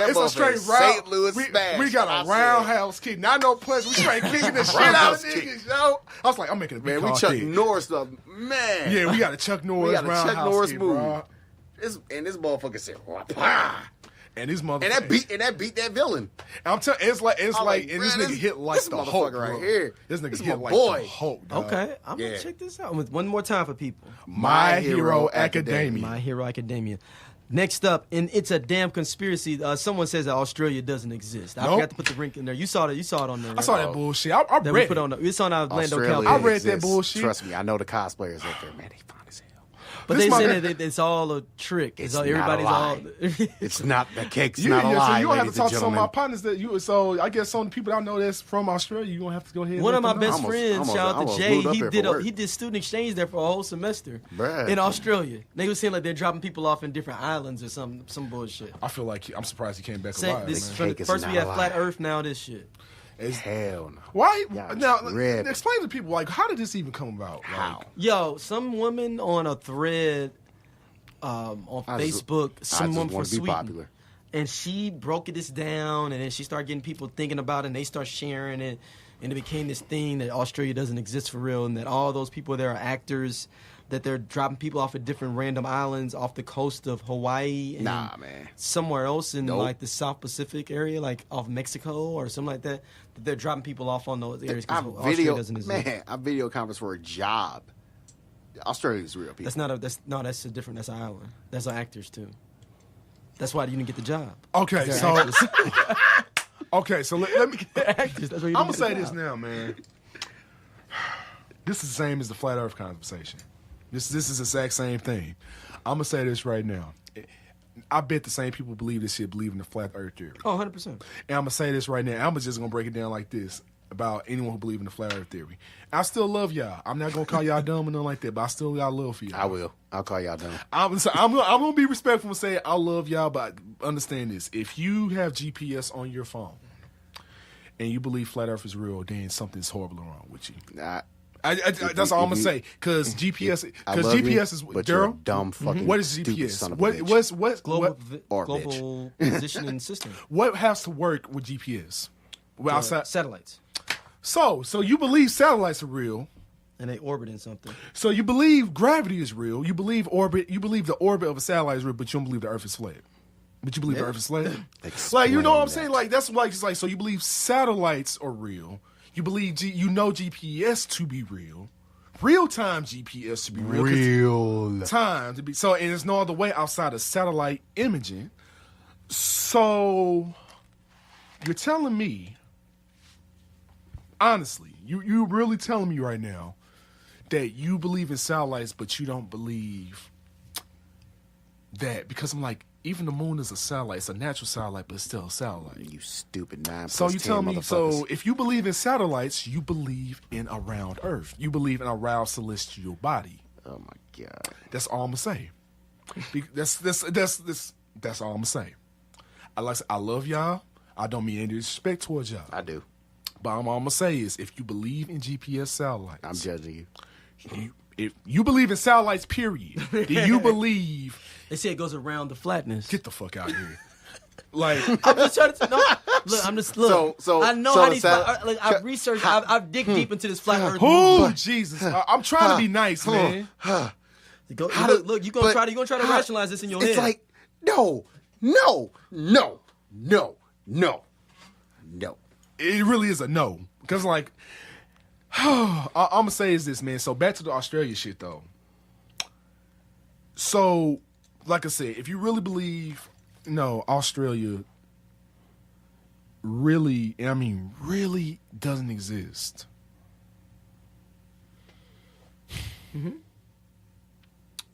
that it's a motherfucker straight is round. St. Louis smash. We got I a said, roundhouse kick. Not no punch. We straight kicking the shit out of Roundhouse kick. niggas, yo. I was like, I'm making a big Man, we call Chuck kick. Norris stuff. Man. Yeah, we got a Chuck Norris We got a roundhouse Chuck Norris kick, move. bro. This motherfucker said, "Wah-pah." And this motherfucker. And that beat that villain. I'm telling it's like, and man, this nigga hit like this the motherfucker Hulk right bro. here. This nigga This hit my like boy. the Hulk, dog. Okay, I'm Yeah. gonna check this out with one more time for people. My Hero Academia. My Hero Academia. Next up, and it's a damn conspiracy. Someone says that Australia doesn't exist. I Nope. forgot to put the link in there. You saw it. You saw it on there. I saw that bullshit. I That we read put it. on. It's on our Lando Cal. Australia I read that exists. bullshit. Trust me, I know the cosplayers out there, man. They fine as hell. But they say that it's all a trick. It's all, everybody's all. It's not the cake's not a lie. So you don't have to ladies talk and to some of my gentlemen. partners that you. So I guess some of the people I know that's from Australia, you gonna have to go ahead. And One of my let them know. best friends, almost- shout out almost to Jay, moved up here for work. he did student exchange there for a whole semester Bruh. in Australia. They were saying like they're dropping people off in different islands or some bullshit. I feel like I'm surprised he came back Say, alive. this, Man. Cake is first we not have alive. flat Earth, now this shit. Hell no. Why? Y'all Now, tripping. explain to people like how did this even come about? How? Like, Yo, some woman on a thread on Facebook, some woman from want to be Sweden, popular. and she broke this down, and then she started getting people thinking about it, and they start sharing it, and it became this thing that Australia doesn't exist for real, and that all those people there are actors, that they're dropping people off at different random islands off the coast of Hawaii and Nah, man. somewhere else in Nope. like the South Pacific area, like off Mexico or something like that. That they're dropping people off on those areas because Australia doesn't exist. Man, I video conference for a job. Australia's real people. That's a different. That's an island. That's our actors too. That's why you didn't get the job. okay, They're so actors. okay, so let me. They're actors. That's why you I'm didn't gonna get say the this job. now, man. This is the same as the flat Earth conversation. This is the exact same thing. I'm gonna say this right now. I bet the same people believe this shit believe in the flat Earth theory. Oh, 100%. And I'm gonna say this right now. I'm just gonna break it down like this about anyone who believes in the flat Earth theory. I still love y'all. I'm not gonna call y'all dumb or nothing like that, but I still got love for y'all. I will. I'll call y'all done. I'm gonna be respectful and say I love y'all, but understand this: if you have GPS on your phone and you believe flat Earth is real, then something's horribly wrong with you. That's all I'm gonna say. Because GPS, I because love you, GPS is but you're a Daryl. dumb fucking What is stupid GPS? son of a What bitch. Global positioning system. what has to work with GPS? Well, outside. Satellites. So you believe satellites are real? And they orbit in something. So you believe gravity is real? You believe orbit? You believe the orbit of a satellite is real, but you don't believe the Earth is flat. But you believe the Earth is flat? Like, you know what I'm saying? Like, that's like, it's like, so you believe satellites are real. You believe, GPS to be real. Real-time GPS to be real. 'cause Real. time to be, so, and there's no other way outside of satellite imaging. So, you're telling me, honestly, you really telling me right now that you believe in satellites, but you don't believe that, because I'm like, even the moon is a satellite. It's a natural satellite, but it's still a satellite. You stupid 9 So you tell me, so motherfuckers. if you believe in satellites, you believe in a round Earth. You believe in a round celestial body. Oh my god. That's all I'm gonna say. That's all I'm gonna say. I love y'all. I don't mean any disrespect towards y'all. I do. But all I'm gonna say is, if you believe in GPS satellites, I'm judging you. if you believe in satellites, period, then you believe. They say it goes around the flatness. Get the fuck out of here. Like, I'm just trying to look. I'm just look. So I know so how these. sat- Like, I've researched. I've dig deep into this flat Earth. oh Jesus! I'm trying to be nice, man. Look, you gonna try to rationalize this in your head. It's like no. It really is a no, because like, I'm gonna say is this, man. So back to the Australia shit though. So, like I said, if you really believe, Australia really doesn't exist.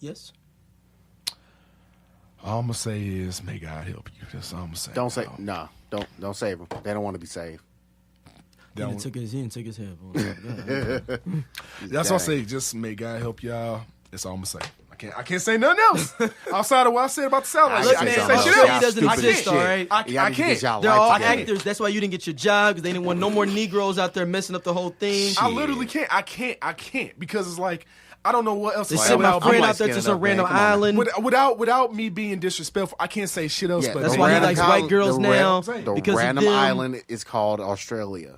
Yes. All I'm gonna say is, may God help you. That's all I'm gonna say. Don't say no. Don't save them. They don't want to be saved. He didn't take his head. That's what I say. Just may God help y'all. That's all I'm gonna say. I can't say nothing else outside of what I said about the satellites. Look, I man, can't say shit Australia else. doesn't I exist, can't. all right? I can't. They're all actors. That's why you didn't get your job, because they didn't want no more Negroes out there messing up the whole thing. I literally can't. I can't because it's like, I don't know what else They to say sent my without friend being- out there to some random island. without me being disrespectful. I can't say shit else. Yeah, But That's the why he random likes white girls the now. The because of random them. island is called Australia.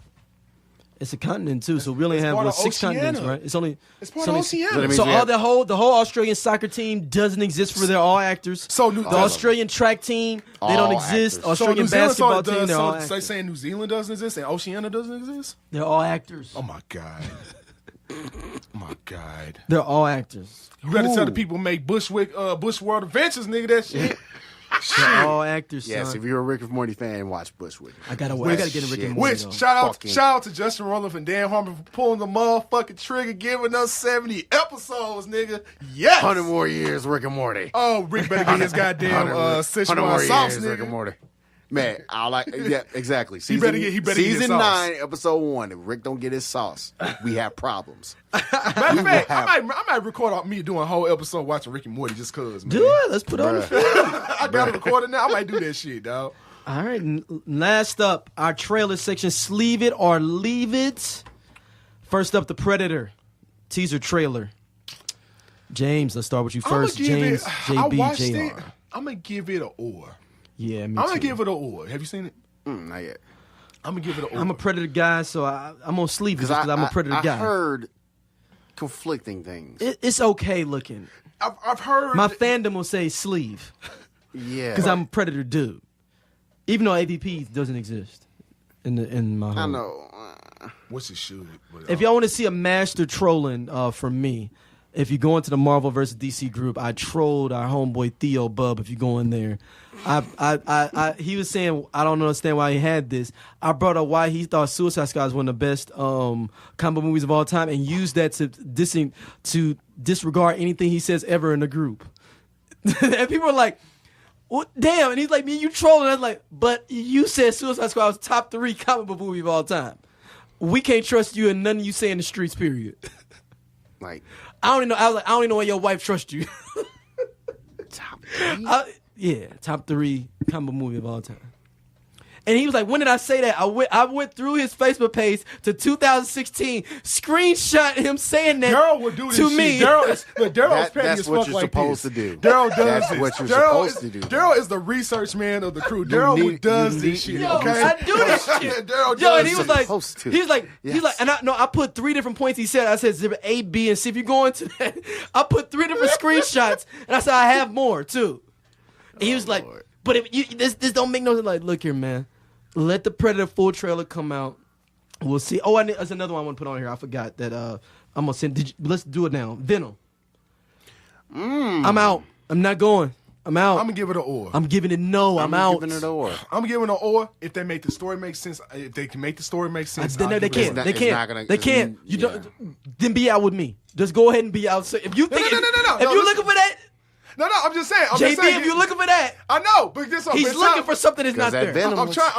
It's a continent too, so we only have part of 6 continents, Oceania. right? It's only part of Oceania. So that means So we all have- the whole Australian soccer team doesn't exist for they're all actors. So the Australian track team, they don't All exist. actors. Australian basketball team, they're all So they actors. saying New Zealand doesn't exist and Oceania doesn't exist? They're all actors. Oh my god. My god. They're all actors. You gotta tell the people who make Bushworld Adventures, nigga, that shit. They're all actors, son. Yes, if you're a Rick and Morty fan, watch Bushwick. I gotta get in Rick and Morty. Which though. shout out to Justin Roiland and Dan Harmon for pulling the motherfucking trigger, giving us 70 episodes, nigga. Yes. 100 more years, Rick and Morty. Oh, Rick better get his goddamn 100 more Szechuan sauce, years, Rick and nigga. Morty. Man, yeah, exactly. He better get his season sauce. 9, episode 1. If Rick don't get his sauce, we have problems. Matter of fact, I might record me doing a whole episode watching Rick and Morty just cause, man. Do it. Let's put on the film. I got it recorded now. I might do that shit, dog. All right. Last up, our trailer section. Sleeve it or leave it. First up, The Predator teaser trailer. James, let's start with you first. James, JB, JR. I'm gonna give it an or. Yeah, me I'm too. gonna give it an or. Have you seen it? Not yet. I'm gonna give it an or. I'm a Predator guy, so I'm gonna sleeve it because I'm a Predator guy. I heard conflicting things. It's okay looking. I've heard My fandom will say sleeve Yeah. because I'm a Predator dude. Even though AVP doesn't exist in my home. I know. What's it should? But, If y'all want to see a master trolling from me, if you go into the Marvel vs. DC group, I trolled our homeboy Theo Bub. If you go in there, he was saying I don't understand why he had this. I brought up why he thought Suicide Squad was one of the best comic movies of all time, and used that to disregard anything he says ever in the group. And people are like, well, damn, and he's like, me, you trolling. I was like, but you said Suicide Squad was top 3 comic book movie of all time. We can't trust you and nothing you say in the streets, period. Like, I don't even know. I was like, I don't even know why your wife trusts you. top 3? Top 3 comic book movie of all time. And he was like, when did I say that? I went through his Facebook page to 2016, screenshot him saying that Daryl would do this to shit. me. Daryl's petty That's as what fuck you're like supposed this. to do. Daryl does That's this. what you're Daryl supposed to do. Daryl is the research man of the crew. Daryl does this shit. Yo, Okay, I do this shit. Daryl Yo, does and he was like, supposed to. he's like, Yes. and I put 3 different points he said. I said exhibit A, B, and C. If you go into that, I put 3 different screenshots, and I said I have more too. And he was like, Lord. but if this don't make no sense. Like, look here, man. Let the Predator full trailer come out. We'll see. Oh, there's another one I want to put on here. I forgot that. I'm gonna send. Let's do it now. Venom. I'm out. I'm not going. I'm out. I'm gonna give it an or. I'm giving it no. I'm out. Giving it an or. I'm giving an or if they make the story make sense. If they can make the story make sense, They I'll give it can't. an They It's can't. not gonna- They can't. You yeah. don't. Then be out with me. Just go ahead and be out. So if you think, no. if you're looking for that, No, I'm just saying. JB, if you're looking for that, I know, but this he's looking for something that's not that there. Venom- I'm trying.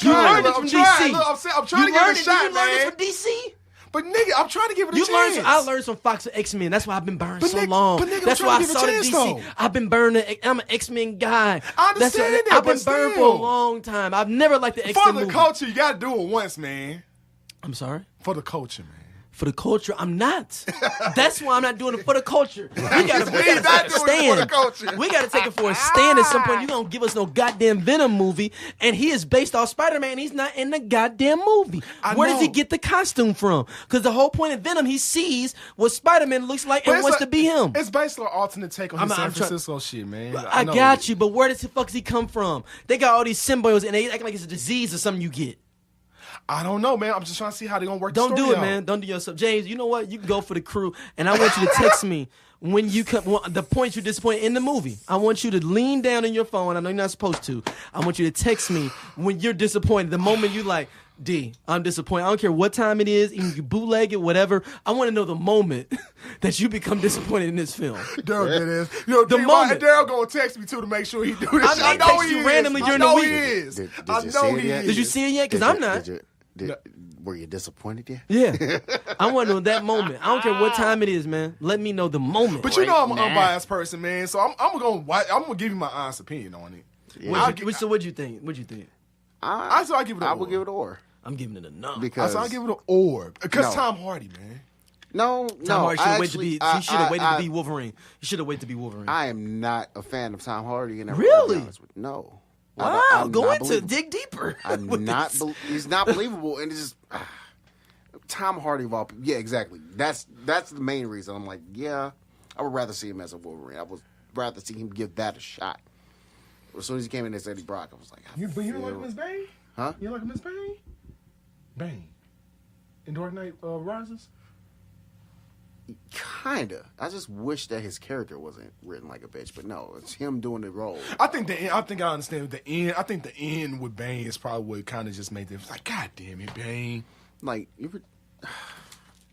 You learned it I'm from trying. DC. Look, I'm trying to You give learned it a it. shot, You learned man. it from DC. But nigga, I'm trying to give it a You chance. learned. I learned from Foxx and X-Men. That's why I've been burned But so nigga- long. but nigga, I'm That's trying why I to give it a started chance, DC. though. I've been burned. I'm an X-Men guy. I understand that, I've been but burned for a still. long time. I've never liked the For X-Men the movie. culture, you gotta do it once, man. I'm sorry. For the culture, man. For the culture, I'm not. That's why I'm not doing it for the culture. We gotta He's not take a doing it for stand. the culture. We gotta take it for a stand at some point. You gonna give us no goddamn Venom movie, and he is based off Spider-Man. He's not in the goddamn movie. I Where does he know. get the costume from? Because the whole point of Venom, he sees what Spider-Man looks like But and it's wants a- to be him. It's basically an alternate take on I'm- the San I'm try- Francisco shit, man. I know got it. you, but where the fuck does he come from? They got all these symbols, and they act like it's a disease or something you get. I don't know, man. I'm just trying to see how they gonna work. Don't the do story it, out. man. Don't do yourself. James, you know what? You can go for the crew, and I want you to text me when you come. The points you're disappointed in the movie. I want you to lean down in your phone. I know you're not supposed to. I want you to text me when you're disappointed. The moment you like, D, I'm disappointed. I don't care what time it is. Even if you bootleg it, whatever. I want to know the moment that you become disappointed in this film. Daryl did this. You know, The moment. Daryl gonna text me too to make sure he do this. I shit. may I know text he you is. randomly I during the know week. he is. Did I you know see it he yet? is. Did you see it yet? Because I'm not. Were you disappointed yet? Yeah. I want to know that moment. I don't care what time it is, man. Let me know the moment. But you know I'm an Nah. unbiased person, man. So I'm gonna give you my honest opinion on it. So what'd you think? What'd you think? I give it. I would give it an or. I'm giving it a no. Because I give it an or because No. Tom Hardy, man. no, Tom Hardy should have waited to be. actually- He should have waited to I- be Wolverine. He should have waited to be Wolverine. I am not a fan of Tom Hardy. And Really? No. Wow, I'm go not into believable. dig deeper. I'm with not. this. He's not believable, and it's just Tom Hardy of all. Yeah, exactly. That's the main reason. I'm like, yeah, I would rather see him as a Wolverine. I would rather see him give that a shot. As soon as he came in as Eddie Brock, I was like, But you don't like him as Bane? Huh? You like him as Bane? Bane. In Dark Knight Rises? Kinda. I just wish that his character wasn't written like a bitch, but no, it's him doing the role. I think I understand the end. I think the end with Bane is probably what kind of just made them like, God damn it, Bane. Like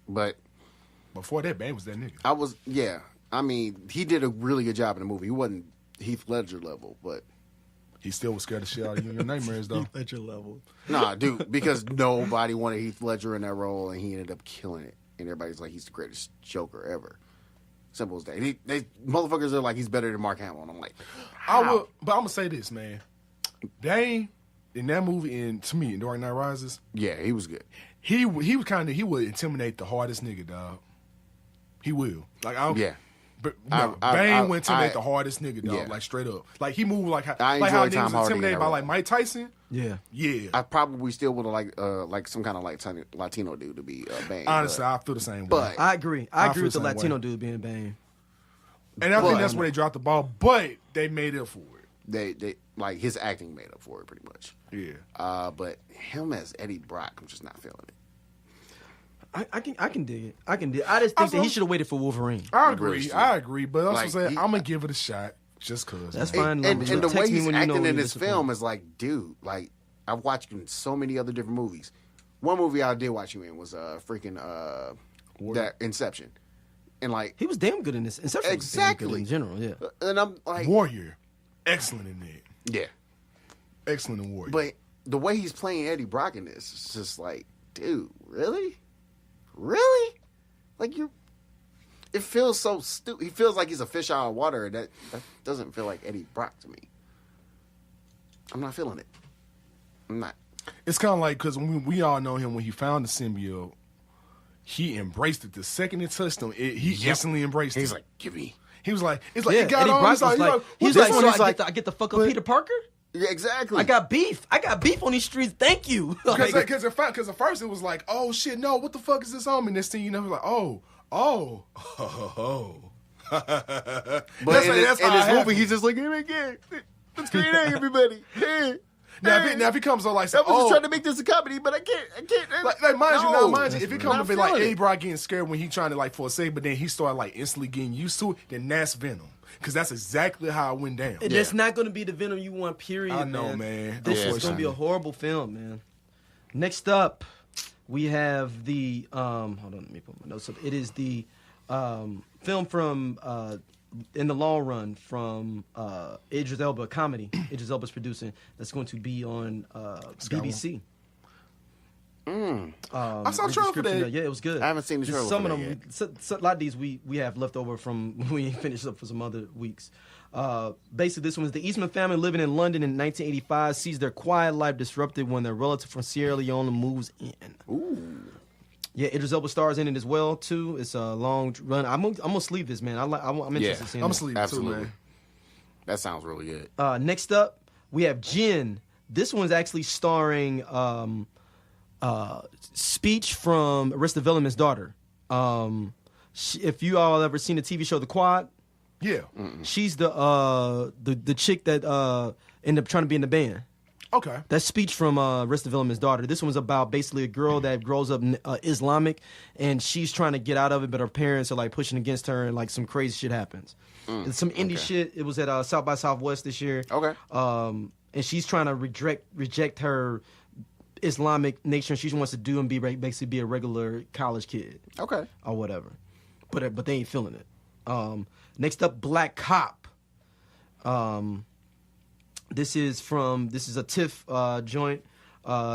but before that, Bane was that nigga. I mean, he did a really good job in the movie. He wasn't Heath Ledger level, but he still was scared the shit out of you in your nightmares, though. Heath Ledger level. Nah, dude, because nobody wanted Heath Ledger in that role, and he ended up killing it. And everybody's like, he's the greatest Joker ever. Simple as that. They motherfuckers are like, he's better than Mark Hamill. And I'm like, how? But I'm gonna say this, man. Bane in that movie, and to me, in Dark Knight Rises, yeah, he was good. He would intimidate the hardest nigga, dog. He will. Like But no, Bane would intimidate the hardest nigga, dog. Yeah. Like straight up. Like he moved like how niggas was intimidated by like Mike Tyson. Yeah. I probably still would have like some kind of like Latino dude to be Bane. Honestly, I feel the same way. But I agree with the Latino dude being Bane. And I think that's where they dropped the ball. But they made up for it. They like his acting made up for it pretty much. Yeah. But him as Eddie Brock, I'm just not feeling it. I can dig it. I just think that he should have waited for Wolverine. I agree. But also saying I'm gonna give it a shot just cause. That's fine. And the way he's acting in this film is like, dude, like I've watched you in so many other different movies. One movie I did watch you in was that Inception, and like he was damn good in this. Inception exactly was damn good in general. Yeah. And I'm like Warrior, excellent in that. Yeah, excellent in Warrior. But the way he's playing Eddie Brock in this is just like, dude, really? Really? Like it feels so stupid. He feels like he's a fish out of water, and that doesn't feel like Eddie Brock to me. I'm not feeling it. I'm not. It's kind of like, because we all know him when he found the symbiote, he embraced it. The second it touched him, he instantly embraced it. He's like, give me. He was like, it's like, it got Eddie on. Brock he's like, I get the fuck up Peter Parker? Yeah, exactly. I got beef on these streets. Thank you. Because at first it was like, oh shit, no, what the fuck is this on? And this thing, you know, like, oh. But in this movie, he's just like, here again. Let's create everybody. Now if he comes on like, I was just trying to make this a comedy, but I can't. Like mind you, if it comes to be like Eddie Brock getting scared when he trying to like for a second, but then he started like instantly getting used to it, then that's Venom. Because that's exactly how it went down. And it's not going to be the Venom you want, period. I know, man. This is going to be a horrible film, man. Next up, we have the hold on, let me put my notes up. It is the film from in the long run from Idris Elba comedy. Idris Elba's producing. That's going to be on BBC. I saw the trailer for that. Yeah, it was good. I haven't seen the trailer. Some of them, a lot of these we have left over from when we finished up for some other weeks. Basically, this one is the Eastman family living in London in 1985 sees their quiet life disrupted when their relative from Sierra Leone moves in. Ooh. Yeah, Idris Elba stars in it as well too. It's a long run. I'm gonna sleeve this, man. I'm interested in seeing it. I'm sleeve too, man. That sounds really good. Next up, we have Jin. This one's actually starring speech from Arrested Development's daughter. If you all ever seen the TV show The Quad, yeah, she's the chick that ended up trying to be in the band. Okay, that speech from Arrested Development's daughter. This one's about basically a girl that grows up Islamic, and she's trying to get out of it, but her parents are like pushing against her, and like some crazy shit happens. It's some indie shit. It was at South by Southwest this year. Okay, and she's trying to reject her Islamic nature. She wants to do and basically be a regular college kid. Okay, or whatever, but they ain't feeling it. Next up, Black Cop. This is a TIFF joint.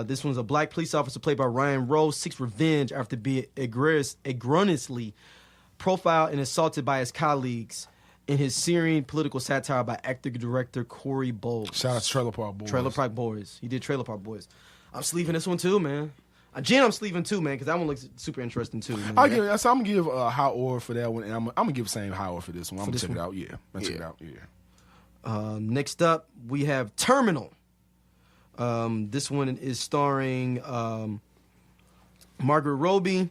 This one's a black police officer played by Ryan Rose seeks revenge after being egregiously profiled and assaulted by his colleagues in his searing political satire by actor-director Corey Bowles. Shout out to Trailer Park Boys. Trailer Park Boys. He did Trailer Park Boys. I'm sleeving this one too, man. Jen, I'm sleeving too, man, because that one looks super interesting too. Man. I'm gonna give a high order for that one, and I'm gonna give the same high order for this one. I'm gonna check it out. Yeah, check it out. Yeah. Next up, we have Terminal. This one is starring Margaret Robbie,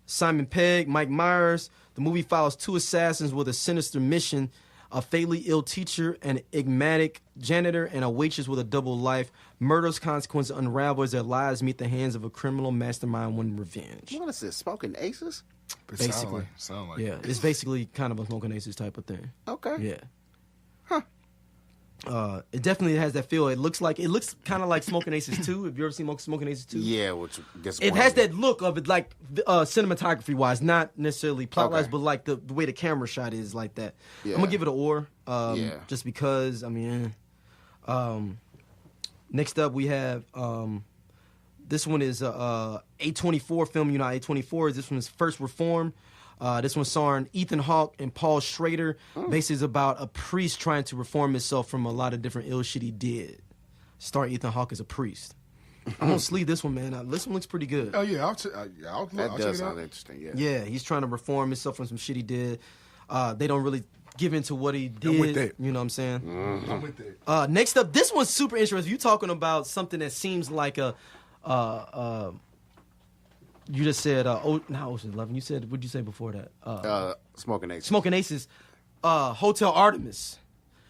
Simon Pegg, Mike Myers. The movie follows two assassins with a sinister mission: a fatally ill teacher, an enigmatic janitor, and a waitress with a double life. Murder's consequences unravel as their lives meet the hands of a criminal mastermind wanting revenge. What is this? Smoking Aces? Basically. Sound like Yeah, it's basically kind of a Smoking Aces type of thing. Okay. Yeah. It definitely has that feel. It looks kind of like Smoking Aces 2. Have you ever seen Smoking Aces 2? Yeah, which gets It has that look of it, like cinematography wise, not necessarily plot wise, Okay. but like the way the camera shot is like that. Yeah. I'm gonna give it an or, Yeah. just because. I mean, next up we have this one is A24 film. You know, A24 is this one's first Reform. This one starring Ethan Hawke and Paul Schrader. Basically, is about a priest trying to reform himself from a lot of different ill shit he did. Starring Ethan Hawke as a priest. I'm gonna sleeve this one, man. This one looks pretty good. Oh yeah, I'll That check does it out. sound interesting. Yeah. Yeah, he's trying to reform himself from some shit he did. They don't really give into what he did. with that. You know what I'm saying? I'm with that. Next up, this one's super interesting. You talking about something that seems like a you just said not Ocean's 11. You said, what'd you say before that? Smoking Aces. Smoking Aces. Hotel Artemis.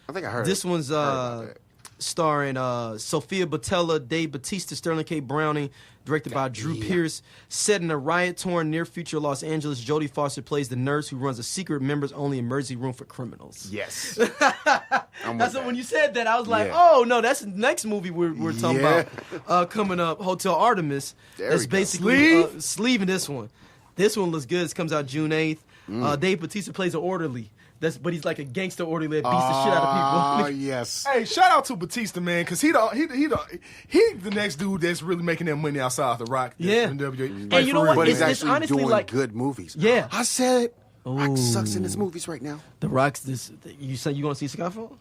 I think I heard This it. one's Heard about that. starring Sophia Botella, Dave Bautista, Sterling K. Browning, directed by Drew Pearce. Set in a riot-torn near-future Los Angeles, Jodie Foster plays the nurse who runs a secret members-only emergency room for criminals. Yes. That's when you said that, I was like, Yeah. oh, no, that's the next movie we're talking Yeah. about coming up, Hotel Artemis. There That's we go. basically sleeving this one. This one looks good. It comes out June 8th. Dave Bautista plays an orderly. But he's like a gangster orderly that beats the shit out of Oh, people. yes. Hey, shout out to Batista, man, because he the next dude that's really making that money outside of the Rock. Yeah. In WWE. And Like, you know for what? real. But he's It's actually honestly doing like- good movies. Yeah. I said it. Rock Ooh. sucks in his movies right now. The Rock's this. You say you gonna see Skyfall?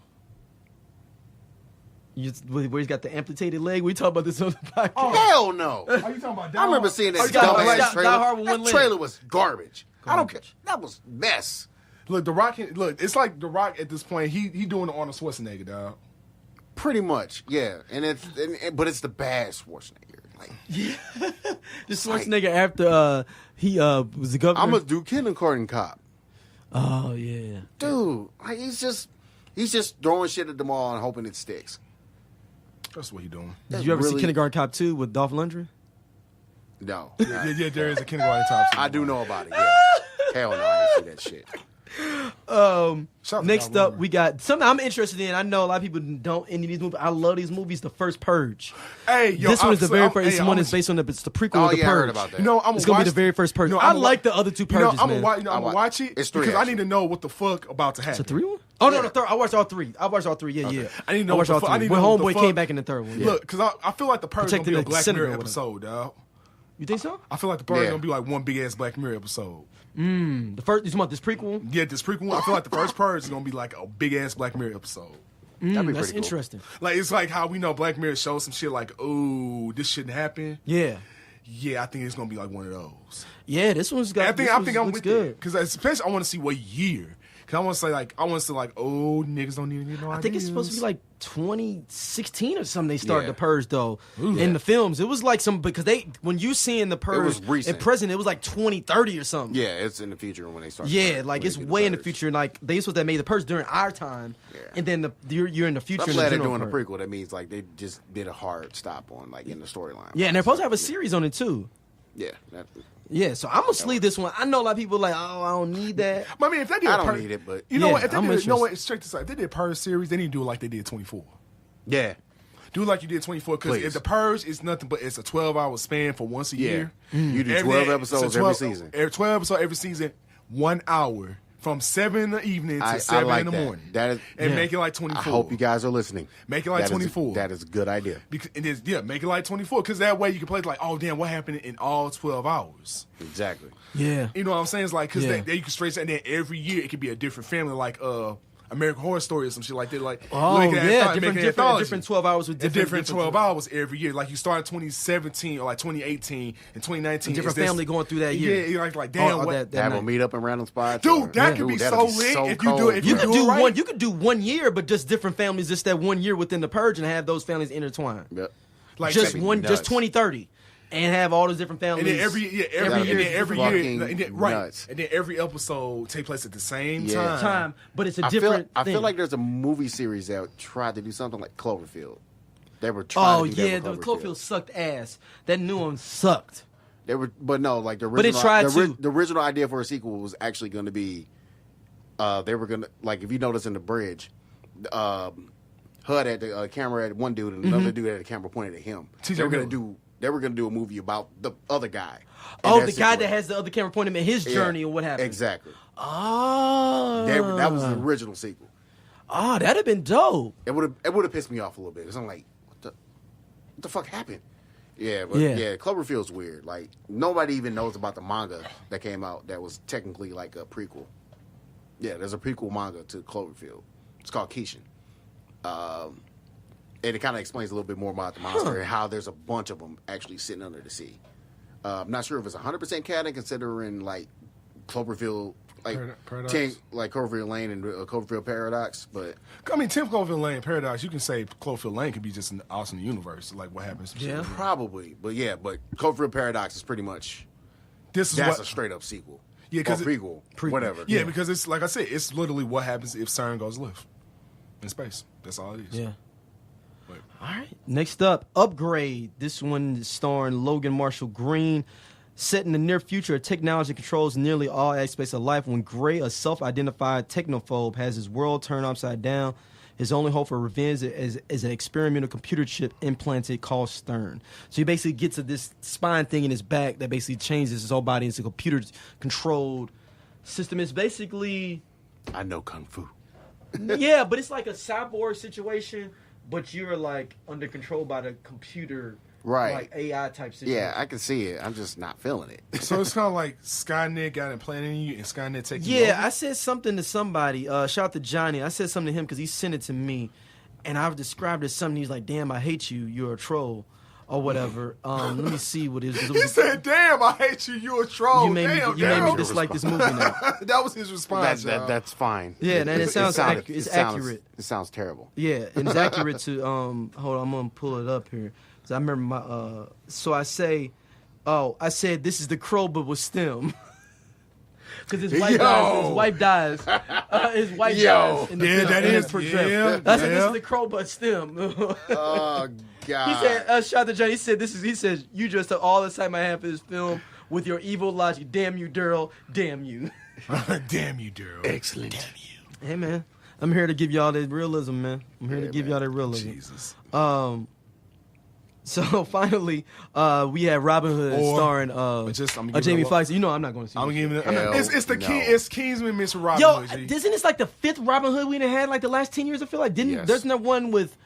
Where he's got the amputated leg? We talk about this on the podcast. Hell no. Are you talking about I remember seeing that Die Hard, dumbass Die trailer. Hard with one That leg. trailer was garbage. I don't care. Garbage. That was mess. Look, The Rock. Look, it's like The Rock at this point. He doing the Arnold Schwarzenegger, dog. Pretty much, yeah. But it's the bad Schwarzenegger. Like, This Schwarzenegger after he was the governor. I'm a do kindergarten cop. Oh yeah. Dude, like he's just throwing shit at the mall and hoping it sticks. That's what he doing. Did you ever see Really- Kindergarten Cop 2 with Dolph Lundgren? No. Yeah, there is a kindergarten top. I do know about it, yeah. Hell no, I didn't see that shit. Shout out to Next Dolph up, Lundgren. we got something I'm interested in. I know a lot of people don't any of these movies. I love these movies. The First Purge. Hey, yo, This one is the very first. Hey, This one is based on it's the prequel Oh, of the yeah, I Purge. heard about that. You know, I'm It's gonna be the very first Purge. I like the other two Purges, I'm man. gonna watch it It's three, because I actually. need to know what the fuck about to happen. It's a 3 one? Oh no, the third. I watched all three. Yeah. I need to know watched all what the fuck- I three. need to When know what the Homeboy fuck- came back in the third one. Yeah. Look, because I feel like the Purge gonna Protecting be a the Black senator Mirror or whatever. episode, dog. You think so? I feel like the Purge Yeah. gonna be like one big ass Black Mirror episode. The first. You talking about this prequel? Yeah, this prequel. I feel like the first Purge is gonna be like a big ass Black Mirror episode. That'd be That's pretty cool. interesting. Like it's like how we know Black Mirror shows some shit like, oh, this shouldn't happen. Yeah. Yeah, I think it's gonna be like one of those. Yeah, this one's got. I think I'm looks with good. it because especially I want to see what year. Cause I want to say like, oh, niggas don't need to get no I think it's supposed to be like 2016 or something. They started Yeah. the Purge though in the films. It was like some because when you see in the Purge was recent. in present, it was like 2030 or something. Yeah, it's in the future when they start. Yeah, when like they it's get way in the Purge. future. Like they supposed to have made the Purge during our time, Yeah. and then you're in the future. I'm in the glad they're general doing a Purge. prequel. That means like they just did a hard stop on like in the storyline. Yeah, and they're supposed to have a series on it too. Yeah, that, Yeah, so I'm gonna sleeve this one. I know a lot of people are like, oh, I don't need that. But I mean, if they did, I a don't Purge- need it, but you know Yeah, what? If they I'm did, you know interested. what? It's straight to say, if they did Purge series, they need to do it like they did 24. yeah. Do it like you did 24 because Please. if the Purge is nothing but it's a 12-hour span for once a Yeah. year. You do Every- 12 it's a episodes 12 every season. 12 episodes every season, 1 hour from 7 in the evening to I 7 like in the that. morning. That is, and Yeah. make it like 24. I hope you guys are listening. Make it like That is- 24. That is a good idea. Because it is, make it like 24 because that way you can play it like, oh damn, what happened in all 12 hours? Exactly. Yeah, You know what I'm saying? It's like because Yeah. they you can straight say, and then every year it could be a different family, like American Horror Story or some shit like that. Like oh making an yeah, anthology- making an different anthology. 12 hours with different 12 hours every year. Like you start in 2017 or like 2018 and 2019. A different it's this- family going through that year. Yeah, you're like damn, Oh, what? that Have night. a meet up in random spots. Dude, that could be that'd so lit if you cold. do it. If You you could do do it right. one. You could do 1 year, but just different families, just that 1 year within the Purge, and have those families intertwined. Yep. Like Just that'd be one, just nuts. 2030, and have all those different families. and then every year fucking and then, right, nuts. and then every episode take place at the same Yeah. time. but it's a I feel, different. I feel thing. like there's a movie series that tried to do something like Cloverfield. They were trying Oh to do yeah, that the with Cloverfield sucked ass. That new one sucked. They were, but no, like the But it original. tried to. The original idea for a sequel was actually going to be, they were gonna like if you notice in the bridge, HUD had the camera at one dude and another dude had the camera pointed at him. They were gonna do a movie about the other guy. Oh, the guy that has the other camera pointing at his journey or what happened. Exactly. Oh, That was the original sequel. Oh, that'd have been dope. It would have pissed me off a little bit because I'm like, what the fuck happened? Yeah, but yeah, Cloverfield's weird. Like nobody even knows about the manga that came out that was technically like a prequel. Yeah, there's a prequel manga to Cloverfield. It's called Kishin. And it kind of explains a little bit more about the monster and how there's a bunch of them actually sitting under the sea. I'm not sure if it's 100% canon considering like Cloverfield, like Cloverfield Lane and Cloverfield Paradox, but I mean, 10th Cloverfield Lane Paradox, you can say Cloverfield Lane could be just an awesome universe, like what happens. Yeah, probably, but Cloverfield Paradox is pretty much that's a straight up sequel. Yeah, because prequel, whatever. Yeah, because it's like I said, it's literally what happens if CERN goes live in space. That's all it is. Yeah. All right. Next up, Upgrade. This one is starring Logan Marshall Green. Set in the near future, technology controls nearly all aspects of life. When Gray, a self-identified technophobe, has his world turned upside down, his only hope for revenge is an experimental computer chip implanted called Stern. So he basically gets this spine thing in his back that basically changes his whole body into a computer-controlled system. It's basically... I know Kung Fu. Yeah, but it's like a cyborg situation, but you're like under control by the computer, right? Like AI type situation. Yeah, I can see it. I'm just not feeling it. So it's kind of like Skynet got implanted in you, and Skynet taking you Yeah, over? I said something to somebody. Shout out to Johnny. I said something to him because he sent it to me, and I've described it as something. He's like, "Damn, I hate you. You're a troll." Or whatever. Let me see what it is. He said, "Damn, I hate you. You're a troll." You made me dislike this movie now. That was his response. That's fine. Yeah, and it sounds accurate. It sounds terrible. Yeah, and it's accurate to hold on, I'm gonna pull it up here. So I remember my so I said this is the Crow but with STEM. Because his wife dies. His wife dies in the film. That is portrayal. I said, this is the Crow but STEM. Oh God. He said, shout out to Johnny. He said, you just took all the time I have for this film with your evil logic. Damn you, Daryl. Damn you. Damn you, Daryl. Excellent. Damn you. Hey man, I'm here to give y'all that realism, man. I'm here to give y'all that realism. Jesus. So finally, we had Robin Hood starring Jamie Foxx. You know I'm not going to see. I'm giving it. It's Kingsman, Miss Robin Hood. Isn't this like the 5th Robin Hood we had like the last 10 years? I feel like there's no one with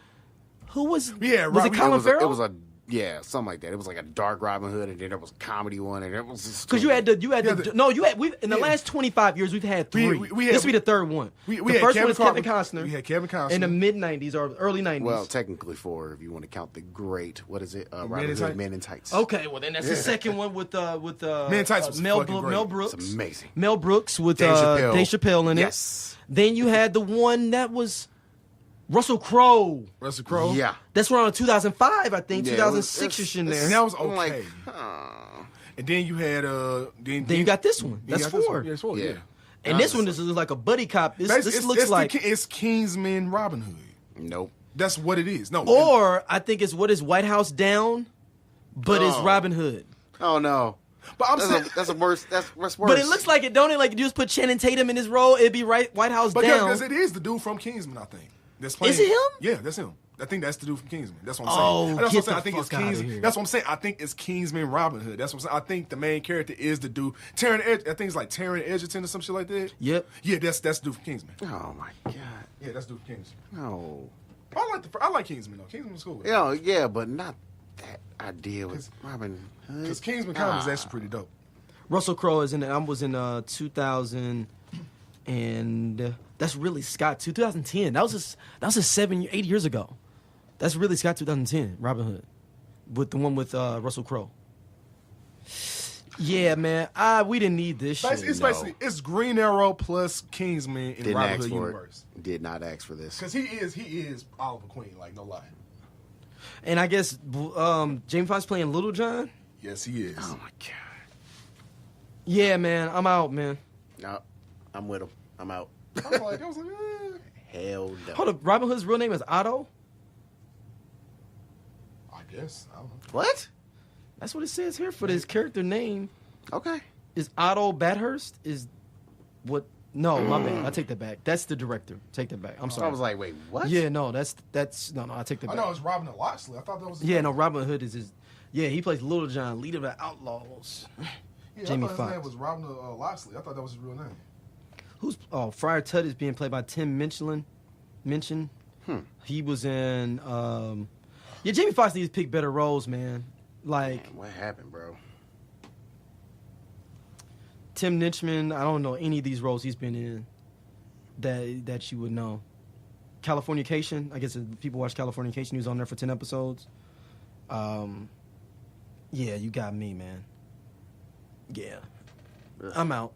who was was it Colin Farrell? It was something like that. It was like a dark Robin Hood, and then there was a comedy one, and it was just because in the last 25 years we've had 3. This will be the 3rd one. The first one is Kevin Costner. We had Kevin Costner in the mid 90s or early 90s. Well, technically 4 if you want to count the great. What is it? Robin Hood, Men in Tights. Okay, well then that's the second one with Men in Tights was Mel Brooks. It's amazing. Mel Brooks with Dave Chappelle in it. Yes. Then you had the one that was Russell Crowe. Yeah. That's around 2005, I think, 2006-ish in there. And that was okay. Like, and then you had then you got this one. That's 4. Yeah, 4. Yeah. And this one is like a buddy cop. This looks like it's Kingsman Robin Hood. Nope. That's what it is. No. Or I think it's what is White House Down, but it's Robin Hood. Oh no. But that's worse. That's worse. But it looks like it, don't it? Like you just put Channing Tatum in his role, it'd be White House Down. Because it is the dude from Kingsman, I think. Is it him? Yeah, that's him. I think that's the dude from Kingsman. That's what I'm saying. That's what I'm saying. I think it's Kingsman. That's what I'm saying. I think it's Kingsman Robin Hood. That's what I'm saying. I think the main character is the dude. I think it's like Taron Egerton or some shit like that. Yep. Yeah, that's the dude from Kingsman. Oh my God. Yeah, that's the dude from Kingsman. No. I like Kingsman though. Kingsman was cool. Yeah, but not that idea with Robin Hood. Because Kingsman Comics is actually pretty dope. Russell Crowe is in it. I was in 2000 and that's really Scott 2010. That was 8 years ago. That's really Scott 2010, Robin Hood, with the one with Russell Crowe. Yeah, man, we didn't need this shit. It's Green Arrow plus Kingsman in the Robin Hood universe. Did not ask for this because he is Oliver Queen, like no lie. And I guess James Foxx playing Little John. Yes, he is. Oh my God. Yeah, man, I'm out, man. No, I'm with him. I'm out. I was like, Hell no. Hold up, Robin Hood's real name is Otto? I guess. I don't know. What? That's what it says here for this character name. Okay. Is Otto Bathurst? Is what? No, my bad. I take that back. That's the director. Take that back. I'm sorry. I was like, wait, what? Yeah, no, that's no. I take that I back. know it was Robin and Loxley. I thought that was. Yeah, no. Robin Hood is his. Yeah, he plays Little John, leader of the Outlaws. Yeah, Jamie I thought Foxx. his name was Robin Loxley. I thought that was his real name. Who's Friar Tutt is being played by Tim Minchin. He was in. Yeah, Jamie Foxx needs to pick better roles, man. Like Man, what happened, bro? Tim Minchin, I don't know any of these roles he's been in that you would know. Californication, I guess if people watch Californication, he was on there for 10 episodes. Yeah, you got me, man. Yeah. I'm out.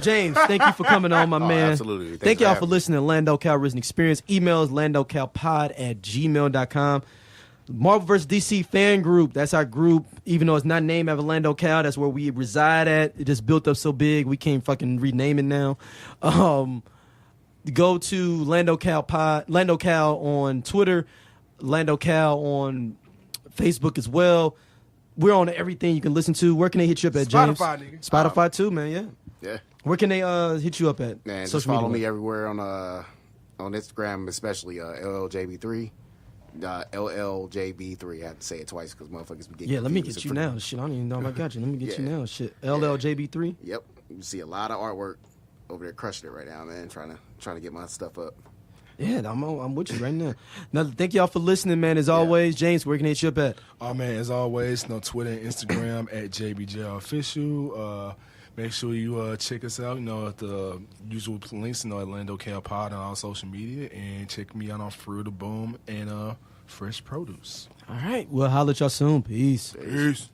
James, thank you for coming on, my man. Absolutely. Thank y'all for listening to Lando Cal Risen Experience. Email is landocalpod@gmail.com. Marvel vs. DC fan group. That's our group. Even though it's not named after Lando Cal, that's where we reside at. It just built up so big, we can't fucking rename it now. Go to Lando Cal on Twitter, Lando Cal on Facebook as well. We're on everything you can listen to. Where can they hit you up at, James? Spotify, nigga. Spotify too, man. Yeah. Yeah. Where can they hit you up at? Man, just Social follow media? me everywhere on Instagram, especially LLJB3. LLJB3. I have to say it twice because motherfuckers be getting Yeah, let me confused get you and now. Shit, I don't even know if I got you. Let me get you Yeah. now. Shit. LLJB3. Yep. You see a lot of artwork over there crushing it right now, man. Trying to get my stuff up. Yeah, I'm with you right now. Now, thank y'all for listening, man. As always, James, where can they hit you up at? Oh man, as always, no Twitter and Instagram at JBJOfficial. Make sure you check us out. At the usual links, at Lando Cal Pod on all social media, and check me out on Fruit of the Boom and Fresh Produce. All right. We'll holler at y'all soon. Peace. Peace.